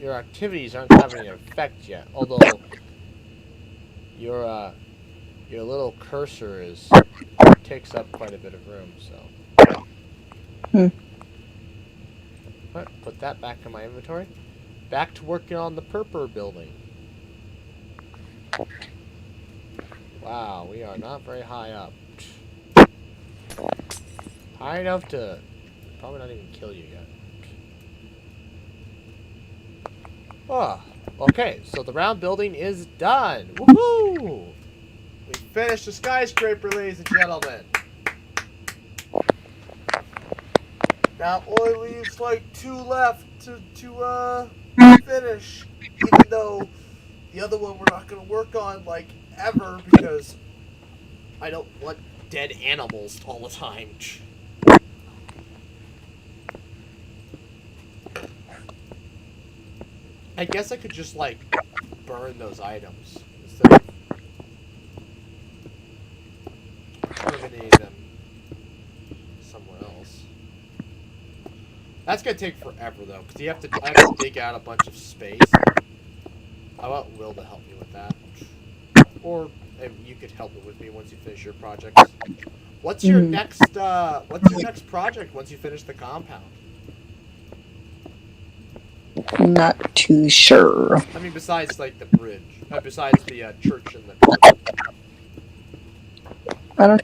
Your activities aren't having an effect yet, although your little cursor takes up quite a bit of room, so. Alright, put that back in my inventory. Back to working on the Purpur building. Wow, we are not very high up. High enough to probably not even kill you yet. Oh, okay, so the round building is done. Woohoo! We finished the skyscraper, ladies and gentlemen. Now only leaves like 2 left to finish, even though the other one we're not gonna work on like ever because I don't want dead animals all the time. I guess I could just like burn those items instead of terminating them somewhere else. That's gonna take forever though, because I have to dig out a bunch of space. I want Will to help me with that, or you could help me with me once you finish your projects. What's your next project once you finish the compound? Not too sure. I mean, besides like the bridge, besides the church and the. I don't.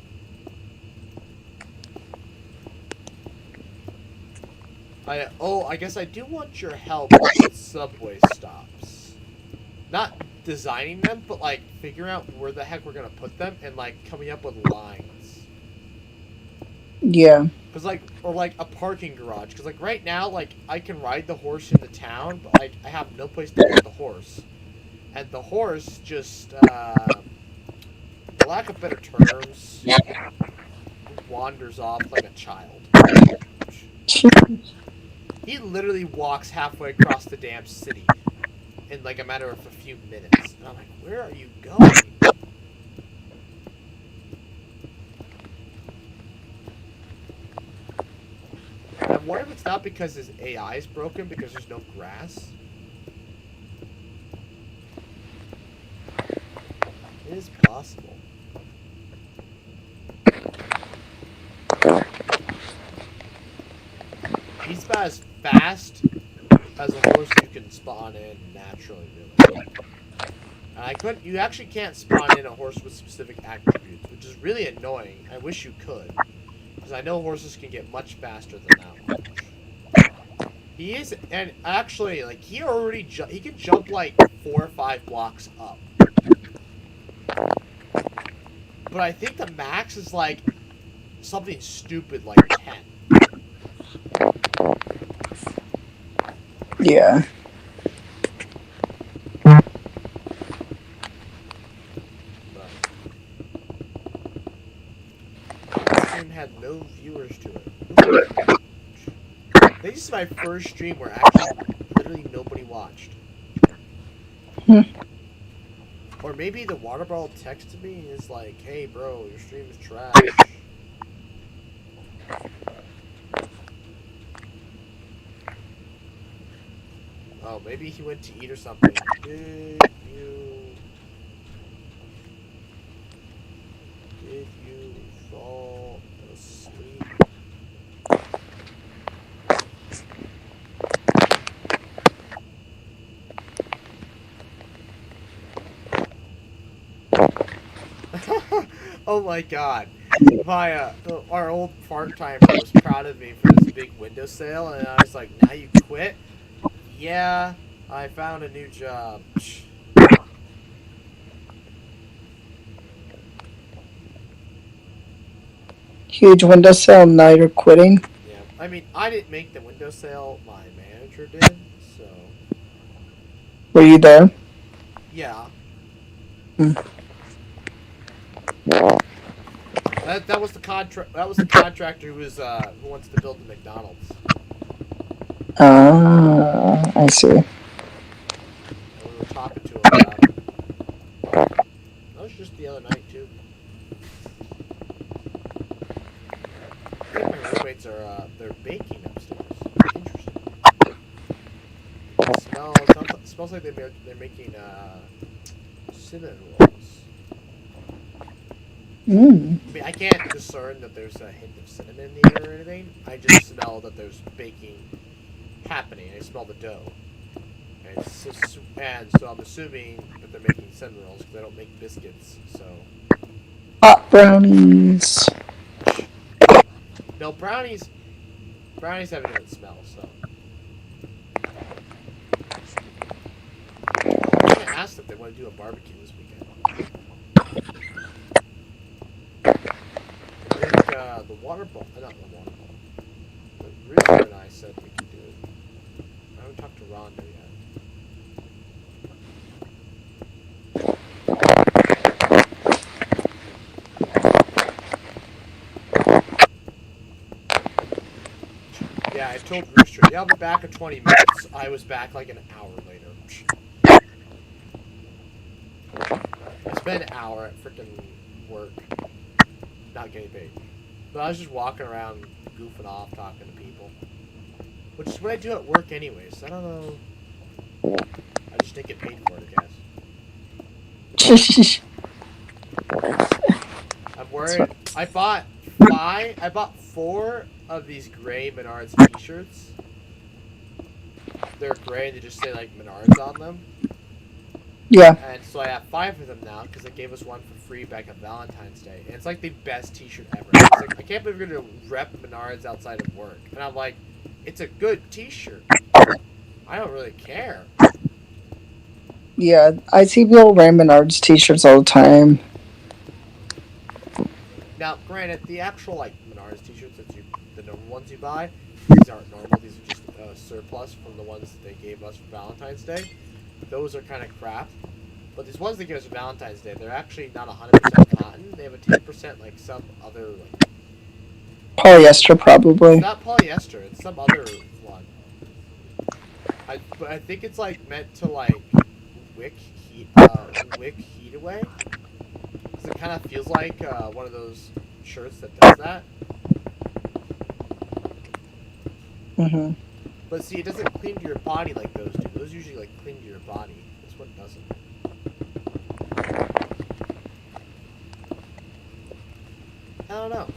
I guess I do want your help with subway stops. Not designing them, but like figuring out where the heck we're gonna put them and like coming up with lines. Yeah. Cause like, or like a parking garage. Cause like right now, like I can ride the horse into town, but like I have no place to put the horse, and the horse just, for lack of better terms, wanders off like a child. He literally walks halfway across the damn city in like a matter of a few minutes. And I'm like, where are you going? I wonder if it's not because his AI is broken because there's no grass. It is possible. He's about as fast as a horse you can spawn in naturally, really. And you actually can't spawn in a horse with specific attributes, which is really annoying. I wish you could. Because I know horses can get much faster than that. He is, and actually, like, he can jump like 4 or 5 blocks up. But I think the max is like something stupid like 10. Yeah. This game had no viewers to it. Ooh. I think this is my first stream where actually literally nobody watched. Or maybe the water bottle texted me and is like, hey bro, your stream is trash. Oh, maybe he went to eat or something. Did you fall asleep? Oh my god. Our old part-timer was proud of me for this big window sale, and I was like, now you quit? Yeah, I found a new job. Huge window sale, now you're quitting. Yeah, I mean, I didn't make the window sale, my manager did, so... Were you there? Yeah. Hmm. That was the contractor who wants to build the McDonald's. Ah, I see. And we were talking to him about it. That was just the other night too. I think my roommates are they're baking upstairs. Interesting. It smells like they're making cinnamon rolls. I mean, I can't discern that there's a hint of cinnamon in the air or anything. I just smell that there's baking happening. I smell the dough. And so I'm assuming that they're making cinnamon rolls because they don't make biscuits, so... Hot brownies. No, brownies have a different smell, so... I'm going to ask if they want to do a barbecue this weekend. I think the water ball... Not the water ball. The Rizzo and I said we could do it. I haven't talked to Rondo yet. Yeah, I told Rooster, yeah, I'll be back in 20 minutes. I was back like an hour later. I spent an hour at freaking work, not getting paid. But I was just walking around, goofing off, talking to people. Which is what I do at work anyways. I don't know. I just didn't get paid for it, I guess. I'm worried. I bought 4 of these gray Menards t-shirts. They're gray and they just say like Menards on them. Yeah. And so I have 5 of them now because they gave us one for free back on Valentine's Day. And it's like the best t-shirt ever. It's like, I can't believe we're going to rep Menards outside of work. And I'm like, it's a good t-shirt. I don't really care. Yeah, I see people wearing Menards t-shirts all the time. Now, granted, the actual like Menards t-shirts, the normal ones you buy, these aren't normal. These are just surplus from the ones that they gave us for Valentine's Day. Those are kind of crap. But these ones they give us for Valentine's Day, they're actually not 100% cotton. They have a 10% like some other like. Polyester, probably. It's not polyester. It's some other one. But I think it's like meant to like wick heat away. Because it kind of feels like one of those shirts that does that. Mm-hmm. But see, it doesn't cling to your body like those do. Those usually like cling to your body. This one doesn't. I don't know.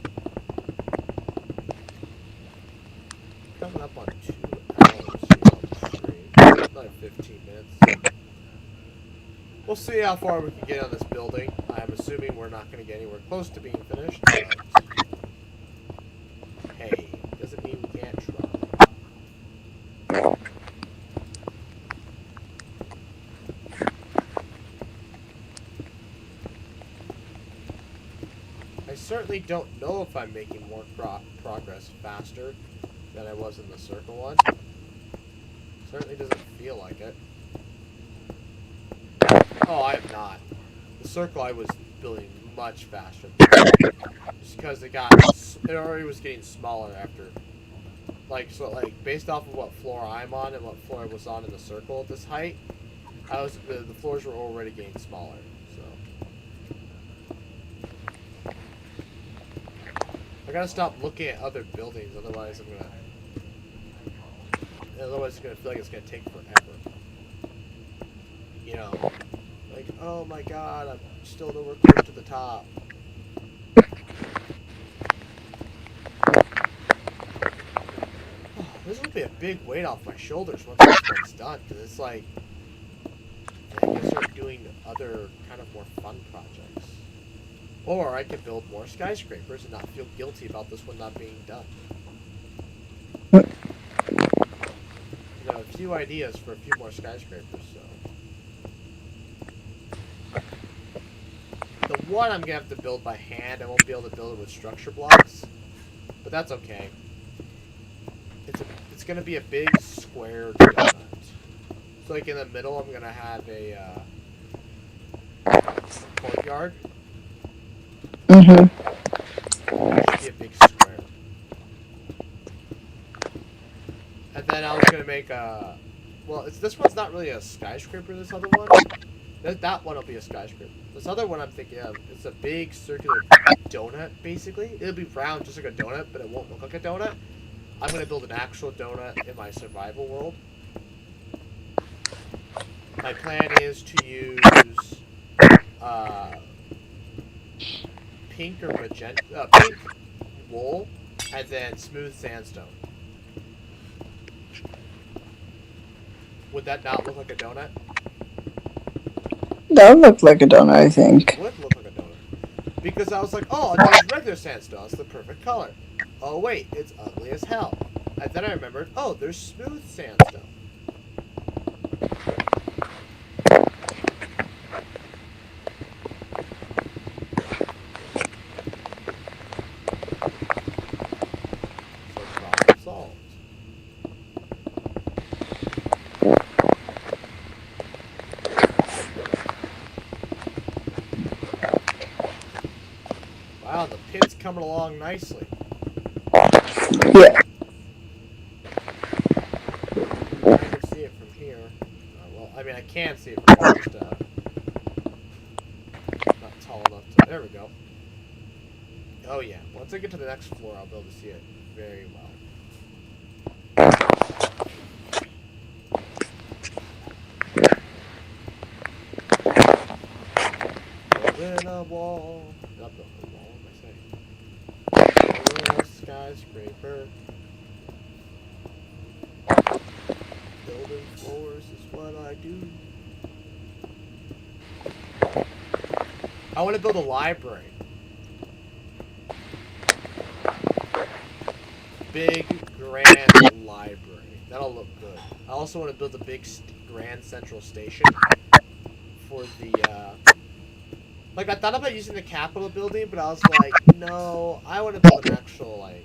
Coming up on 2 hours here on the stream. Another 15 minutes. We'll see how far we can get on this building. I'm assuming we're not going to get anywhere close to being finished. But hey, doesn't mean we can't try. I certainly don't know if I'm making more progress faster than I was in the circle one. Certainly doesn't feel like it. Oh, I am not. The circle I was building much faster. Just because it already was getting smaller after. Like, so like, based off of what floor I'm on and what floor I was on in the circle at this height, the floors were already getting smaller, so. I gotta stop looking at other buildings, otherwise it's gonna feel like it's gonna take forever. You know, like, oh my god, I'm still nowhere close to the top. This will be a big weight off my shoulders once this one's done, because it's like, I can start doing other kind of more fun projects. Or I can build more skyscrapers and not feel guilty about this one not being done. You know, a few ideas for a few more skyscrapers, so. The one I'm going to have to build by hand. I won't be able to build it with structure blocks. But that's okay. It's going to be a big square donut. So like in the middle I'm going to have a courtyard. Mm-hmm. It should be a big square. And then I was going to make a... Well, this one's not really a skyscraper, this other one. That one will be a skyscraper. This other one I'm thinking of, it's a big circular donut, basically. It'll be round just like a donut, but it won't look like a donut. I'm going to build an actual donut in my survival world. My plan is to use pink or magenta, pink wool, and then smooth sandstone. Would that not look like a donut? That would look like a donut, I think. It would look like a donut. Because I was like, oh, I'll use regular sandstone. It's the perfect color. Oh, wait, it's ugly as hell. And then I remembered, oh, there's smooth sandstone. So problem solved. Wow, the pit's coming along nicely. Yeah. can see it. From just, not tall enough to. There we go. Oh yeah. Once I get to the next floor, I'll be able to see it very well. Building a wall. Not building a wall. What am I saying? Building a skyscraper. Building floors is what I do. I want to build a library. Big, grand library. That'll look good. I also want to build a big, grand central station for the, like, I thought about using the Capitol building, but I was like, no, I want to build an actual, like,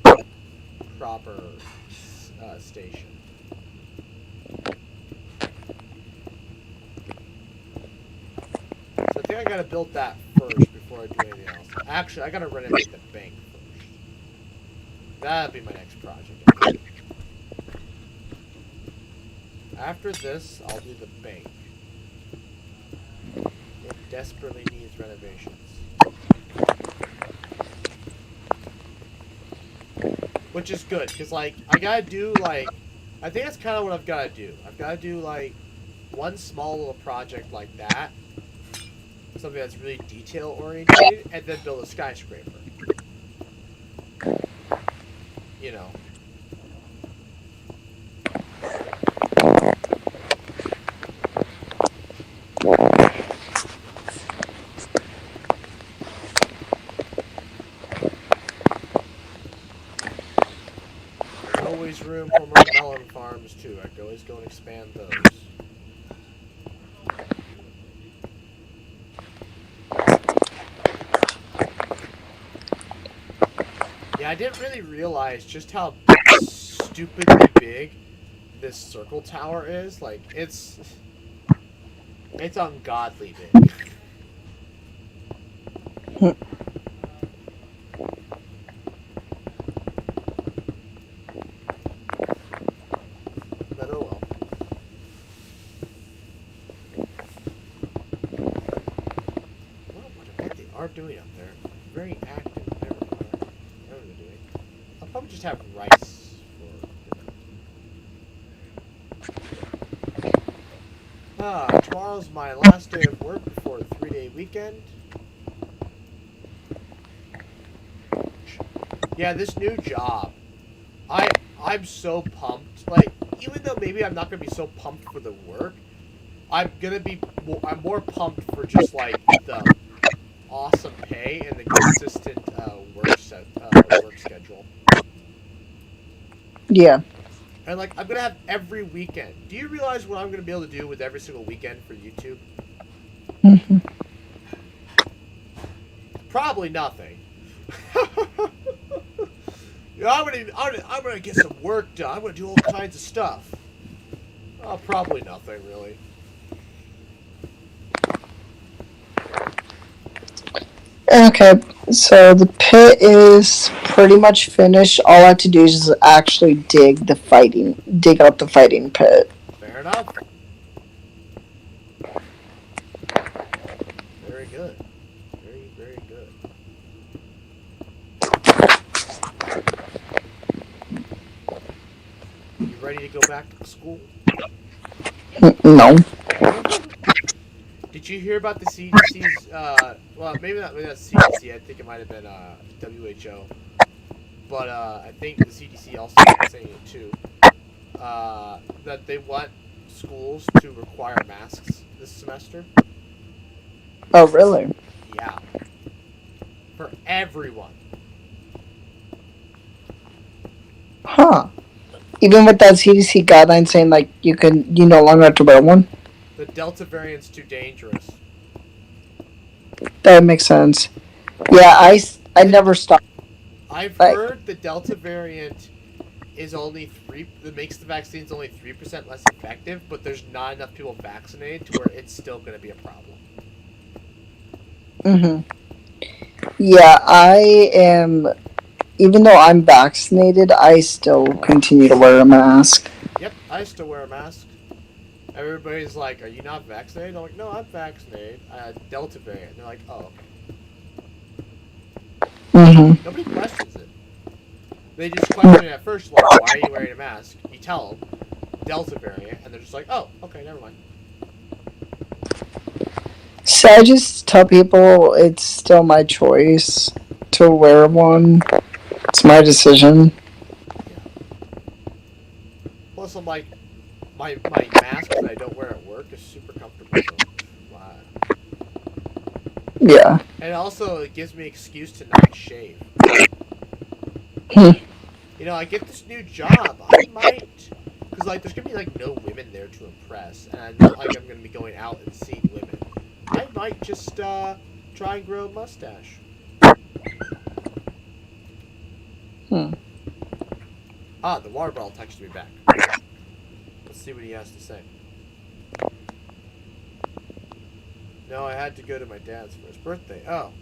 proper, station. So I think I gotta build that first before I do anything else. Actually, I gotta renovate the bank first. That'd be my next project. After this, I'll do the bank. It desperately needs renovations. Which is good, because, like, I gotta do, like, I think that's kind of what I've gotta do. I've gotta do, like, one small little project like that. Something that's really detail-oriented, and then build a skyscraper. You know. There's always room for more melon farms, too. I can always go and expand those. Yeah, I didn't really realize just how stupidly big this circle tower is. Like, it's ungodly big. But oh well. What they are doing up there? Very active. I'll probably just have rice for dinner. Tomorrow's my last day of work before a 3-day weekend. Yeah, this new job. I'm so pumped. Like, even though maybe I'm not gonna be so pumped for the work, I'm more pumped for just like the awesome pay and the consistent work schedule. Yeah. And, like, I'm going to have every weekend. Do you realize what I'm going to be able to do with every single weekend for YouTube? Mm-hmm. Probably nothing. You know, I'm gonna get some work done. I'm going to do all kinds of stuff. Probably nothing, really. Okay, so the pit is pretty much finished. All I have to do is just actually dig out the fighting pit. Fair enough. Very good. Very, very good. You ready to go back to school? No. Did you hear about the CDC's, well, maybe not CDC, I think it might have been, WHO, but, I think the CDC also is saying it too, that they want schools to require masks this semester. Oh, really? Yeah. For everyone. Huh. Even with that CDC guideline saying, like, you no longer have to wear one? The Delta variant's too dangerous. That makes sense. Yeah, I never stopped. I've heard the Delta variant is only that makes the vaccines only 3% less effective, but there's not enough people vaccinated to where it's still going to be a problem. Mm-hmm. Yeah, I am. Even though I'm vaccinated, I still continue to wear a mask. Yep, I still wear a mask. Everybody's like, "Are you not vaccinated?" I'm like, "No, I'm vaccinated. I had Delta variant." And they're like, "Oh, okay." Mm-hmm. Nobody questions it. They just question it at first, like, "Why are you wearing a mask?" You tell them Delta variant, and they're just like, "Oh, okay, never mind." So I just tell people it's still my choice to wear one. It's my decision. Yeah. Plus, I'm like, my mask that I don't wear at work is super comfortable. So, wow. Yeah. And also, it gives me an excuse to not shave. Hmm. You know, I get this new job. I might, because like, there's gonna be like no women there to impress, and it's not like I'm gonna be going out and seeing women. I might just try and grow a mustache. Hmm. Ah, the water bottle texted me back. Let's see what he has to say. No, I had to go to my dad's for his birthday. Oh.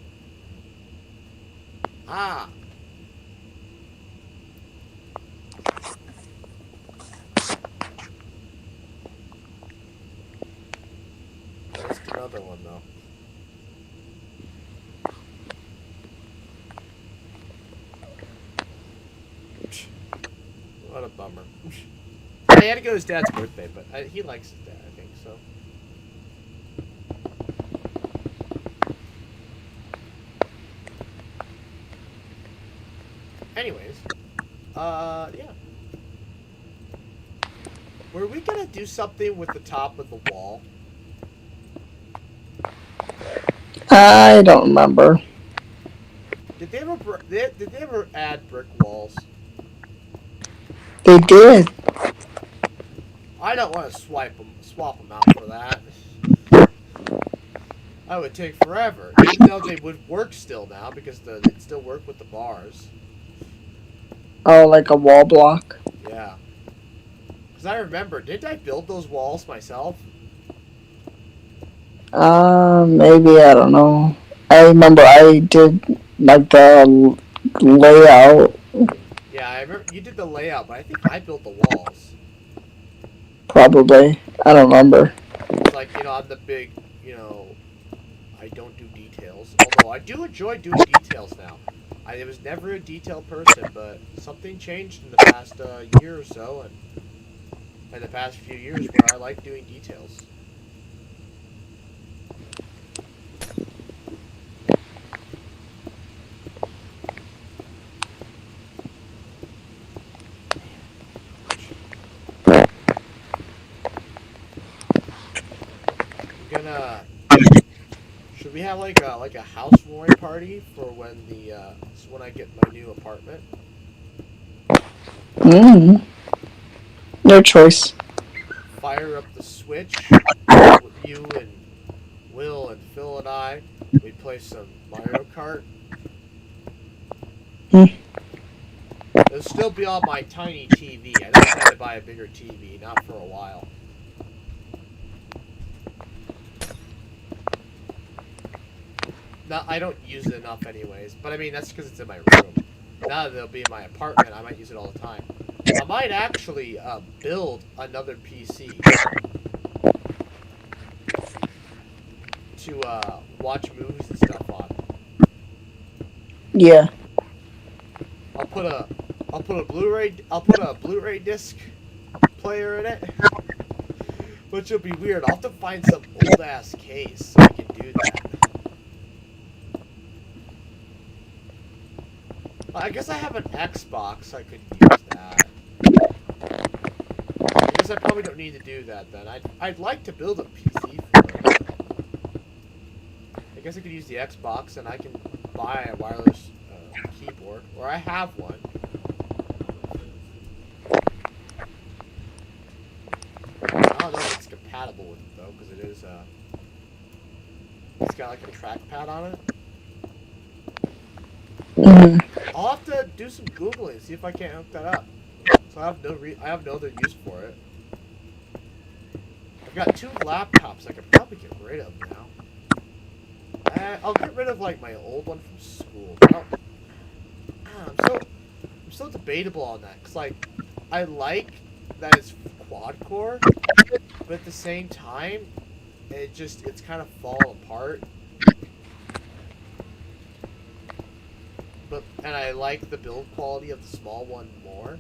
Ah. Missed another one though. What a bummer. I had to go to his dad's birthday, but he likes his dad, I think, so. Anyways, yeah. Were we gonna do something with the top of the wall? I don't remember. Did they ever did they ever add brick walls? They did. I don't want to swap them out for that. That would take forever. Even though they would work still now because they'd still work with the bars. Oh, like a wall block. Yeah. Because I remember, didn't I build those walls myself? Maybe, I don't know. I remember I did like the layout, Yeah, I remember you did the layout, but I think I built the walls. probably. I don't remember. It's like, you know, I'm the big, you know, I don't do details. Although I do enjoy doing details now. I was never a detail person, but something changed in the past year or so, and in the past few years where I like doing details. I'm gonna. Should we have like a housewarming party for when when I get my new apartment? Mm. Your choice. Fire up the Switch. You and Will and Phil and I. We play some Mario Kart. Hmm. It'll still be on my tiny TV. I don't plan to buy a bigger TV, not for a while. No, I don't use it enough anyways. But I mean, that's because it's in my room. Now that it'll be in my apartment, I might use it all the time. I might actually build another PC to watch movies and stuff on. Yeah. I'll put a Blu-ray disc player in it, which will be weird. I'll have to find some old ass case so I can do that. I guess I have an Xbox. I could use that. I guess I probably don't need to do that then. I'd like to build a PC for it. I guess I could use the Xbox and I can buy a wireless keyboard, or I have one. I don't know if it's compatible with it though, because it is it's got like a trackpad on it. Mm. I'll have to do some googling, see if I can't hook that up. So I have no other use for it. I've got 2 laptops I could probably get rid of now. I'll get rid of like my old one from school. I'm so debatable on that, cause like I like that it's quad core, but at the same time, it's kind of falling apart. And I like the build quality of the small one more.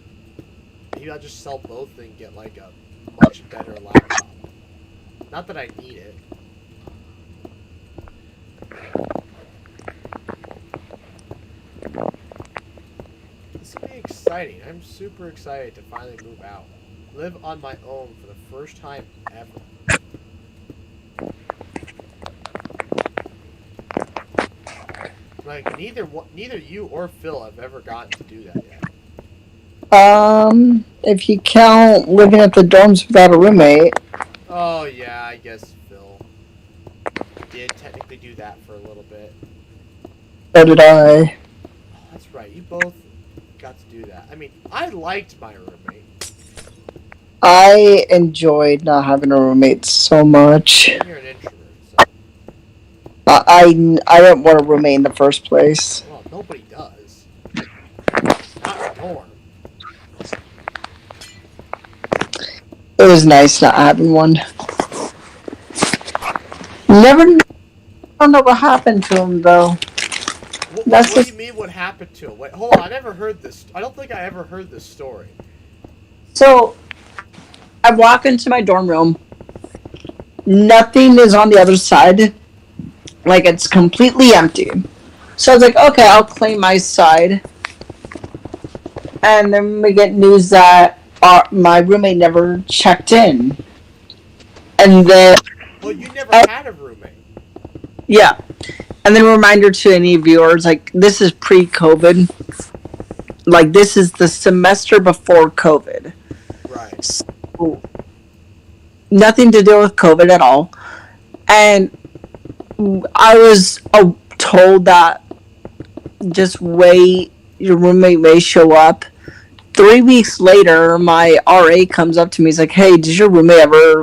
Maybe I'll just sell both and get like a much better laptop. Not that I need it. This is gonna be exciting. I'm super excited to finally move out. Live on my own for the first time ever. Like neither you or Phil have ever gotten to do that yet. If you count living at the dorms without a roommate. Oh yeah, I guess Phil did technically do that for a little bit. So did I. Oh, that's right, you both got to do that. I mean, I liked my roommate. I enjoyed not having a roommate so much. You're an introvert, so. I didn't want a roommate in the first place. Well, nobody does. Not norm. It was nice not having one. I don't know what happened to him though. What do you mean what happened to him? Wait, hold on, I never heard this. I don't think I ever heard this story. So, I walk into my dorm room. Nothing is on the other side. Like, it's completely empty. So I was like, okay, I'll claim my side. And then we get news that my roommate never checked in. And then... Well, you never had a roommate. Yeah. And then a reminder to any viewers, like, this is pre-COVID. Like, this is the semester before COVID. Right. So, nothing to do with COVID at all. And I was told that just wait, your roommate may show up. 3 weeks later, my RA comes up to me. He's like, "Hey, did your roommate ever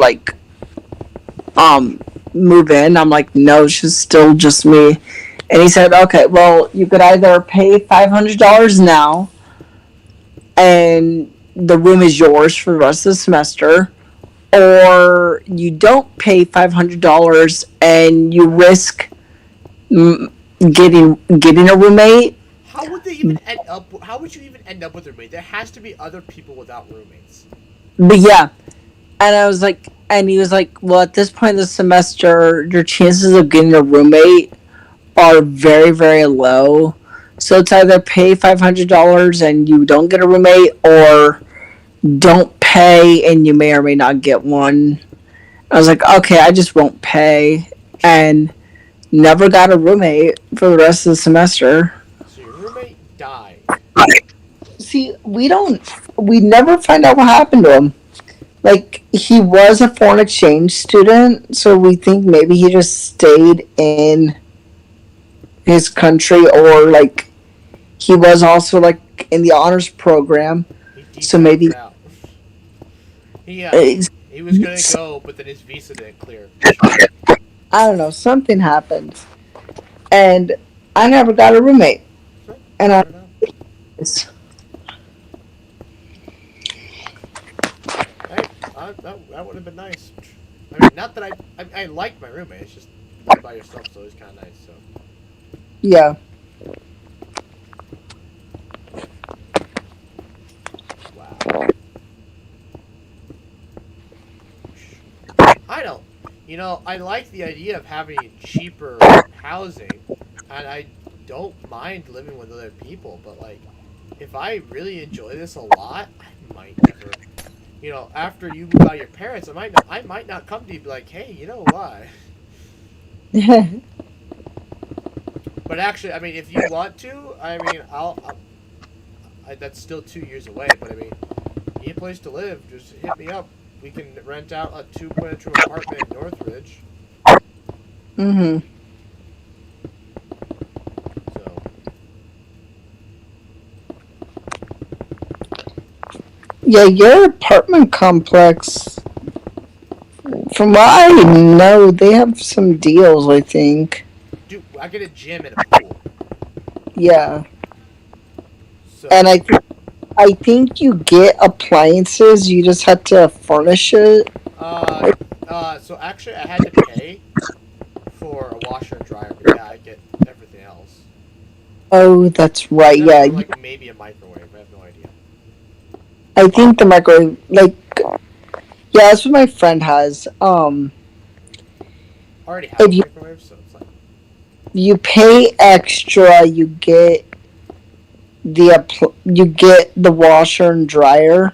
move in?" I'm like, "No, she's still just me." And he said, "Okay, well, you could either pay $500 now, and the room is yours for the rest of the semester, or you don't pay $500 and you risk getting a roommate." How would they even end up? How would you even end up with a roommate? There has to be other people without roommates. But yeah, and I was like, and he was like, "Well, at this point in the semester, your chances of getting a roommate are very, very low. So it's either pay $500 and you don't get a roommate, or don't pay and you may or may not get one." I was like, okay, I just won't pay, and never got a roommate for the rest of the semester. So your roommate died. See, we never find out what happened to him. Like, he was a foreign exchange student, so we think maybe he just stayed in his country, or like he was also like in the honors program. So maybe he was gonna go, but then his visa didn't clear. I don't know, something happened, and I never got a roommate. And that would have been nice. I mean, not that I like my roommate. It's just living by yourself, so it's kind of nice. So. Yeah. Wow. I don't. You know, I like the idea of having cheaper housing, and I don't mind living with other people, but like, if I really enjoy this a lot, I might never. You know, after you move out of your parents, I might not come to you and be like, hey, you know why? But actually, I mean, if you want to, I mean, that's still 2 years away, but I mean, you need a place to live, just hit me up. We can rent out a 2-bedroom apartment in Northridge. Mm-hmm. So. Yeah, your apartment complex, from what I know, they have some deals, I think. Dude, I get a gym and a pool. Yeah. So. And I I think you get appliances. You just had to furnish it. So actually, I had to pay for a washer and dryer, but yeah, I get everything else. Oh, that's right. Except Yeah, for like maybe a microwave. I have no idea. I think the microwave. Like, yeah, that's what my friend has. I already have If a you microwave, so it's like you pay extra, you get you get the washer and dryer.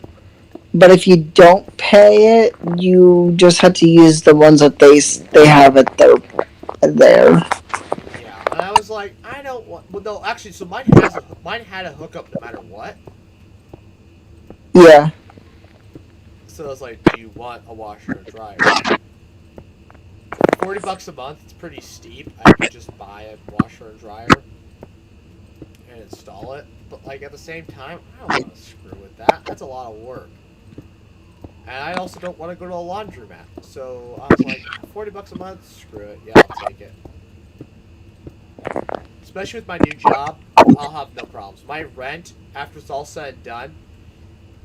But if you don't pay it, you just have to use the ones that they have at there. yeah. And I was like, I don't want. Well, no, actually, so mine had a hookup no matter what. Yeah. So I was like, do you want a washer and dryer? $40 a month. It's pretty steep. I could just buy a washer and dryer and install it. But like at the same time, I don't want to screw with that. That's a lot of work. And I also don't want to go to a laundromat. So I was like, $40 a month, screw it. Yeah, I'll take it. Especially with my new job, I'll have no problems. My rent, after it's all said and done,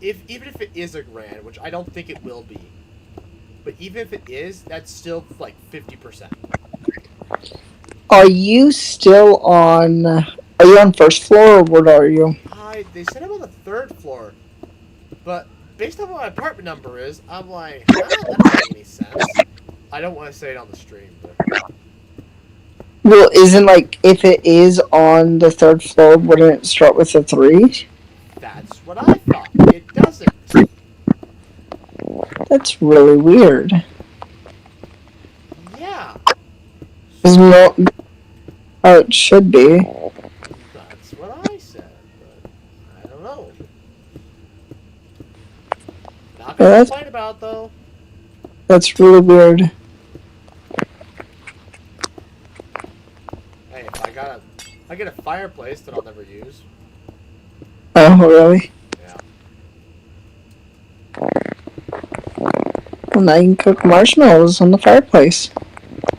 even if it is $1,000, which I don't think it will be, but even if it is, that's still like 50%. Are you still on? Are you on first floor or what are you? They said I'm on the 3rd floor, but based on what my apartment number is, I'm like, that doesn't make any sense. I don't want to say it on the stream, but Well, isn't like if it is on the third floor, wouldn't it start with a 3? that's what I thought. It doesn't. That's really weird. Yeah. There's no. Oh, it should be. That's what I said, but I don't know. Not Yeah, gonna complain about it, though. That's really weird. Hey, if I get a fireplace that I'll never use. Oh, really? Yeah. Well, now you can cook marshmallows on the fireplace.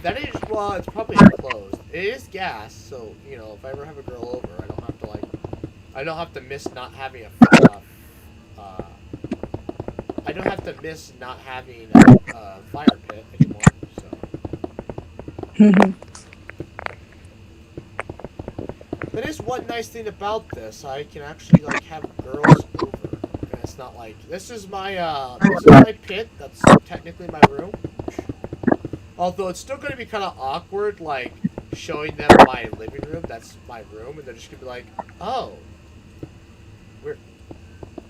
That is, well, it's probably enclosed. It is gas, so, you know, if I ever have a girl over, I don't have to miss not having I don't have to miss not having a fire pit anymore, so. That is one nice thing about this. I can actually, like, have girls over. And it's not like, this is my pit. That's technically my room. Although it's still going to be kind of awkward, like, showing them my living room. That's my room. And they're just going to be like, oh.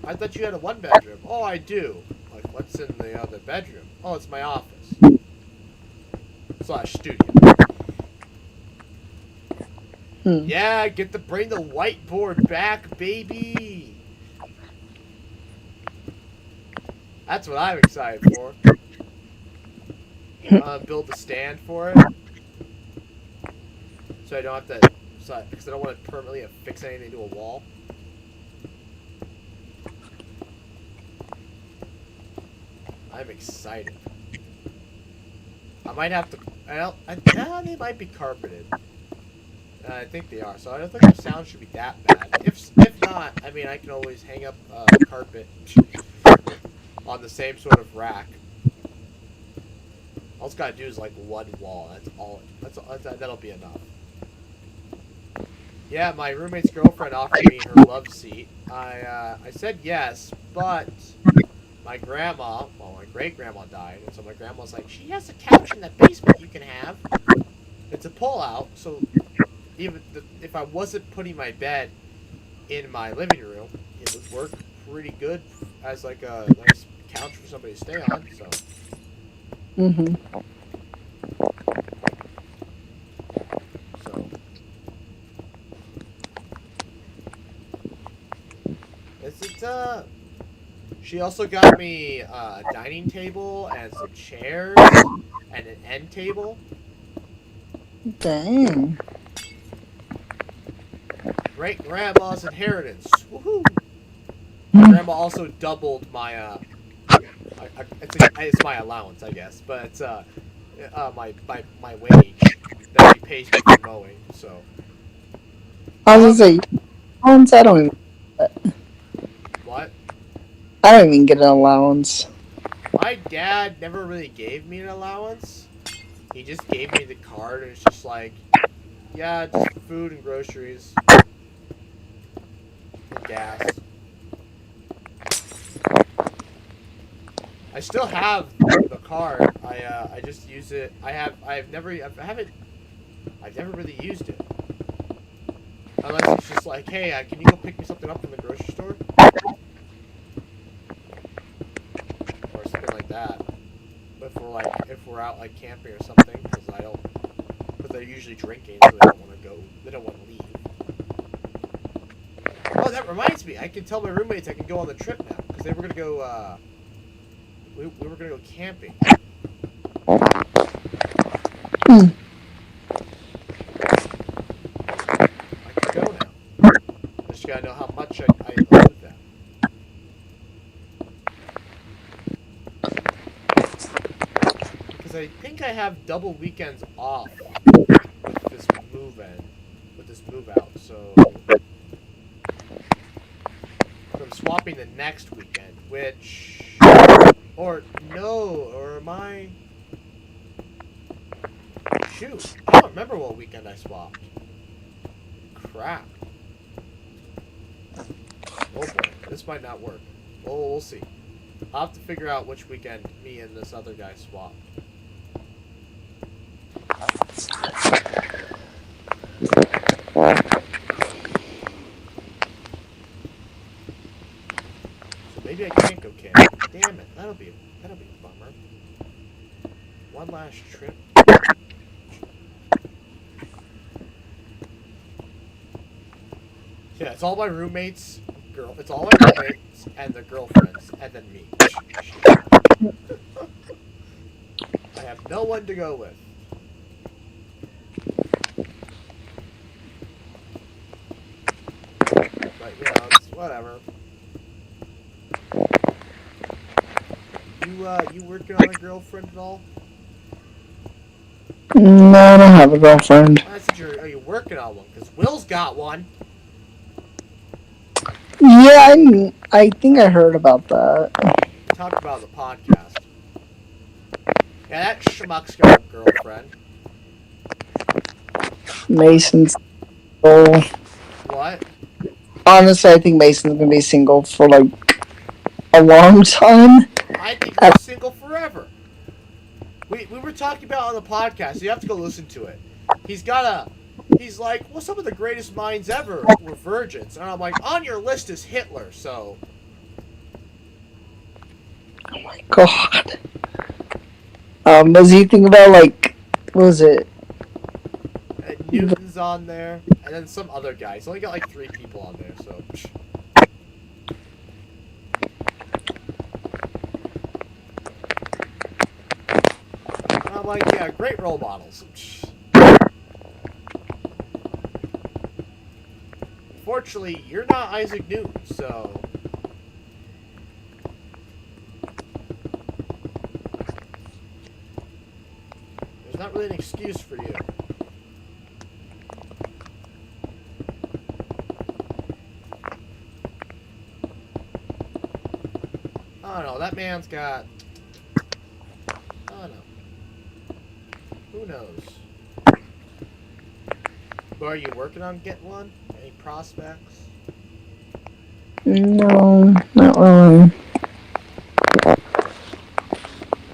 I thought you had a 1-bedroom. Oh, I do. Like, what's in the other bedroom? Oh, it's my office. / studio. Yeah, bring the whiteboard back, baby. That's what I'm excited for. Build a stand for it, so I don't have to. Because I don't want to permanently affix anything to a wall. I'm excited. I might have to. They might be carpeted. I think they are, so I don't think the sound should be that bad. If not, I mean, I can always hang up a carpet on the same sort of rack. All it's gotta do is like one wall. That's all. That'll be enough. Yeah, my roommate's girlfriend offered me her love seat. I said yes, but my great grandma died, and so my grandma's like, she has a couch in the basement you can have. It's a pull-out, so even if I wasn't putting my bed in my living room, it would work pretty good as like a nice couch for somebody to stay on. So. So. She also got me a dining table and some chairs and an end table. Dang. Great grandma's inheritance. Woohoo! My grandma also doubled my it's my allowance, I guess, but it's my wage that she pays me for mowing. So. I was gonna say, I don't even. What? What? I don't even get an allowance. My dad never really gave me an allowance. He just gave me the card, and it's just like, yeah, just food and groceries and gas. I still have the card. I just use it. I've never really used it. Unless it's just like, hey, can you go pick me something up from the grocery store? Or something like that. If we're out like camping or something, because they're usually drinking, so they don't want to go. They don't want to leave. Oh, that reminds me. I can tell my roommates I can go on the trip now, because they were gonna go. We were gonna go camping. Hmm. I can go now. Just gotta know how much I owe them. Because I think I have double weekends off with this move out. So I'm swapping the next weekend, or am I? Shoot, I don't remember what weekend I swapped. Crap. Oh boy, this might not work. Well, we'll see. I'll have to figure out which weekend me and this other guy swapped. So maybe I can't go camping. Damn it, that'll be a bummer. One last trip. Yeah, it's all my roommates, it's all my roommates and their girlfriends, and then me. I have no one to go with. But it's whatever. You working on a girlfriend at all? No, I don't have a girlfriend. I said are you working on one? Because Will's got one. Yeah, I think I heard about that. Talked about the podcast. Yeah, that schmuck's got a girlfriend. Mason's single. What? Honestly, I think Mason's gonna be single for like a long time. I think he's single forever. We were talking about it on the podcast, so you have to go listen to it. He's like, well, some of the greatest minds ever were virgins. And I'm like, on your list is Hitler, so. Oh my god. Was he thinking about like, what was it? Newton's on there, and then some other guy. He's only got like 3 people on there, so. And I'm like, yeah, great role models. Fortunately, you're not Isaac Newton, so. There's not really an excuse for you. I don't know, that man's got. I don't know. Who knows? But are you working on getting one? Any prospects? No, not really.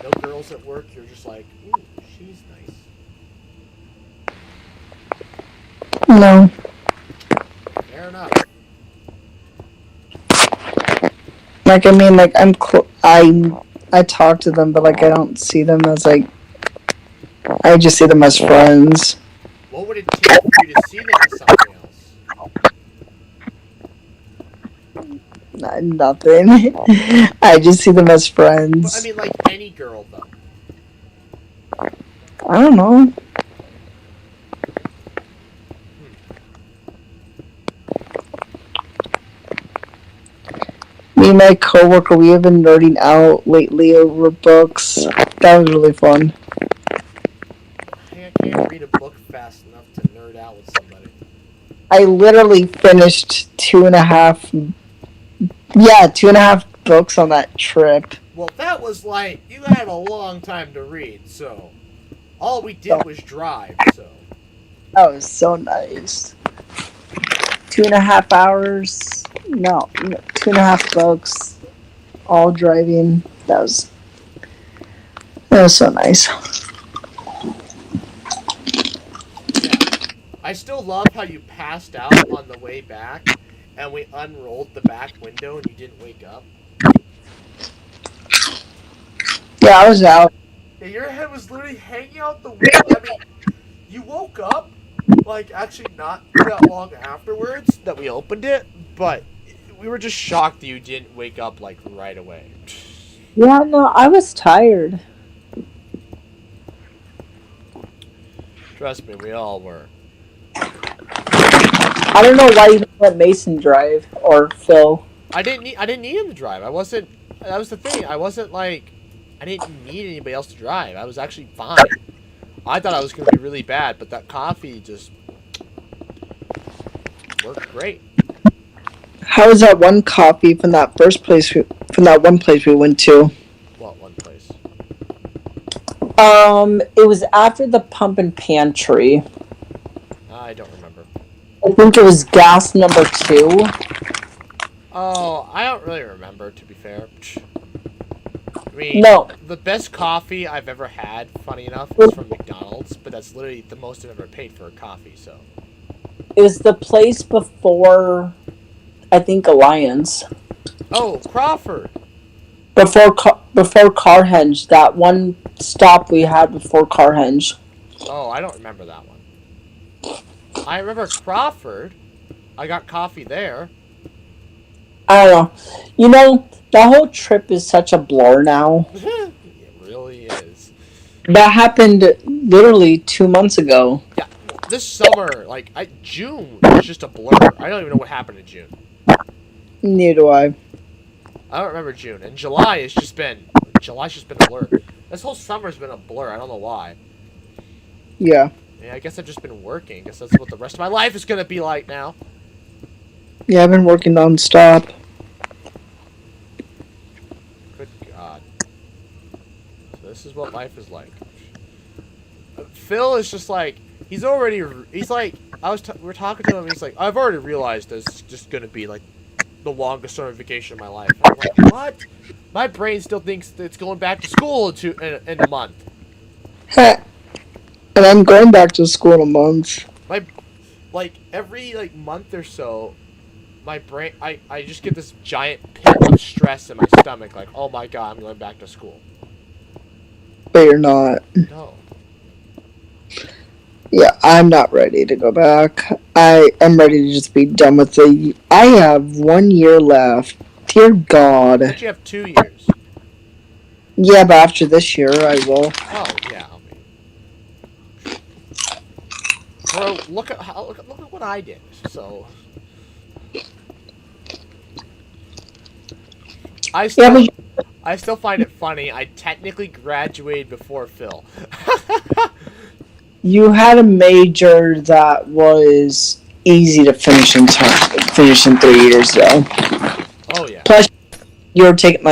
No girls at work, you're just like, ooh, she's nice. No. Fair enough. Like, I mean, like, I talk to them, but, like, I don't see them as, like, I just see them as friends. What would it take for you to see them as something else? Nothing. I just see them as friends. But, I mean, like, any girl, though. I don't know. Me and my coworker, we have been nerding out lately over books. That was really fun. I can't read a book fast enough to nerd out with somebody. I literally finished 2.5 Yeah, 2.5 books on that trip. Well, that was like you had a long time to read, so all we did was drive. So That was so nice. 2.5 hours. No, 2.5 books. All driving. That was so nice. I still love how you passed out on the way back, and we unrolled the back window and you didn't wake up. Yeah, I was out. Yeah, your head was literally hanging out the window. I mean, you woke up, like, actually not that long afterwards that we opened it, but we were just shocked that you didn't wake up, like, right away. Yeah, no, I was tired. Trust me, we all were. I don't know why you didn't let Mason drive or Phil. I didn't need him to drive. I wasn't. That was the thing. I wasn't like. I didn't need anybody else to drive. I was actually fine. I thought I was gonna be really bad, but that coffee just worked great. How was that one coffee from that one place we went to? What one place? It was after the pump and pantry. I don't remember. I think it was gas number 2. Oh, I don't really remember. To be fair. I mean, No, the best coffee I've ever had, funny enough, is from McDonald's, but that's literally the most I've ever paid for a coffee. So. it was the place before, I think, Alliance. Oh, Crawford. Before Carhenge, that one stop we had before Carhenge. Oh, I don't remember that one. I remember Crawford. I got coffee there. I don't know. You know, that whole trip is such a blur now. It really is. That happened literally 2 months ago. Yeah, this summer, like June was just a blur. I don't even know what happened in June. Neither do I. I don't remember June. And July's just been a blur. This whole summer's been a blur. I don't know why. Yeah. Yeah, I guess I've just been working. I guess that's what the rest of my life is gonna be like now. Yeah, I've been working nonstop. Good God. So this is what life is like. Phil is just like he's like we're talking to him. He's like, I've already realized this is just gonna be like the longest summer vacation of my life. I'm like, what? My brain still thinks that it's going back to school in a month. And I'm going back to school in a month. Every month or so, my brain I just get this giant pit of stress in my stomach. Like, oh my God, I'm going back to school. But you're not. No. Yeah, I'm not ready to go back. I am ready to just be done with it. I have 1 year left. Dear God. But you have 2 years. Yeah, but after this year, I will. Oh yeah. Bro, look at what I did. So I still find it funny. I technically graduated before Phil. You had a major that was easy to finish in 3 years, though. Oh yeah. Plus, you were taking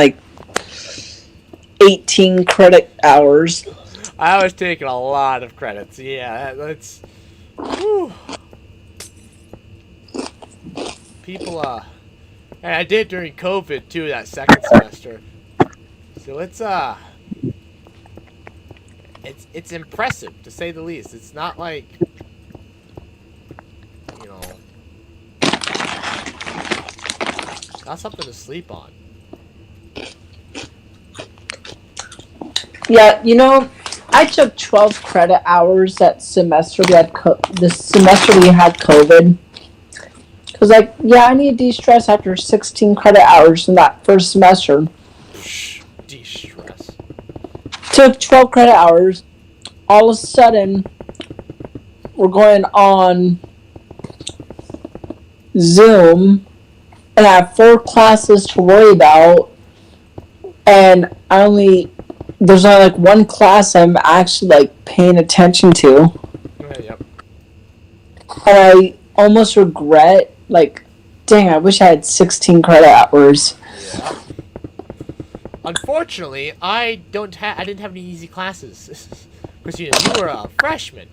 18 credit hours. I was taking a lot of credits. Yeah, that's. Whew. People, and I did during COVID too, that second semester. So it's impressive to say the least. It's not like, you know, not something to sleep on. Yeah, you know, I took 12 credit hours that semester. The semester we had COVID. Because, I need to de-stress after 16 credit hours in that first semester. De-stress. Took 12 credit hours. All of a sudden, we're going on Zoom, and I have 4 classes to worry about, and there's only 1 class I'm actually paying attention to. Yep. And I almost regret Dang, I wish I had 16 credit hours. Yeah. Unfortunately, I didn't have any easy classes because you were a freshman.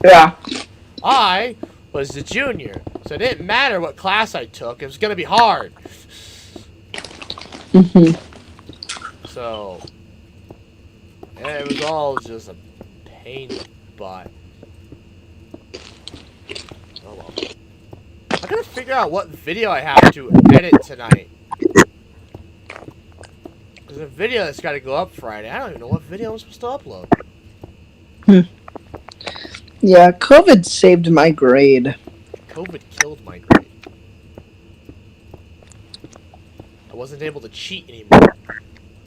Yeah. I was a junior, so it didn't matter what class I took. It was gonna be hard. hmm So it was all just a pain in the butt. Oh well. I gotta figure out what video I have to edit tonight. There's a video that's gotta go up Friday. I don't even know what video I'm supposed to upload. Yeah, COVID saved my grade. COVID killed my grade. I wasn't able to cheat anymore.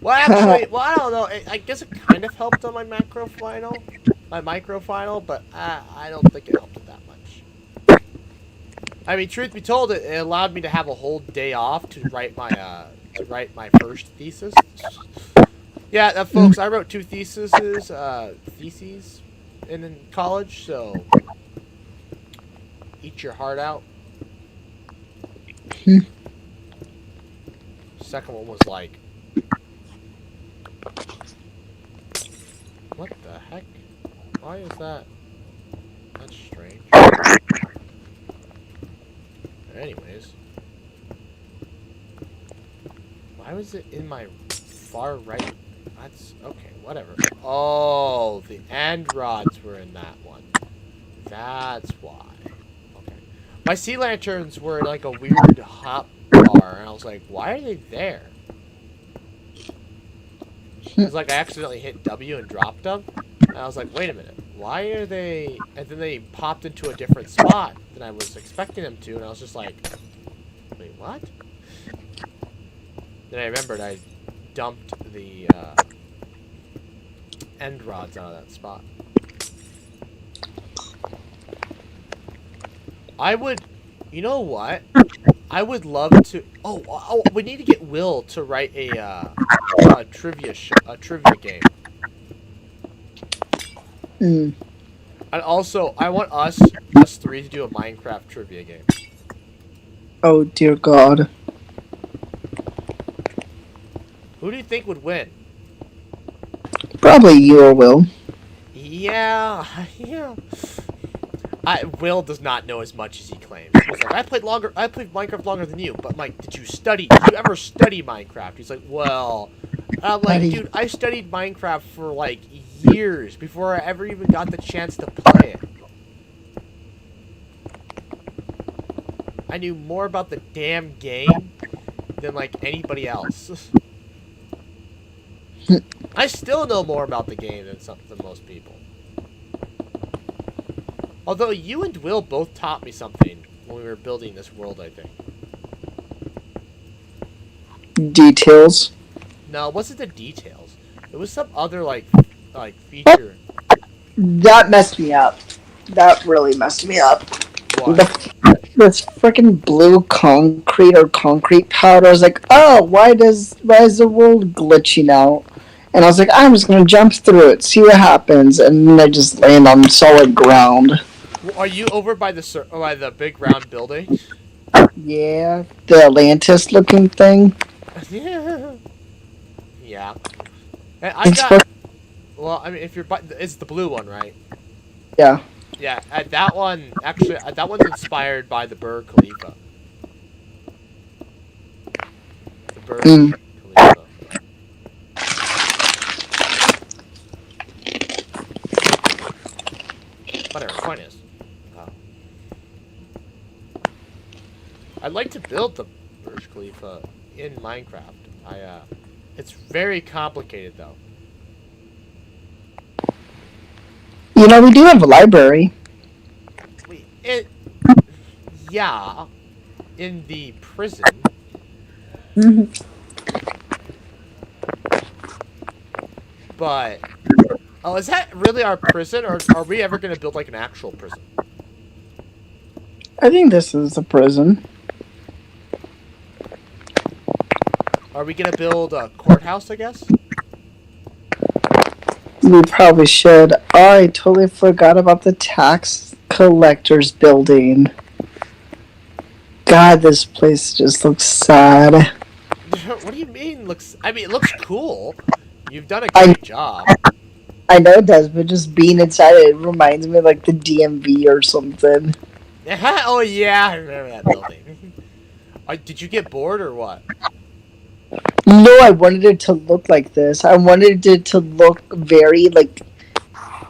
Well, actually, I don't know. I guess it kind of helped on my micro final, but I don't think it helped it that much. I mean, truth be told, it allowed me to have a whole day off to write my first thesis. Yeah, folks, I wrote 2 theses in college, so eat your heart out. Second one was like, what the heck? Why is that? That's strange. Anyways, why was it in my far right? That's okay, whatever. Oh, the end rods were in that one. That's why. Okay. My sea lanterns were in like a weird hop bar, and I was like, why are they there? It's like I accidentally hit W and dropped them. And I was like, wait a minute. Why are they... And then they popped into a different spot than I was expecting them to. And I was just like, wait, what? Then I remembered I dumped the end rods out of that spot. I would... You know what? I would love to... Oh, we need to get Will to write a trivia game. Mm. And also, I want us 3 to do a Minecraft trivia game. Oh, dear God. Who do you think would win? Probably you or Will. Yeah. Will does not know as much as he claims. He's like, I played Minecraft longer than you, but Mike, did you ever study Minecraft? He's like, well, I'm like, dude, I studied Minecraft for like years before I ever even got the chance to play it. I knew more about the damn game than like anybody else. I still know more about the game than most people. Although you and Will both taught me something when we were building this world, I think. Details. No, it wasn't the details. It was some other like feature. That messed me up. That really messed me up. What? This freaking blue concrete powder. I was like, oh, why is the world glitching out? And I was like, I'm just gonna jump through it, see what happens, and then I just land on solid ground. Are you over by the big round building? Yeah, the Atlantis-looking thing. Yeah. Yeah. And well, I mean, if you're it's the blue one, right? Yeah. Yeah. That one's inspired by the Burj Khalifa. The Burj Khalifa. Whatever. Point is, I'd like to build the Burj Khalifa in Minecraft. It's very complicated though. You know, we do have a library. Yeah, in the prison. But, oh, is that really our prison, or are we ever going to build like an actual prison? I think this is a prison. Are we going to build a courthouse, I guess? We probably should. I totally forgot about the tax collector's building. God, this place just looks sad. What do you mean? I mean, it looks cool. You've done a I great job. I know it does, but just being inside it reminds me of like the DMV or something. Oh yeah, I remember that building. Did you get bored or what? No, I wanted it to look like this. I wanted it to look very like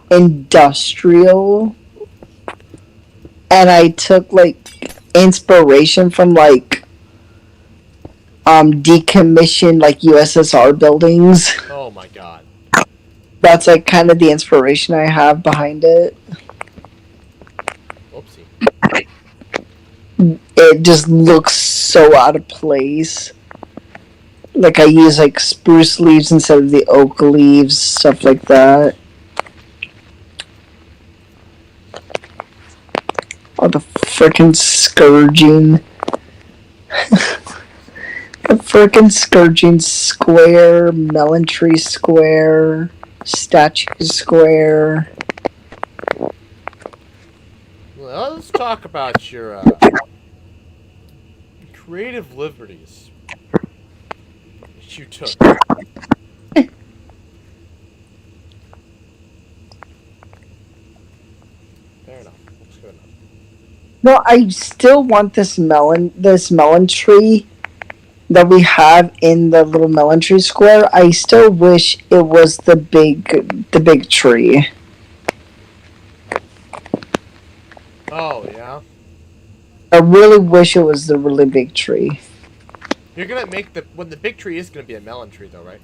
industrial, and I took like inspiration from like decommissioned like USSR buildings. Oh my god. That's like kind of the inspiration I have behind it. Oopsie. It just looks so out of place. Like I use like spruce leaves instead of the oak leaves, stuff like that. Oh, the frickin' scourging. The frickin' scourging square, melon tree square, statue square. Well, let's talk about your creative liberties that you took. Fair enough. Looks good enough. No, I still want this melon tree that we have in the little melon tree square. I still wish it was the big tree. Oh yeah. I really wish it was the really big tree. You're gonna make when the big tree is gonna be a melon tree though, right?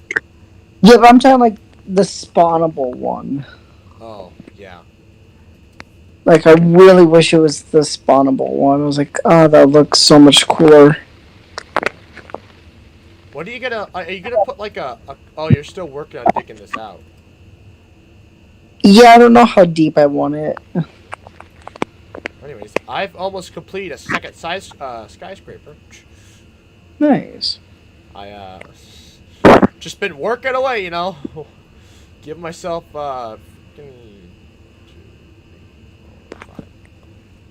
Yeah, but I'm talking like the spawnable one. Oh yeah. Like I really wish it was the spawnable one. I was like, oh, that looks so much cooler. What are you gonna? Are you gonna put like Oh, you're still working on digging this out. Yeah, I don't know how deep I want it. Anyways, I've almost completed a second size skyscraper. Nice. I just been working away, you know. Give myself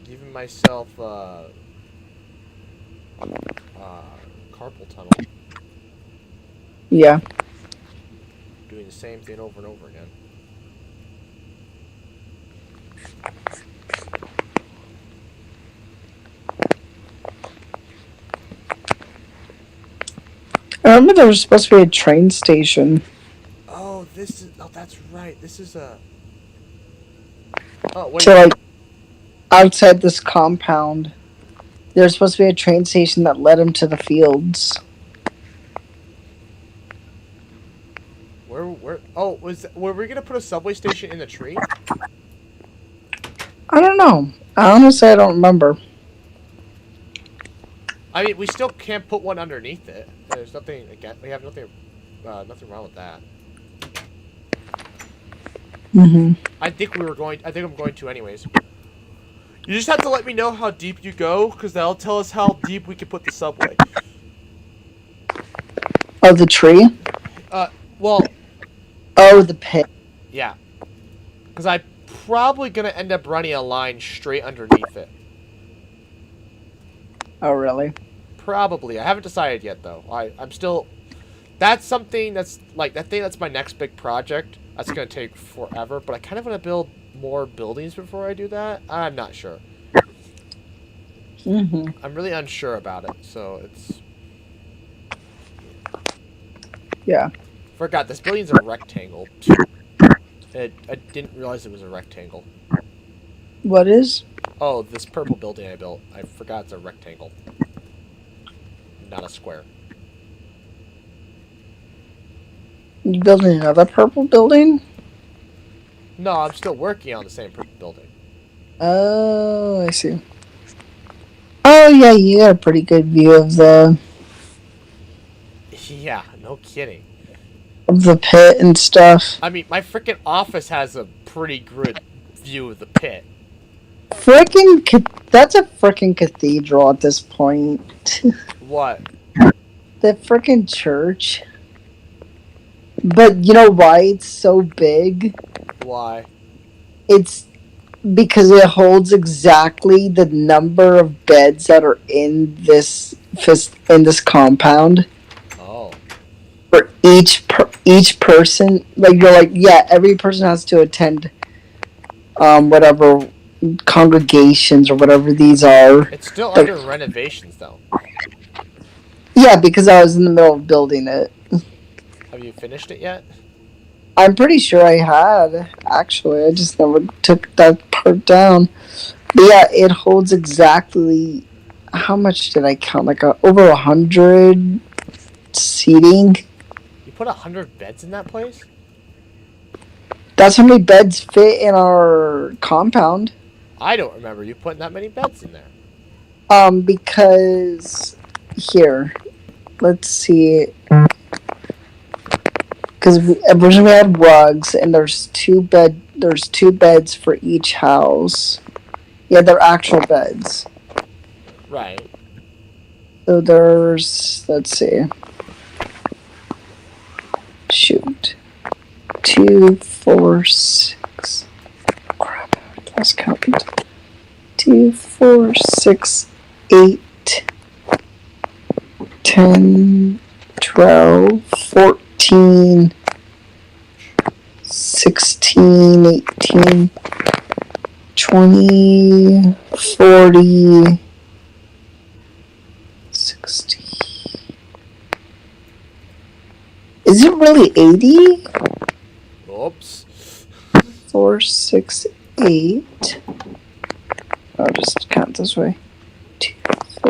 giving myself carpal tunnel. Yeah. Doing the same thing over and over again. I remember there was supposed to be a train station. Oh, that's right. This is a. Oh wait. So like outside this compound, there's supposed to be a train station that led him to the fields. Where? Oh, were we gonna put a subway station in the tree? I don't know. Honestly, I don't remember. I mean, we still can't put one underneath it. There's nothing again. We have nothing. Nothing wrong with that. Mm-hmm. I think I'm going to anyways. You just have to let me know how deep you go, because that'll tell us how deep we can put the subway. Oh, the tree? Well. Oh, the pit. Yeah. Because I'm probably gonna end up running a line straight underneath it. Oh, really? Probably. I haven't decided yet, though. I'm still. That's something that's like that's my next big project. That's gonna take forever, but I kind of want to build more buildings before I do that. I'm not sure. Mm-hmm. I'm really unsure about it, so it's. Yeah. Forgot this building's a rectangle. I didn't realize it was a rectangle. What is? Oh, this purple building I built. I forgot it's a rectangle, not a square. You building another purple building? No, I'm still working on the same purple building. Oh, I see. Oh, yeah, you got a pretty good view of the Yeah, no kidding. pit and stuff. I mean, my freaking office has a pretty good view of the pit. That's a frickin' cathedral at this point. What? The frickin' church. But you know why it's so big? Why? It's because it holds exactly the number of beds that are in this compound Oh. for each person. Like you're like, yeah, every person has to attend whatever congregations or whatever these are. It's still Like, under renovations, though. yeah, because I was in the middle of building it. Have you finished it yet? I'm pretty sure I had, actually. I just never took that part down. But yeah, it holds exactly. How much did I count? Like over 100 seating. You put 100 beds in that place? That's how many beds fit in our compound. I don't remember you putting that many beds in there. Because here, let's see. Because originally we had rugs, and there's two beds for each house. Yeah, they're actual beds. Right. So there's, let's see. Shoot. 2, 4, 6. Crap, I lost count. 2, 4, 6, 8, 10, 12, 14, 16, 18, 20, 40, 60. Is it really 80? Oops. 4, 6, 8. I'll just count this way. 2,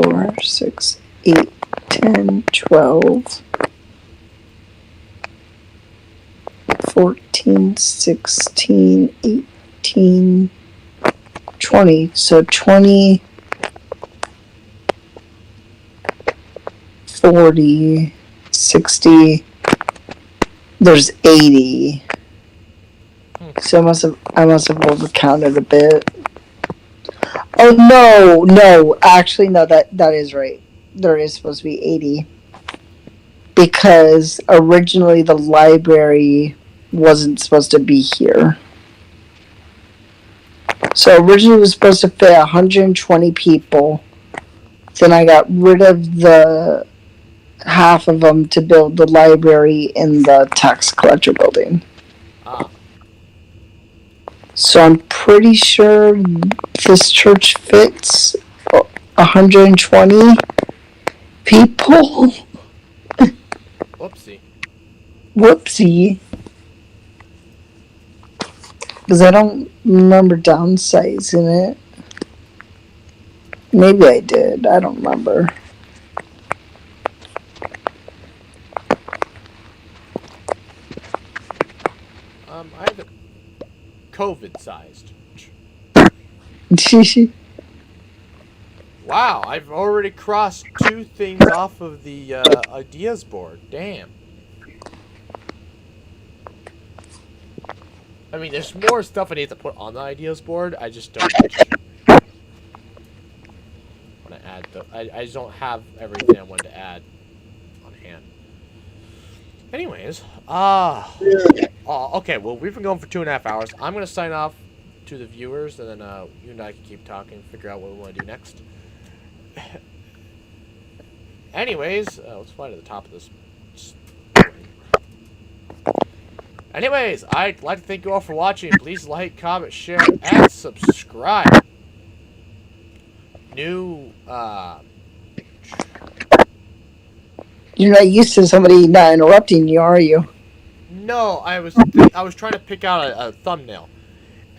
4, 6, 8, 10, 12, 14, 16, 18, 20. So 20, 40, 60. There's 80. So I must have overcounted a bit. Oh no, actually no, that is right. There is supposed to be 80. Because originally the library wasn't supposed to be here. So originally it was supposed to fit 120 people. Then I got rid of the half of them to build the library in the tax collector building. Ah. So I'm pretty sure this church fits 120 people. Whoopsie. Whoopsie. Because I don't remember downsizing it. Maybe I did. I don't remember. I have it COVID-sized. Wow, I've already crossed 2 things off of the ideas board. Damn. I mean, there's more stuff I need to put on the ideas board. I just don't want to add I just don't have everything I wanted to add on hand. Anyways, okay, well, we've been going for 2.5 hours. I'm going to sign off to the viewers, and then you and I can keep talking, figure out what we want to do next. Anyways, let's fly to the top of this. Anyways, I'd like to thank you all for watching. Please like, comment, share, and subscribe. You're not used to somebody not interrupting you, are you? No, I was trying to pick out a thumbnail.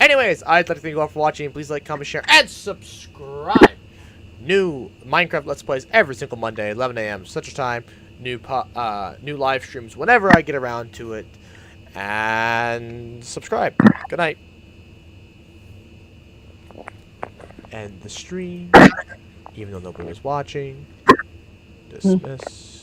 Anyways, I'd like to thank you all for watching. Please like, comment, share, and subscribe. New Minecraft Let's Plays every single Monday, 11 a.m. Central Time. New live streams whenever I get around to it. And subscribe. Good night. End the stream, even though nobody was watching. Dismiss.